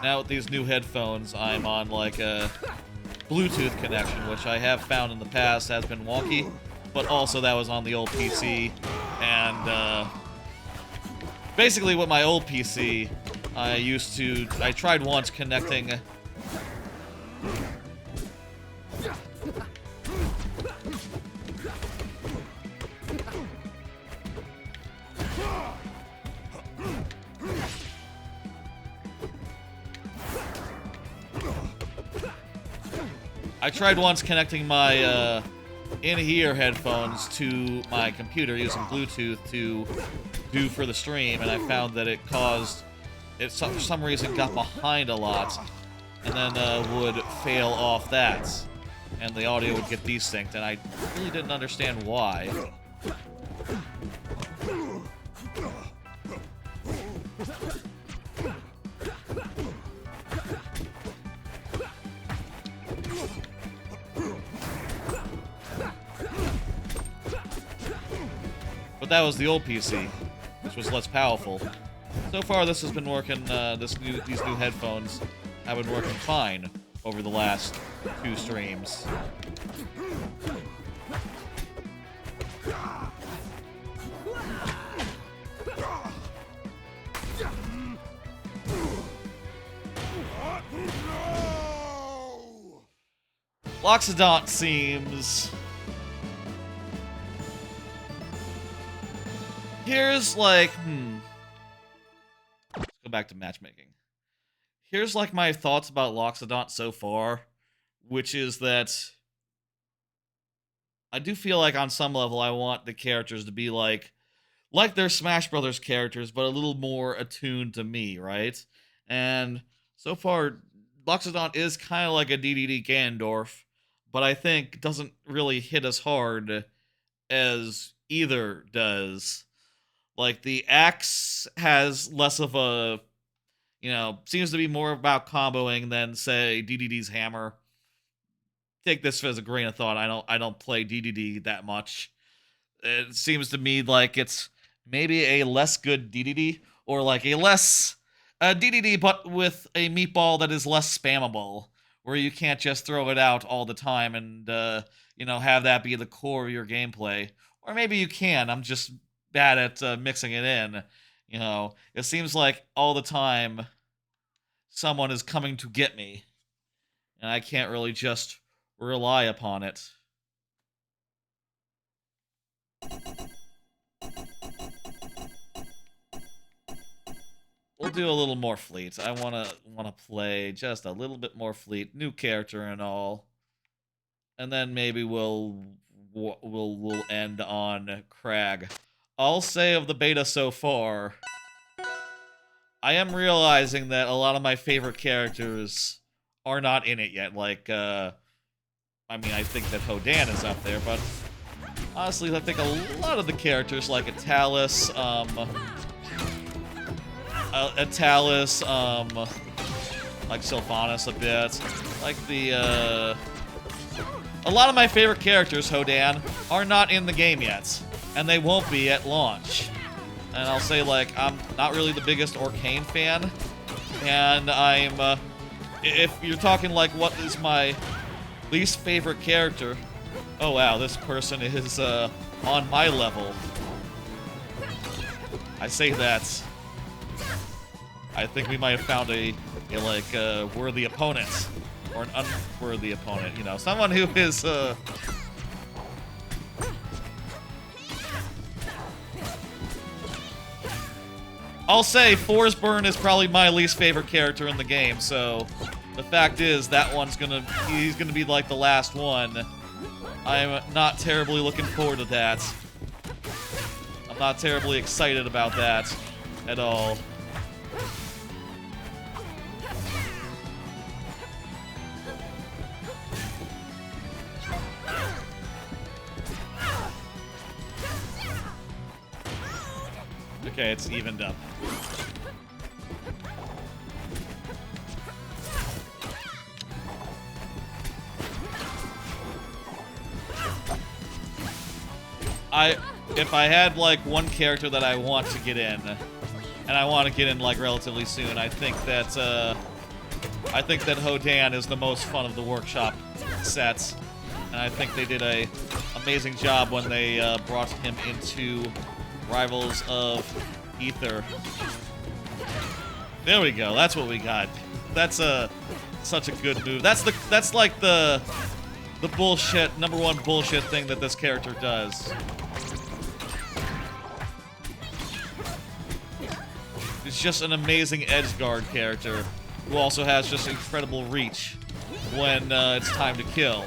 now with these new headphones, I'm on like a Bluetooth connection, which I have found in the past has been wonky, but also that was on the old PC. And basically with my old PC, I tried once connecting my in-ear headphones to my computer using Bluetooth to do for the stream, and I found that it for some reason got behind a lot, and then would fail off that, and the audio would get desynced, and I really didn't understand why. But that was the old PC, which was less powerful. So far, this has been working. These new headphones have been working fine over the last 2 streams. Loxodont seems... Here's like, Let's go back to matchmaking. Here's like my thoughts about Loxodont so far, which is that I do feel like on some level I want the characters to be like their Smash Brothers characters, but a little more attuned to me, right? And so far, Loxodont is kind of like a DDD Ganondorf, but I think doesn't really hit as hard as either does. Like, the axe has less of a, seems to be more about comboing than, say, DDD's hammer. Take this as a grain of thought. I don't play DDD that much. It seems to me like it's maybe a less good DDD, or like a less DDD, but with a meatball that is less spammable, where you can't just throw it out all the time and, have that be the core of your gameplay. Or maybe you can. I'm just bad at mixing it in. It seems like all the time someone is coming to get me, and I can't really just rely upon it. We'll do a little more Fleet. I wanna play just a little bit more Fleet, new character and all, and then maybe we'll end on Crag. I'll say of the beta so far, I am realizing that a lot of my favorite characters are not in it yet. Like, I think that Hodan is up there, but honestly, I think a lot of the characters, like Italis, like Sylvanas a bit, like a lot of my favorite characters, Hodan, are not in the game yet. And they won't be at launch. And I'll say, like, I'm not really the biggest Arcane fan. And I'm, if you're talking, like, what is my least favorite character... Oh, wow, this person is, on my level. I say that. I think we might have found a worthy opponent. Or an unworthy opponent, you know. Someone who is, I'll say Forsburn is probably my least favorite character in the game, so the fact is that he's gonna be like the last one. I'm not terribly looking forward to that. I'm not terribly excited about that at all. Okay, it's evened up. If I had like one character that I want to get in, and I want to get in like relatively soon, I think that Hodan is the most fun of the workshop sets, and I think they did a amazing job when they brought him into Rivals of Aether. There we go. That's what we got. That's such a good move. That's like the bullshit #1 bullshit thing that this character does. It's just an amazing edge guard character who also has just incredible reach when it's time to kill.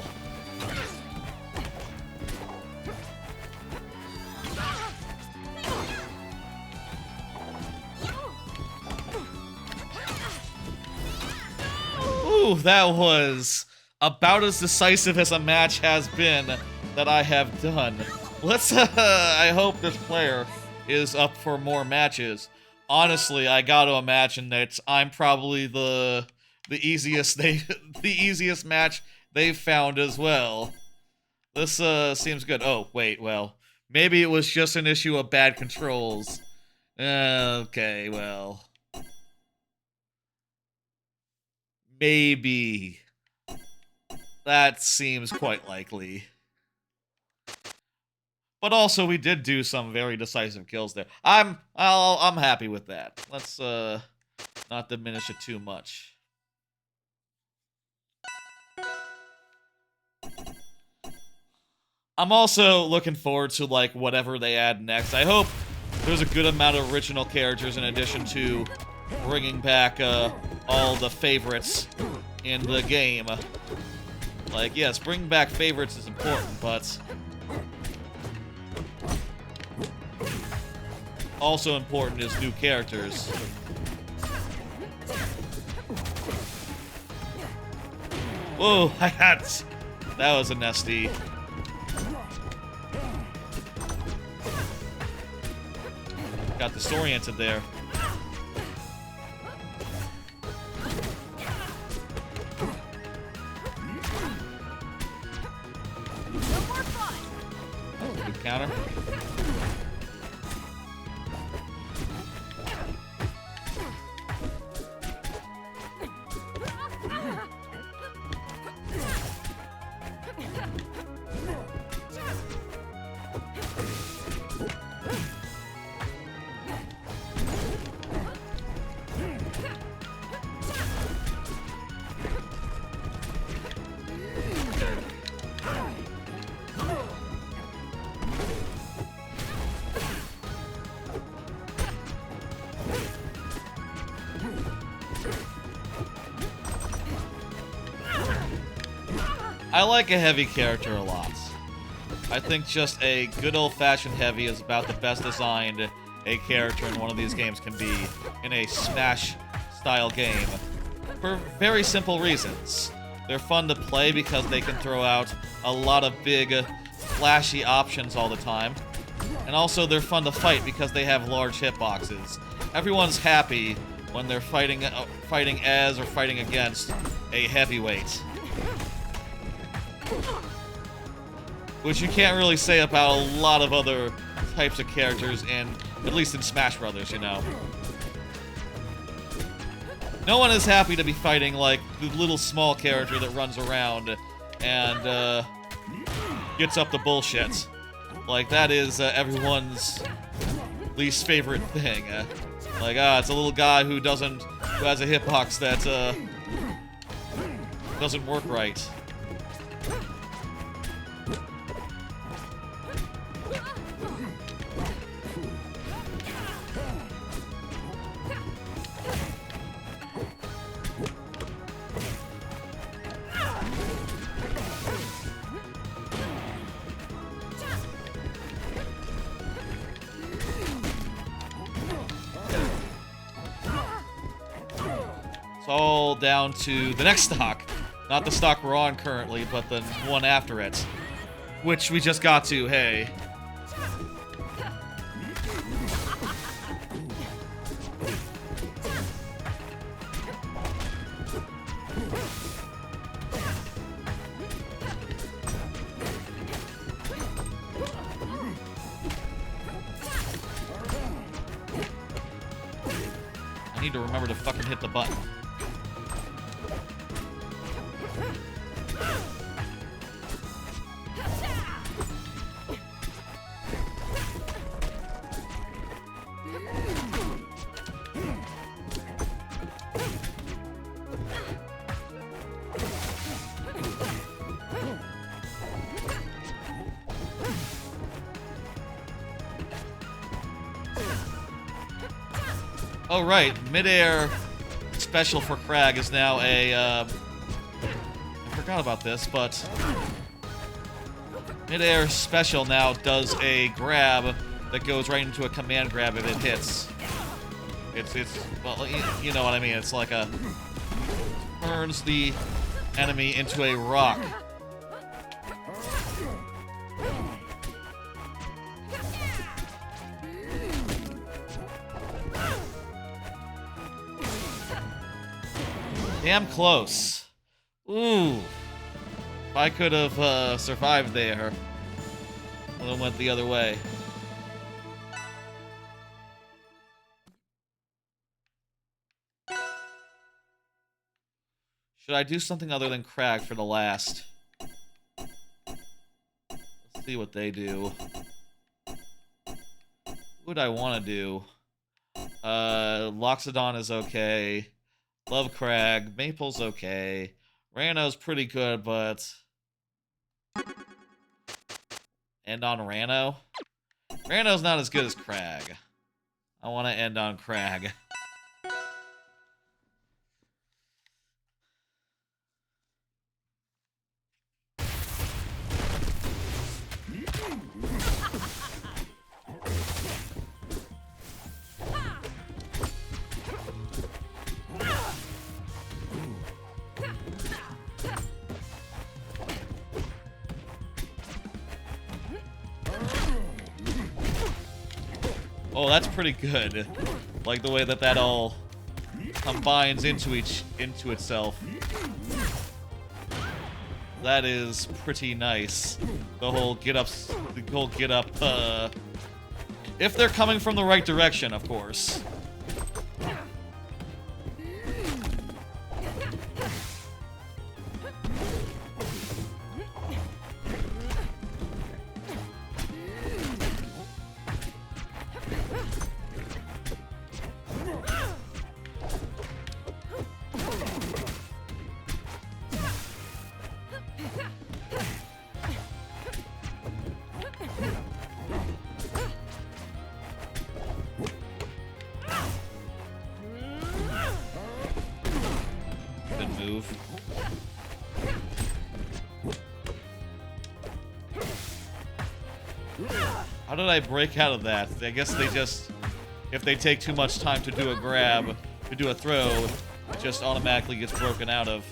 Ooh, that was about as decisive as a match has been that I have done. Let's, I hope this player is up for more matches. Honestly, I gotta imagine that I'm probably the easiest match they've found as well. This seems good. Oh, wait, well, maybe it was just an issue of bad controls. Okay, well. Maybe. That seems quite likely. But also, we did do some very decisive kills there. I'm happy with that. Let's not diminish it too much. I'm also looking forward to like whatever they add next. I hope there's a good amount of original characters in addition to bringing back all the favorites in the game. Like, yes, bringing back favorites is important, but also important is new characters. Whoa, that was a nasty. Got disoriented there. Oh, good counter. I like a heavy character a lot. I think just a good old-fashioned heavy is about the best designed a character in one of these games can be in a Smash-style game. For very simple reasons. They're fun to play because they can throw out a lot of big, flashy options all the time. And also they're fun to fight because they have large hitboxes. Everyone's happy when they're fighting as or fighting against a heavyweight. Which you can't really say about a lot of other types of characters at least in Smash Brothers, you know. No one is happy to be fighting, like, the little small character that runs around and, gets up the bullshit. Like, that is everyone's least favorite thing. Like, it's a little guy who has a hitbox that doesn't work right. It's all down to the next stock. Not the stock we're on currently, but the one after it. Which we just got to, hey. I need to remember to fucking hit the button. Oh, right. Midair special for Crag is now a, I forgot about this, but Midair special now does a grab that goes right into a command grab if it hits. It's well, you know what I mean. It's like turns the enemy into a rock. Damn close. Ooh. If I could have survived there, would have went the other way. Should I do something other than Crag for the last? Let's see what they do. What would I want to do? Loxodont is okay. Love Crag. Maple's okay. Rano's pretty good, but... End on Rano? Rano's not as good as Crag. I want to end on Crag. Oh, that's pretty good. Like the way that all combines into itself. That is pretty nice. The whole get up, if they're coming from the right direction, of course. How did I break out of that? I guess they just, if they take too much time to do a grab, to do a throw, it just automatically gets broken out of.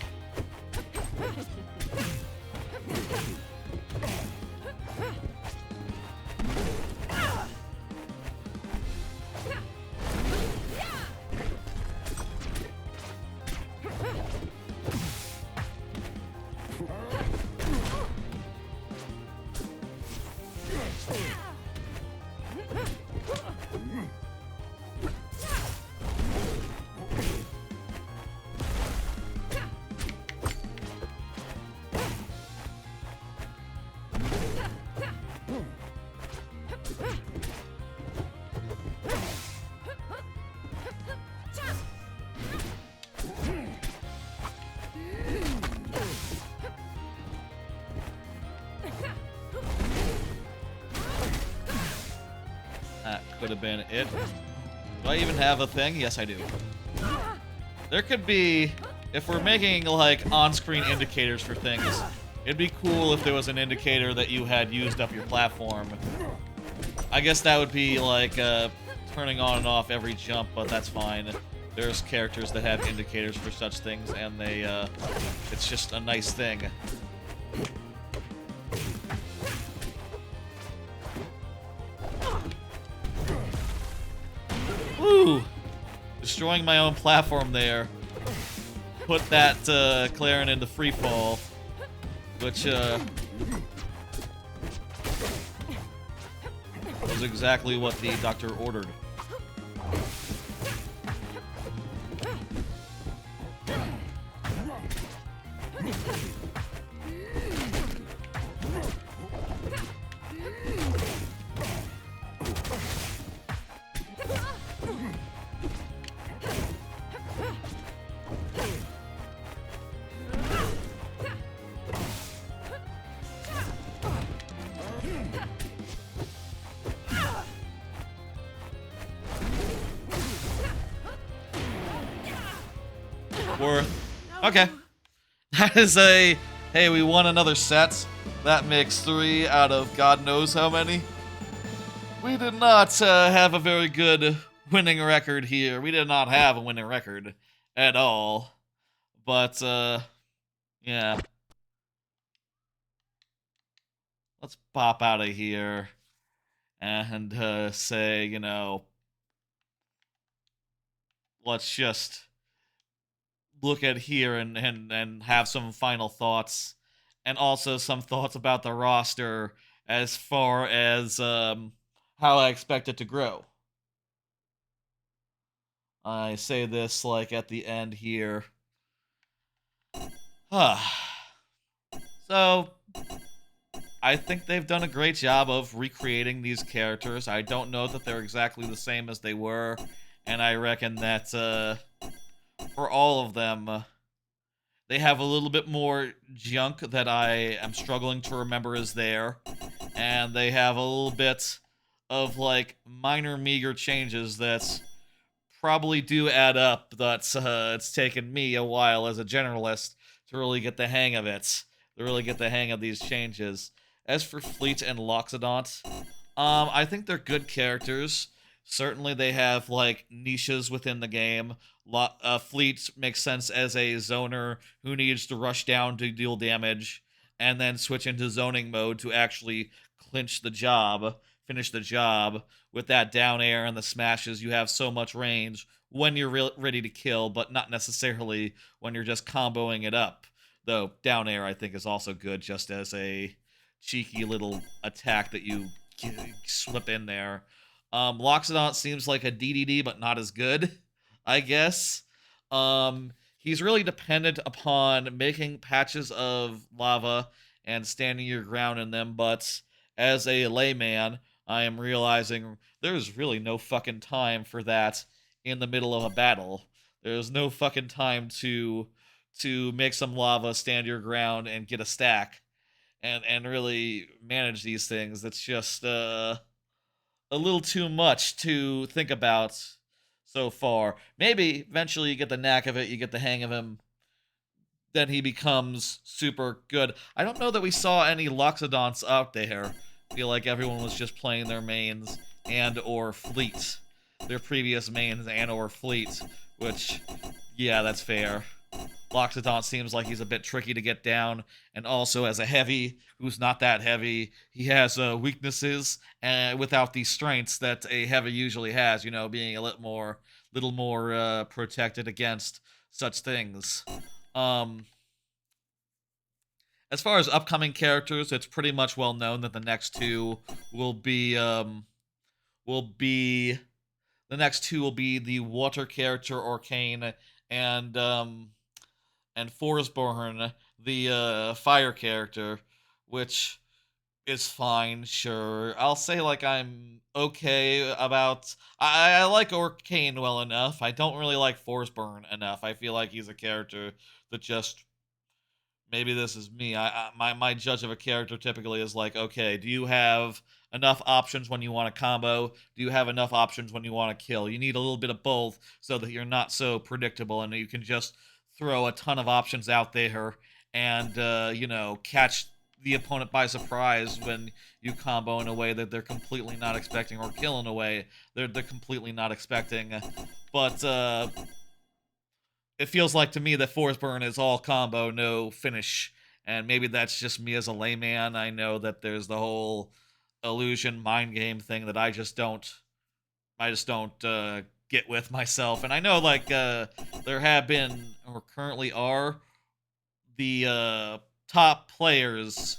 could have been it. Do I even have a thing? Yes, I do. There could be, if we're making like on-screen indicators for things, it'd be cool if there was an indicator that you had used up your platform. I guess that would be like turning on and off every jump, but that's fine. There's characters that have indicators for such things, and they, it's just a nice thing. Woo! Destroying my own platform there. Put that Clarin into free fall, which was exactly what the doctor ordered. Okay. That is a, hey, we won another set. That makes 3 out of God knows how many. We did not have a very good winning record here. We did not have a winning record at all. But, yeah. Let's pop out of here and say, you know, let's just look at here and have some final thoughts, and also some thoughts about the roster as far as how I expect it to grow. I say this like at the end here. So, I think they've done a great job of recreating these characters. I don't know that they're exactly the same as they were, and I reckon that for all of them, they have a little bit more junk that I am struggling to remember is there. And they have a little bit of, like, minor, meager changes that probably do add up. That's, it's taken me a while as a generalist to really get the hang of it. To really get the hang of these changes. As for Fleet and Loxodont, I think they're good characters. Certainly they have, like, niches within the game. Fleet makes sense as a zoner who needs to rush down to deal damage, and then switch into zoning mode to actually clinch the job, finish the job. With that down air and the smashes, you have so much range when you're ready to kill, but not necessarily when you're just comboing it up. Though down air, I think, is also good just as a cheeky little attack that you slip in there. Loxodont seems like a DDD, but not as good, I guess. He's really dependent upon making patches of lava and standing your ground in them, but as a layman, I am realizing there's really no fucking time for that in the middle of a battle. There's no fucking time to make some lava, stand your ground, and get a stack, and really manage these things. That's just a little too much to think about so far. Maybe eventually you get the knack of it, you get the hang of him, then he becomes super good. I don't know that we saw any Loxodonts out there. I feel like everyone was just playing their mains and or fleet. Their previous mains and or fleet, which, yeah, that's fair. Loxodont seems like he's a bit tricky to get down, and also as a heavy who's not that heavy, he has weaknesses without the strengths that a heavy usually has, you know, being a little more protected against such things. As far as upcoming characters, it's pretty much well known that the next two will be the water character Orcane and Forsborn, the fire character, which is fine, sure. I'll say, like, I'm okay about... I like Orcane well enough. I don't really like Forsborn enough. I feel like he's a character that just maybe this is me. My judge of a character typically is like, okay, do you have enough options when you want to combo? Do you have enough options when you want to kill? You need a little bit of both so that you're not so predictable and you can just throw a ton of options out there and catch the opponent by surprise when you combo in a way that they're completely not expecting, or kill in a way they're completely not expecting. But it feels like to me that Force Burn is all combo, no finish. And maybe that's just me as a layman. I know that there's the whole illusion mind game thing that I just don't get with myself. And I know like there have been, or currently are, the top players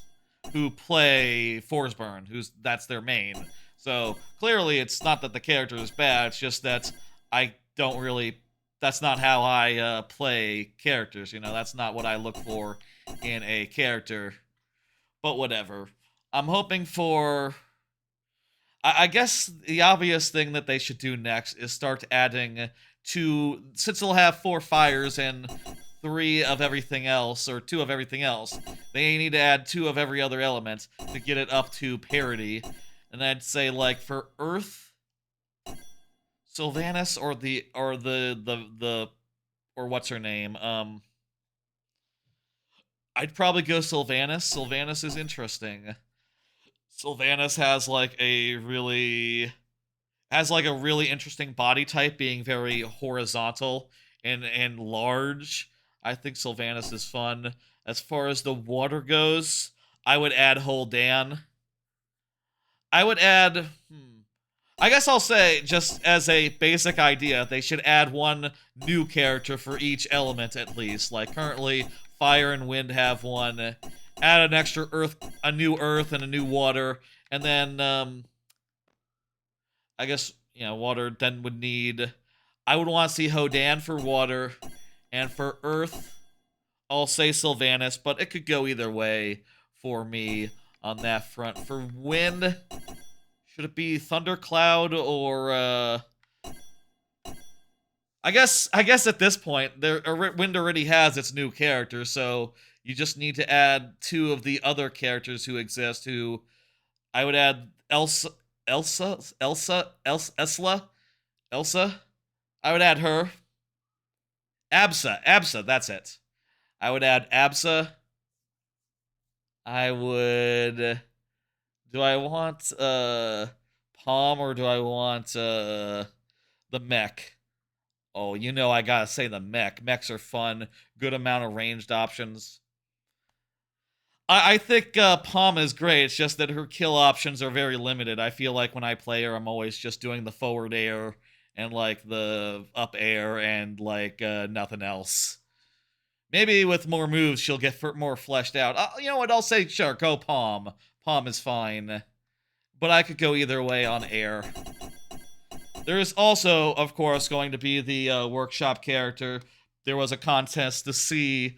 who play Force Burn, that's their main. So clearly it's not that the character is bad, it's just that I don't really that's not how I play characters, that's not what I look for in a character. But whatever. I'm hoping for I guess the obvious thing that they should do next is start adding two, since they'll have four fires and three of everything else, or two of everything else, they need to add two of every other element to get it up to parity. And I'd say, like, for Earth, Sylvanas or what's her name? I'd probably go Sylvanas. Sylvanas is interesting. Sylvanas has like a really interesting body type, being very horizontal and large. I think Sylvanas is fun. As far as the water goes, I would add Holdan. I would add. I guess I'll say, just as a basic idea, they should add one new character for each element at least. Like currently, fire and wind have one. Add an extra earth, a new earth, and a new water, and then I guess water then would need. I would want to see Hodan for water, and for earth, I'll say Sylvanas, but it could go either way for me on that front. For wind, should it be Thundercloud or I guess at this point, Wind already has its new character, so you just need to add two of the other characters who exist. Who I would add Elsa. I would add her. Absa. That's it. I would add Absa. I would. Do I want Palm, or do I want the mech? Oh, I gotta say the mech. Mechs are fun. Good amount of ranged options. I think Palm is great. It's just that her kill options are very limited. I feel like when I play her, I'm always just doing the forward air and like the up air and like nothing else. Maybe with more moves, she'll get more fleshed out. You know what? I'll say sure, go Palm. Palm is fine, but I could go either way on air. There is also, of course, going to be the workshop character. There was a contest to see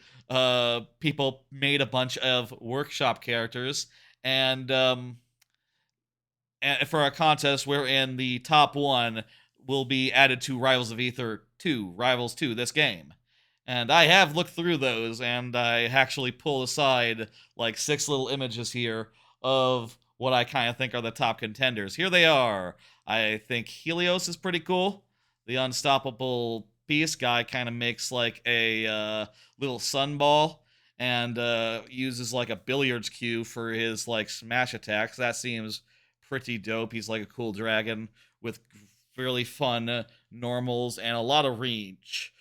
people made a bunch of workshop characters, and for a contest wherein the top one will be added to Rivals of Aether 2, Rivals 2, this game. And I have looked through those, and I actually pulled aside like 6 little images here of what I kind of think are the top contenders. Here they are. I think Helios is pretty cool. The unstoppable beast guy kind of makes like a little sunball and uses like a billiards cue for his like smash attacks. That seems pretty dope. He's like a cool dragon with really fun normals and a lot of reach,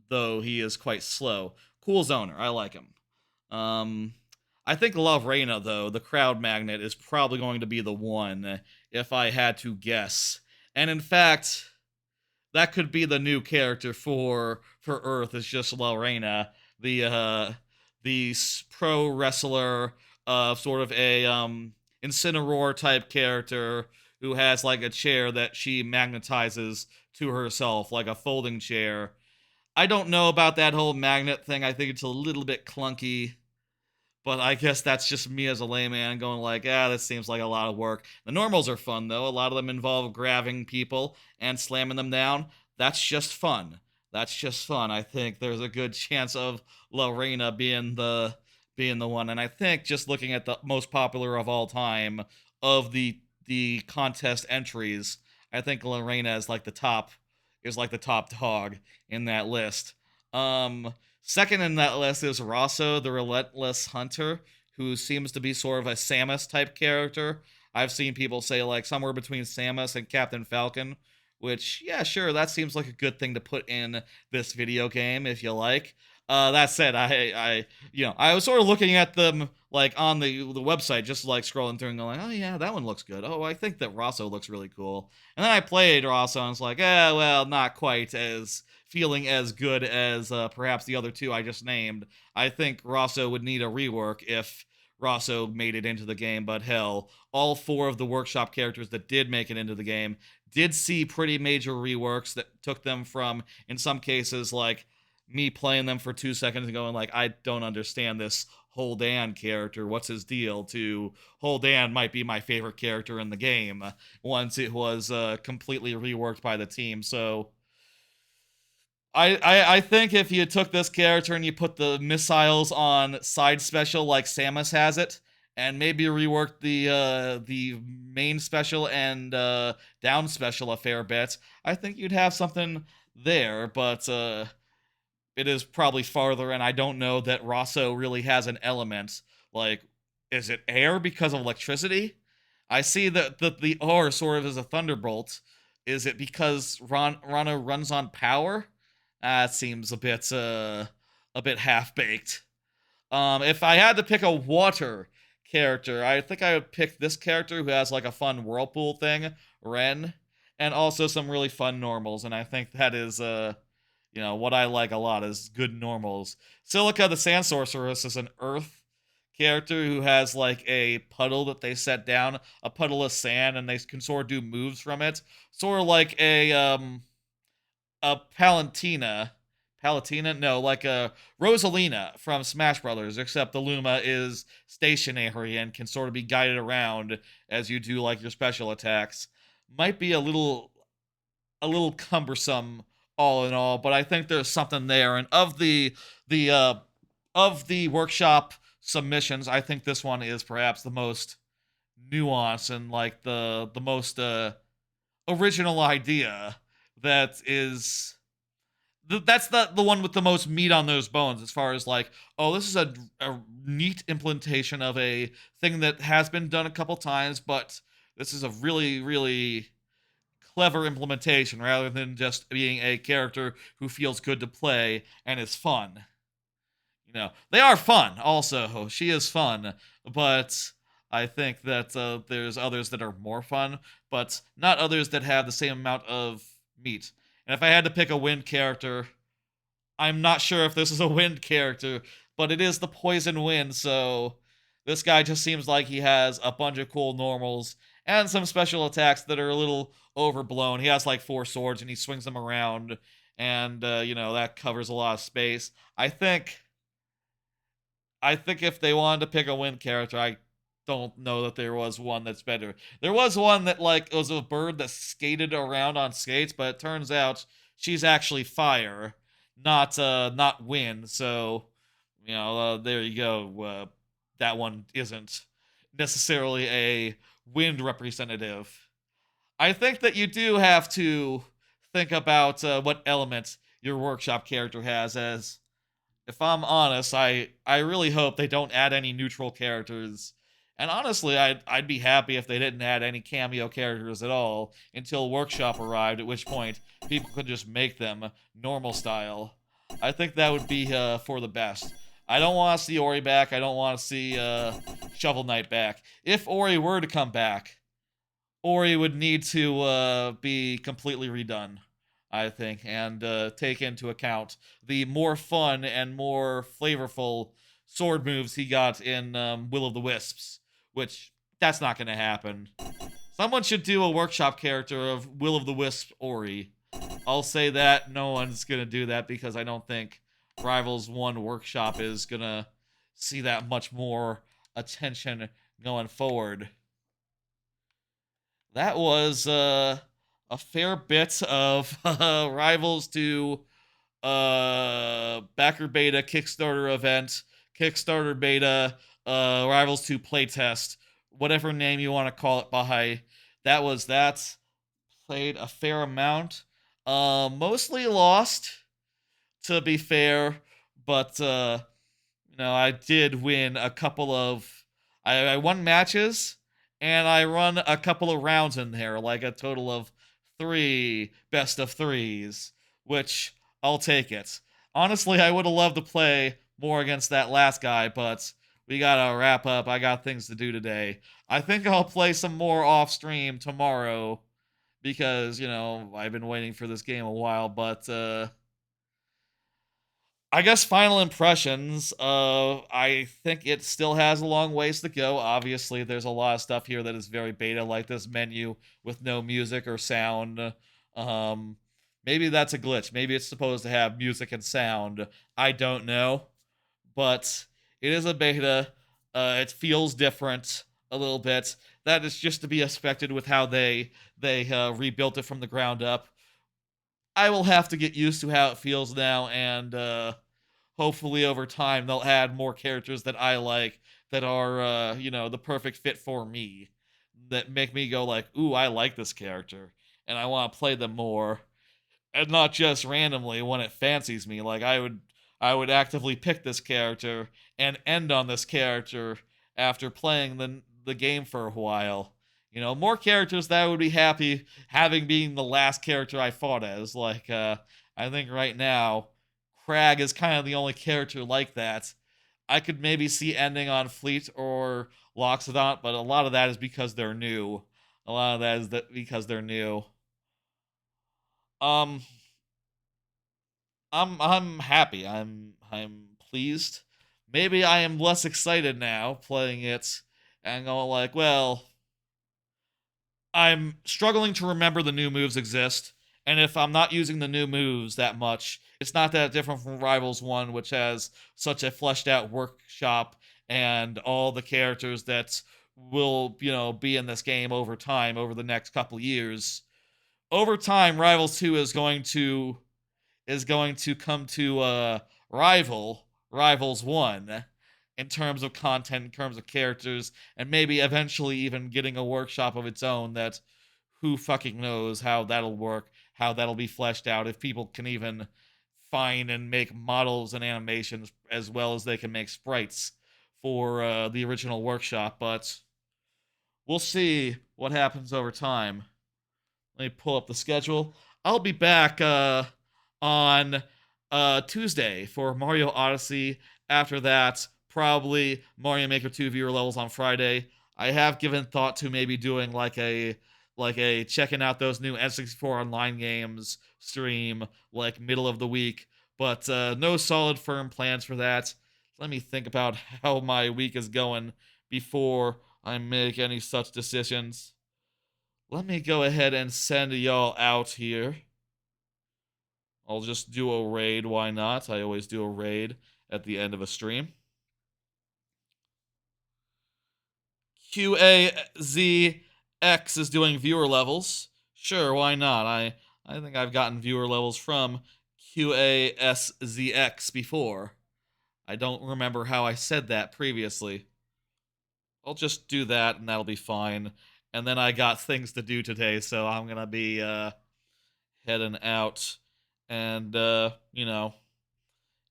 though he is quite slow. Cool zoner. I like him. I think Love Reina, though, the crowd magnet, is probably going to be the one if I had to guess. And in fact, that could be the new character for Earth. Is just Lorena, the pro wrestler, sort of a Incineroar type character who has like a chair that she magnetizes to herself, like a folding chair. I don't know about that whole magnet thing. I think it's a little bit clunky. But I guess that's just me as a layman going like, this seems like a lot of work. The normals are fun, though. A lot of them involve grabbing people and slamming them down. That's just fun. I think there's a good chance of Lorena being the being the one. And I think just looking at the most popular of all time of the contest entries, I think Lorena is like the top dog in that list. Second in that list is Rosso, the Relentless Hunter, who seems to be sort of a Samus type character. I've seen people say like somewhere between Samus and Captain Falcon, which, yeah, sure, that seems like a good thing to put in this video game if you like. That said, I was sort of looking at them like on the website, just like scrolling through and going, oh yeah, that one looks good. Oh, I think that Rosso looks really cool. And then I played Rosso and was like, well, not quite as feeling as good as perhaps the other two I just named. I think Rosso would need a rework if Rosso made it into the game, but hell, all four of the workshop characters that did make it into the game did see pretty major reworks that took them from, in some cases, like me playing them for 2 seconds and going like, I don't understand this Holdan character. What's his deal? To Holdan might be my favorite character in the game once it was completely reworked by the team. So I think if you took this character and you put the missiles on side special like Samus has it, and maybe reworked the main special and down special a fair bit, I think you'd have something there. But it is probably farther, and I don't know that Rosso really has an element. Like, is it air because of electricity? I see that the R sort of is a thunderbolt. Is it because Rana runs on power? That seems a bit half baked. If I had to pick a water character, I think I would pick this character who has like a fun whirlpool thing, Ren, and also some really fun normals. And I think that is what I like a lot is good normals. Silica the Sand Sorceress is an earth character who has like a puddle that they set down, a puddle of sand, and they can sort of do moves from it. Sort of like a Palatina, no, like a Rosalina from Smash Brothers, except the Luma is stationary and can sort of be guided around as you do like your special attacks. Might be a little cumbersome all in all, but I think there's something there. And the of the workshop submissions, I think this one is perhaps the most nuanced and like the most original idea that is that's the one with the most meat on those bones as far as like, oh, this is a neat implementation of a thing that has been done a couple times, but this is a really clever implementation rather than just being a character who feels good to play and is fun. They are fun also. She is fun, but I think that there's others that are more fun, but not others that have the same amount of meat. And if I had to pick a wind character, I'm not sure if this is a wind character, but it is the poison wind, so this guy just seems like he has a bunch of cool normals and some special attacks that are a little overblown. He has like four swords and he swings them around, and that covers a lot of space. I think if they wanted to pick a wind character, I don't know that there was one that's better. There was one that like was a bird that skated around on skates, but it turns out she's actually fire, not wind. So there you go. That one isn't necessarily a wind representative. I think that you do have to think about what element your workshop character has, as if I'm honest, I really hope they don't add any neutral characters. And honestly, I'd be happy if they didn't add any cameo characters at all until Workshop arrived, at which point people could just make them normal style. I think that would be for the best. I don't want to see Ori back. I don't want to see Shovel Knight back. If Ori were to come back, Ori would need to be completely redone, I think, and take into account the more fun and more flavorful sword moves he got in Will of the Wisps, which that's not going to happen. Someone should do a workshop character of Will of the Wisp Ori. I'll say that no one's going to do that because I don't think Rivals 1 Workshop is going to see that much more attention going forward. That was a fair bit of Rivals to backer beta Kickstarter event Kickstarter beta, Rivals 2 playtest, whatever name you want to call it by. That was that. Played a fair amount. Mostly lost, to be fair, but I did win a couple of. I won matches, and I run a couple of rounds in there, like a total of three best of threes, which I'll take it. Honestly, I would have loved to play more against that last guy, but we gotta wrap up. I got things to do today. I think I'll play some more off stream tomorrow because, I've been waiting for this game a while, but I guess final impressions. I think it still has a long ways to go. Obviously, there's a lot of stuff here that is very beta, like this menu with no music or sound. Um, Maybe that's a glitch. Maybe it's supposed to have music and sound. I don't know, but it is a beta. It feels different a little bit. That is just to be expected with how they rebuilt it from the ground up. I will have to get used to how it feels now, and hopefully over time they'll add more characters that I like that are the perfect fit for me, that make me go like, ooh, I like this character and I want to play them more, and not just randomly when it fancies me. Like I would actively pick this character and end on this character after playing the game for a while. More characters that I would be happy having being the last character I fought as. Like I think right now, Crag is kind of the only character like that. I could maybe see ending on Fleet or Loxodont, but a lot of that is because they're new. A lot of that is because they're new. Um, I'm happy. I'm pleased. Maybe I am less excited now playing it and going like, well, I'm struggling to remember the new moves exist, and if I'm not using the new moves that much, it's not that different from Rivals 1, which has such a fleshed out workshop and all the characters that will, be in this game over time, over the next couple years. Over time, Rivals 2 is going to come to rival Rivals 1 in terms of content, in terms of characters, and maybe eventually even getting a workshop of its own that who fucking knows how that'll work, how that'll be fleshed out, if people can even find and make models and animations as well as they can make sprites for the original workshop. But we'll see what happens over time. Let me pull up the schedule. I'll be back on Tuesday for Mario Odyssey. After that, probably Mario Maker 2 viewer levels on Friday. I have given thought to maybe doing like a checking out those new N64 online games stream like middle of the week, but no solid firm plans for that. Let me think about how my week is going before I make any such decisions. Let me go ahead and send y'all out here. I'll just do a raid, why not? I always do a raid at the end of a stream. QAZX is doing viewer levels. Sure, why not? I think I've gotten viewer levels from QASZX before. I don't remember how I said that previously. I'll just do that and that'll be fine. And then I got things to do today, so I'm gonna be heading out and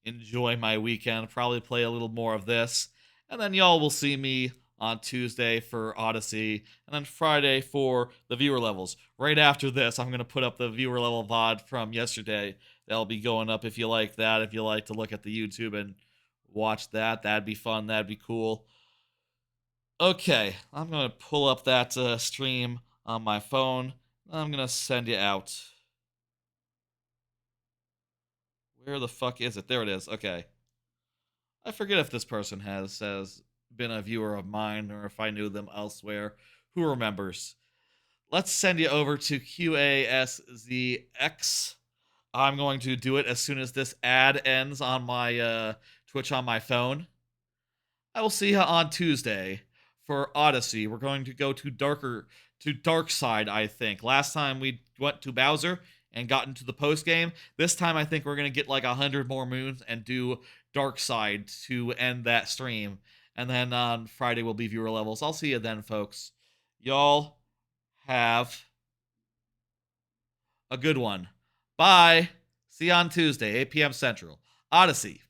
enjoy my weekend. Probably play a little more of this, and then y'all will see me on Tuesday for Odyssey, and then Friday for the viewer levels. Right after this, I'm gonna put up the viewer level VOD from yesterday. That'll be going up if you like that. If you like to look at the YouTube and watch that, that'd be fun. That'd be cool. Okay, I'm gonna pull up that stream on my phone. I'm gonna send you out. Where the fuck is it? There it is. Okay. I forget if this person has been a viewer of mine or if I knew them elsewhere. Who remembers? Let's send you over to QASZX. I'm going to do it as soon as this ad ends on my Twitch on my phone. I will see you on Tuesday for Odyssey. We're going to go to Dark Side, I think. Last time we went to Bowser and got into the post game. This time I think we're gonna get like 100 more moons and do dark side to end that stream. And then on Friday will be viewer levels. I'll see you then, folks. Y'all have a good one. Bye. See you on Tuesday, 8 p.m. Central. Odyssey.